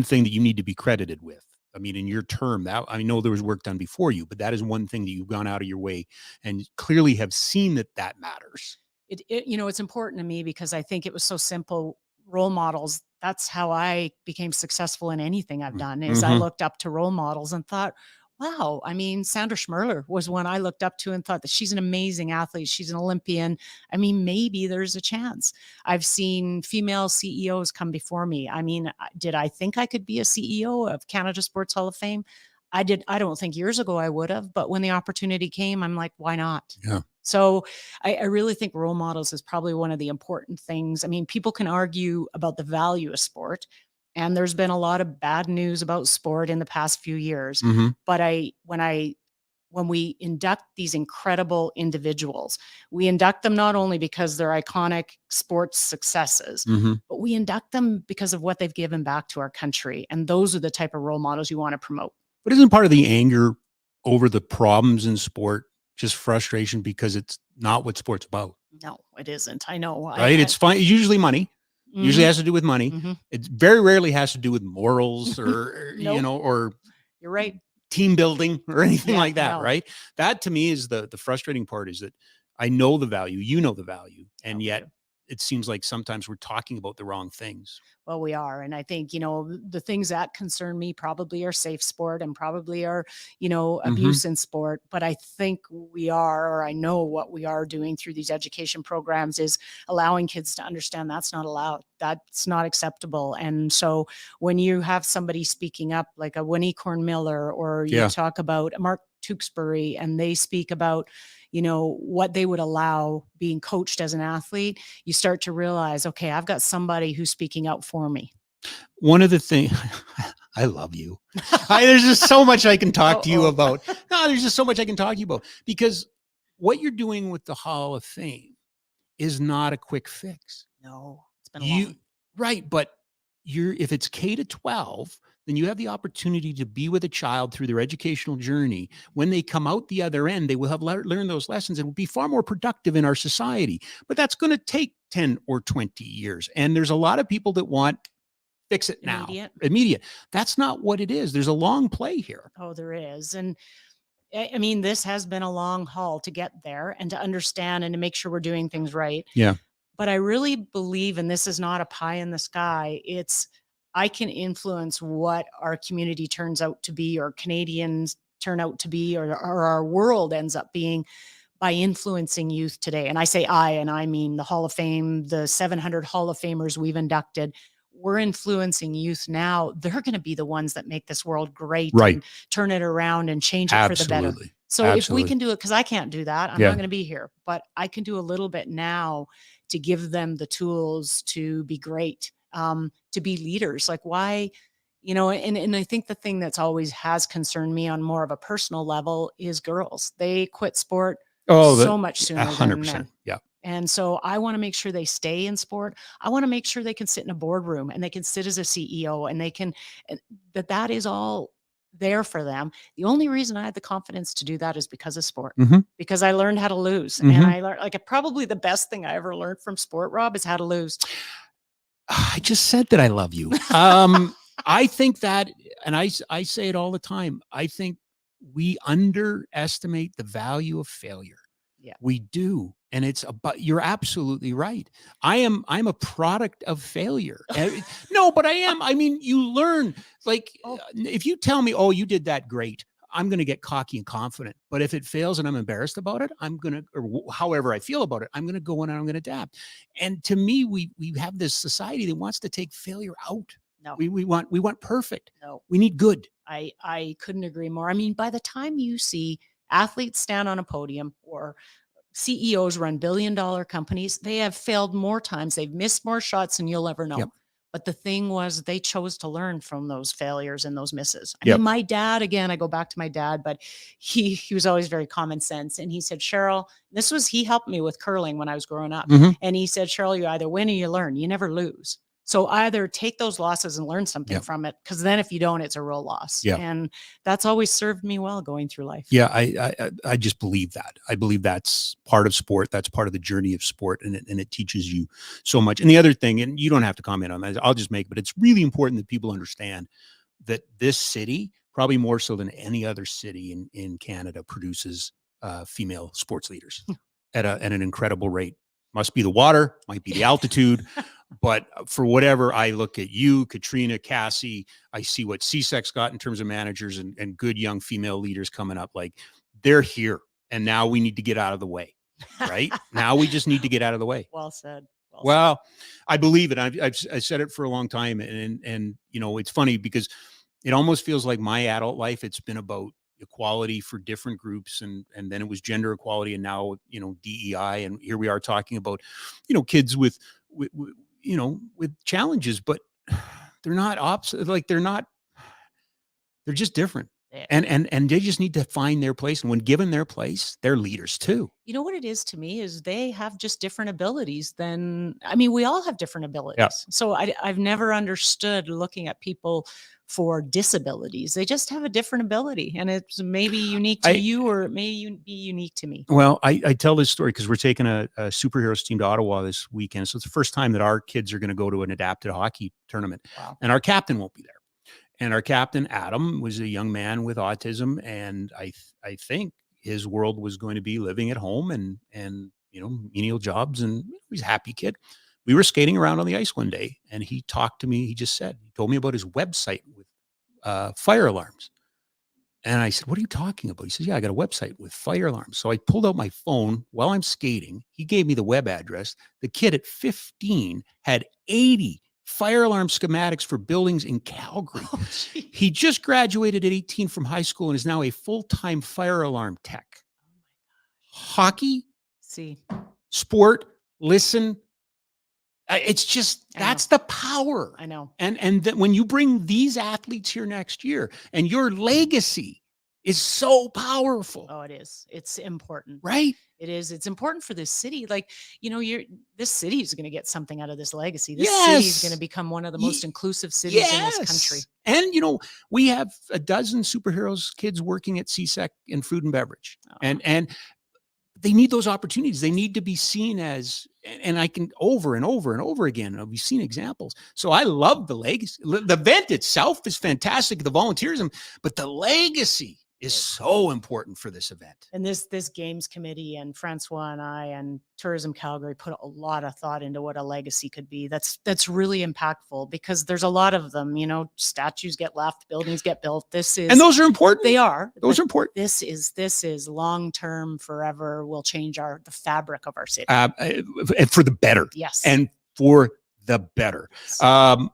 S1: thing that you need to be credited with. I mean, in your term, that I know there was work done before you, but that is one thing that you've gone out of your way and clearly have seen that matters.
S3: It's important to me, because I think it was so simple. Role models. That's how I became successful in anything I've done, is I looked up to role models and thought, wow, I mean, Sandra Schmirler was one I looked up to and thought that she's an amazing athlete. She's an Olympian. I mean, maybe there's a chance. I've seen female CEOs come before me. I mean, did I think I could be a CEO of Canada Sports Hall of Fame? I don't think years ago I would have, but when the opportunity came, I'm like, why not?
S1: Yeah.
S3: So I really think role models is probably one of the important things. I mean, people can argue about the value of sport, and there's been a lot of bad news about sport in the past few years.
S1: Mm-hmm.
S3: But when we induct these incredible individuals, we induct them not only because they're iconic sports successes, but we induct them because of what they've given back to our country. And those are the type of role models you want to promote.
S1: But isn't part of the anger over the problems in sport just frustration because it's not what sport's about?
S3: No, it isn't. I know.
S1: Right? It's fine. It's usually money. Usually has to do with money.
S3: Mhm.
S1: It very rarely has to do with morals or,
S3: Nope.
S1: or
S3: You're right.
S1: team building or anything
S3: Yeah,
S1: like that.
S3: no.
S1: Right. That to me is the frustrating part, is that I know the value, the value, and yet it seems like sometimes we're talking about the wrong things.
S3: Well, we are. And I think, the things that concern me probably are safe sport and probably are, abuse in sport. But I think I know what we are doing through these education programs is allowing kids to understand that's not allowed. That's not acceptable. And so when you have somebody speaking up like a Winnie Cornmiller, or you talk about Mark Tewksbury, and they speak about, what they would allow being coached as an athlete, you start to realize, okay, I've got somebody who's speaking out for me.
S1: One of the things, I love you. There's just so much I can talk to you about. No, there's just so much I can talk to you about, because what you're doing with the Hall of Fame is not a quick fix.
S3: No, it's been long.
S1: Right. But if it's K to 12, then you have the opportunity to be with a child through their educational journey. When they come out the other end, they will have learned those lessons and will be far more productive in our society. But that's going to take 10 or 20 years. And there's a lot of people that want fix it now. Immediate. That's not what it is. There's a long play here.
S3: Oh, there is. And I mean, this has been a long haul to get there and to understand and to make sure we're doing things right.
S1: Yeah.
S3: But I really believe, and this is not a pie in the sky, I can influence what our community turns out to be, or Canadians turn out to be, or our world ends up being, by influencing youth today. And I say and I mean the Hall of Fame, the 700 Hall of Famers we've inducted. We're influencing youth now. They're going to be the ones that make this world great,
S1: right,
S3: and turn it around and change it for the better. So if we can do it, because I can't do that, I'm not going to be here, but I can do a little bit now to give them the tools to be great, to be leaders. Like, why, and I think the thing that's always has concerned me on more of a personal level is girls. They quit sport so much sooner 100%. Than men.
S1: Yeah.
S3: And so I want to make sure they stay in sport. I want to make sure they can sit in a boardroom and they can sit as a CEO and they can, that is all there for them. The only reason I had the confidence to do that is because of sport,
S1: Mhm.
S3: because I learned how to lose.
S1: Mhm.
S3: And I learned, like, probably the best thing I ever learned from sport, Rob, is how to lose.
S1: I just said that I love you. I think that, and I say it all the time. I think we underestimate the value of failure.
S3: Yeah.
S1: We do. And it's about, you're absolutely right. I'm a product of failure. No, but I am. I mean, you learn, like, if you tell me, oh, you did that great, I'm going to get cocky and confident. But if it fails and I'm embarrassed about it, I'm going to, or however I feel about it, I'm going to go in and I'm going to adapt. And to me, we have this society that wants to take failure out.
S3: No.
S1: We want perfect.
S3: No.
S1: We need good.
S3: I couldn't agree more. I mean, by the time you see athletes stand on a podium or CEOs run billion-dollar companies, they have failed more times. They've missed more shots than you'll ever know.
S1: Yep.
S3: But the thing was, they chose to learn from those failures and those misses. I
S1: Yep.
S3: mean, my dad, again, I go back to my dad, but he was always very common sense. And he said, Cheryl, he helped me with curling when I was growing up.
S1: Mhm.
S3: And he said, Cheryl, you either win or you learn. You never lose. So either take those losses and learn something
S1: Yep.
S3: from it, because then if you don't, it's a real loss.
S1: Yeah.
S3: And that's always served me well going through life.
S1: Yeah, I just believe that. I believe that's part of sport. That's part of the journey of sport, and it teaches you so much. And the other thing, and you don't have to comment on that, I'll just make, but it's really important that people understand that this city, probably more so than any other city in Canada, produces female sports leaders at an incredible rate. Must be the water, might be the altitude. But for whatever, I look at you, Katrina, Cassie, I see what CSEC's got in terms of managers and good young female leaders coming up. Like, they're here. And now we need to get out of the way, right? Now we just need to get out of the way.
S3: Well said.
S1: Well, I believe it. I've said it for a long time. And, you know, it's funny because it almost feels like my adult life, it's been about equality for different groups. And then it was gender equality. And now, you know, DEI. And here we are talking about, you know, kids with you know, with challenges, but they're not they're just different.
S3: Yeah.
S1: And they just need to find their place. And when given their place, they're leaders too.
S3: You know what it is to me is they have just different abilities we all have different abilities.
S1: Yeah.
S3: So I've never understood looking at people for disabilities. They just have a different ability, and it's maybe unique to you, or it may be unique to me.
S1: Well, I tell this story because we're taking a superheroes team to Ottawa this weekend. So it's the first time that our kids are going to go to an adapted hockey tournament.
S3: Wow.
S1: And our captain won't be there. And our captain, Adam, was a young man with autism. And I think his world was going to be living at home and you know, menial jobs, and he's a happy kid. We were skating around on the ice one day, and he talked to me. He told me about his website with fire alarms. And I said, what are you talking about? He says, yeah, I got a website with fire alarms. So I pulled out my phone while I'm skating. He gave me the web address. The kid at 15 had 80 fire alarm schematics for buildings in Calgary.
S3: Oh,
S1: he just graduated at 18 from high school and is now a full-time fire alarm tech. Hockey, sport, listen. It's just, that's the power.
S3: I know.
S1: And that when you bring these athletes here next year, and your legacy is so powerful.
S3: Oh, it is. It's important.
S1: Right?
S3: It is. It's important for this city. Like, you know, this city is going to get something out of this legacy. This city is going to become one of the most inclusive cities in this country.
S1: And, you know, we have a dozen superheroes kids working at CSEC in food and beverage. And they need those opportunities. They need to be seen as, and I can over and over and over again, we've seen examples. So I love the legacy. The event itself is fantastic, the volunteerism, but the legacy is so important for this event.
S3: And this games committee and Francois and I and Tourism Calgary put a lot of thought into what a legacy could be. That's really impactful, because there's a lot of them, you know, statues get left, buildings get built.
S1: And those are important.
S3: They are.
S1: Those are important.
S3: This is long-term, forever, will change the fabric of our city.
S1: And for the better.
S3: Yes.
S1: And for the better.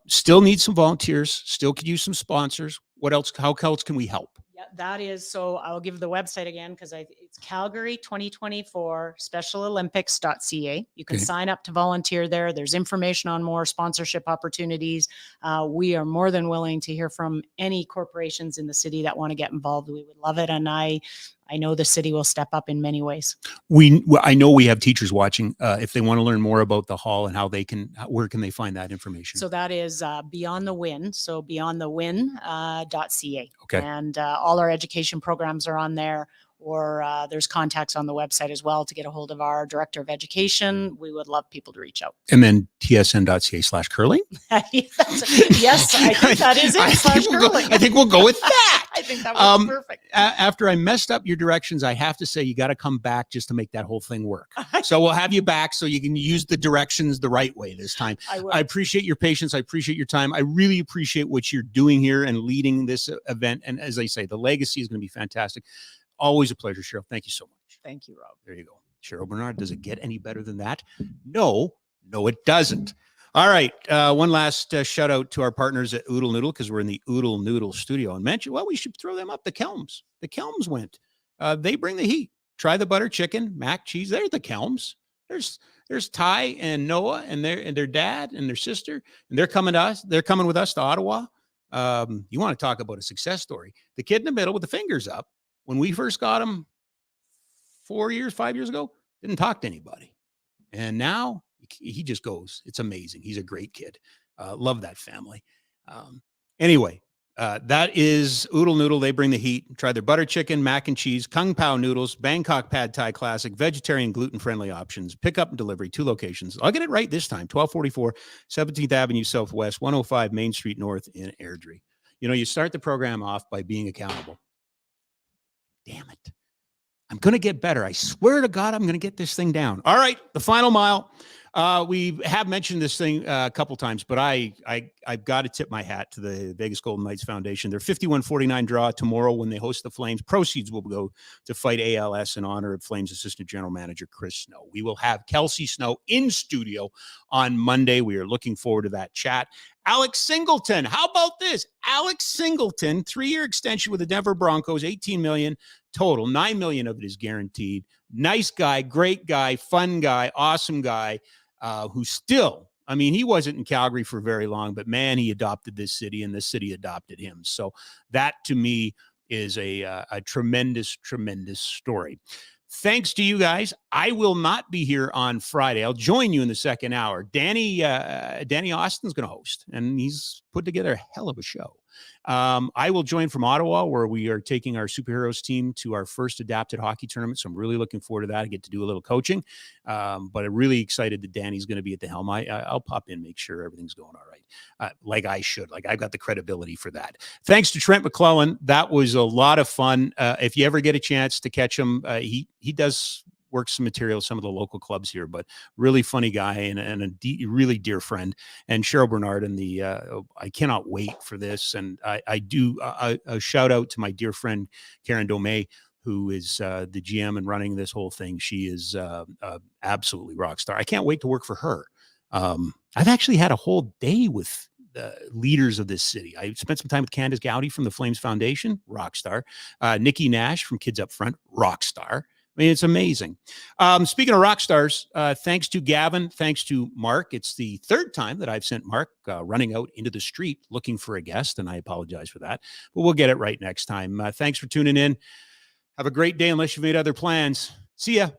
S1: Still need some volunteers, still could use some sponsors. What else? How else can we help?
S3: Yeah, that is. So I'll give the website again, because it's It's Calgary 2024 SpecialOlympics.ca. You can
S1: Okay.
S3: sign up to volunteer there. There's information on more sponsorship opportunities. We are more than willing to hear from any corporations in the city that want to get involved. We would love it. And I know the city will step up in many ways.
S1: I know we have teachers watching. If they want to learn more about the hall and where can they find that information?
S3: So that is Beyond the Win. So beyondthewin.ca.
S1: Okay.
S3: And all our education programs are on there, or there's contacts on the website as well to get a hold of our director of education. We would love people to reach out.
S1: And then tsn.ca/curling.
S3: Yes, I think that is it.
S1: I think we'll go with that.
S3: I think that was perfect.
S1: After I messed up your directions, I have to say you got to come back just to make that whole thing work. So we'll have you back so you can use the directions the right way this time. I appreciate your patience. I appreciate your time. I really appreciate what you're doing here and leading this event. And as I say, the legacy is going to be fantastic. Always a pleasure, Cheryl. Thank you so much.
S3: Thank you, Rob.
S1: There you go. Cheryl Bernard, does it get any better than that? No, it doesn't. All right. One last shout out to our partners at Oodle Noodle, because we're in the Oodle Noodle studio, and mention, well, we should throw them up. The Kelms. The Kelms went. They bring the heat. Try the butter chicken, mac cheese. They're the Kelms. There's Ty and Noah and their dad and their sister, and they're coming to us. They're coming with us to Ottawa. You want to talk about a success story? The kid in the middle with the fingers up, when we first got him 5 years ago, didn't talk to anybody. And now he just goes. It's amazing. He's a great kid. Love that family. Anyway, that is Oodle Noodle. They bring the heat. Try their butter chicken, mac and cheese, Kung Pao noodles, Bangkok Pad Thai Classic, vegetarian, gluten-friendly options, pickup and delivery, 2 locations. I'll get it right this time. 1244 17th Avenue Southwest, 105 Main Street North in Airdrie. You know, you start the program off by being accountable. Damn it. I'm going to get better. I swear to God, I'm going to get this thing down. All right. The final mile. We have mentioned this thing a couple times, but I've got to tip my hat to the Vegas Golden Knights Foundation. Their 51-49 draw tomorrow when they host the Flames. Proceeds will go to fight ALS in honor of Flames Assistant General Manager Chris Snow. We will have Kelsey Snow in studio on Monday. We are looking forward to that chat. Alex Singleton. How about this? Alex Singleton, 3-year extension with the Denver Broncos, $18 million total. $9 million of it is guaranteed. Nice guy, great guy, fun guy, awesome guy, who still, I mean, he wasn't in Calgary for very long, but man, he adopted this city and this city adopted him. So that to me is a tremendous, tremendous story. Thanks to you guys. I will not be here on Friday. I'll join you in the second hour. Danny Austin's going to host, and he's put together a hell of a show. I will join from Ottawa, where we are taking our superheroes team to our first adapted hockey tournament. So I'm really looking forward to that. I get to do a little coaching, but I'm really excited that Danny's going to be at the helm. I'll pop in, make sure everything's going all right, like I should. Like I've got the credibility for that. Thanks to Trent Mcclellan. That was a lot of fun. If you ever get a chance to catch him, he does work some material, some of the local clubs here, but really funny guy and a really dear friend. And Cheryl Bernard and I cannot wait for this. And I do a shout out to my dear friend, Karen Domay, who is the GM and running this whole thing. She is absolutely rock star. I can't wait to work for her. I've actually had a whole day with the leaders of this city. I spent some time with Candace Gowdy from the Flames Foundation, rock star. Nikki Nash from Kids Up Front, rock star. I mean, it's amazing. Speaking of rock stars, thanks to Gavin, thanks to Mark. It's the 3rd time that I've sent Mark running out into the street looking for a guest, and I apologize for that. But we'll get it right next time. Thanks for tuning in. Have a great day unless you've made other plans. See ya.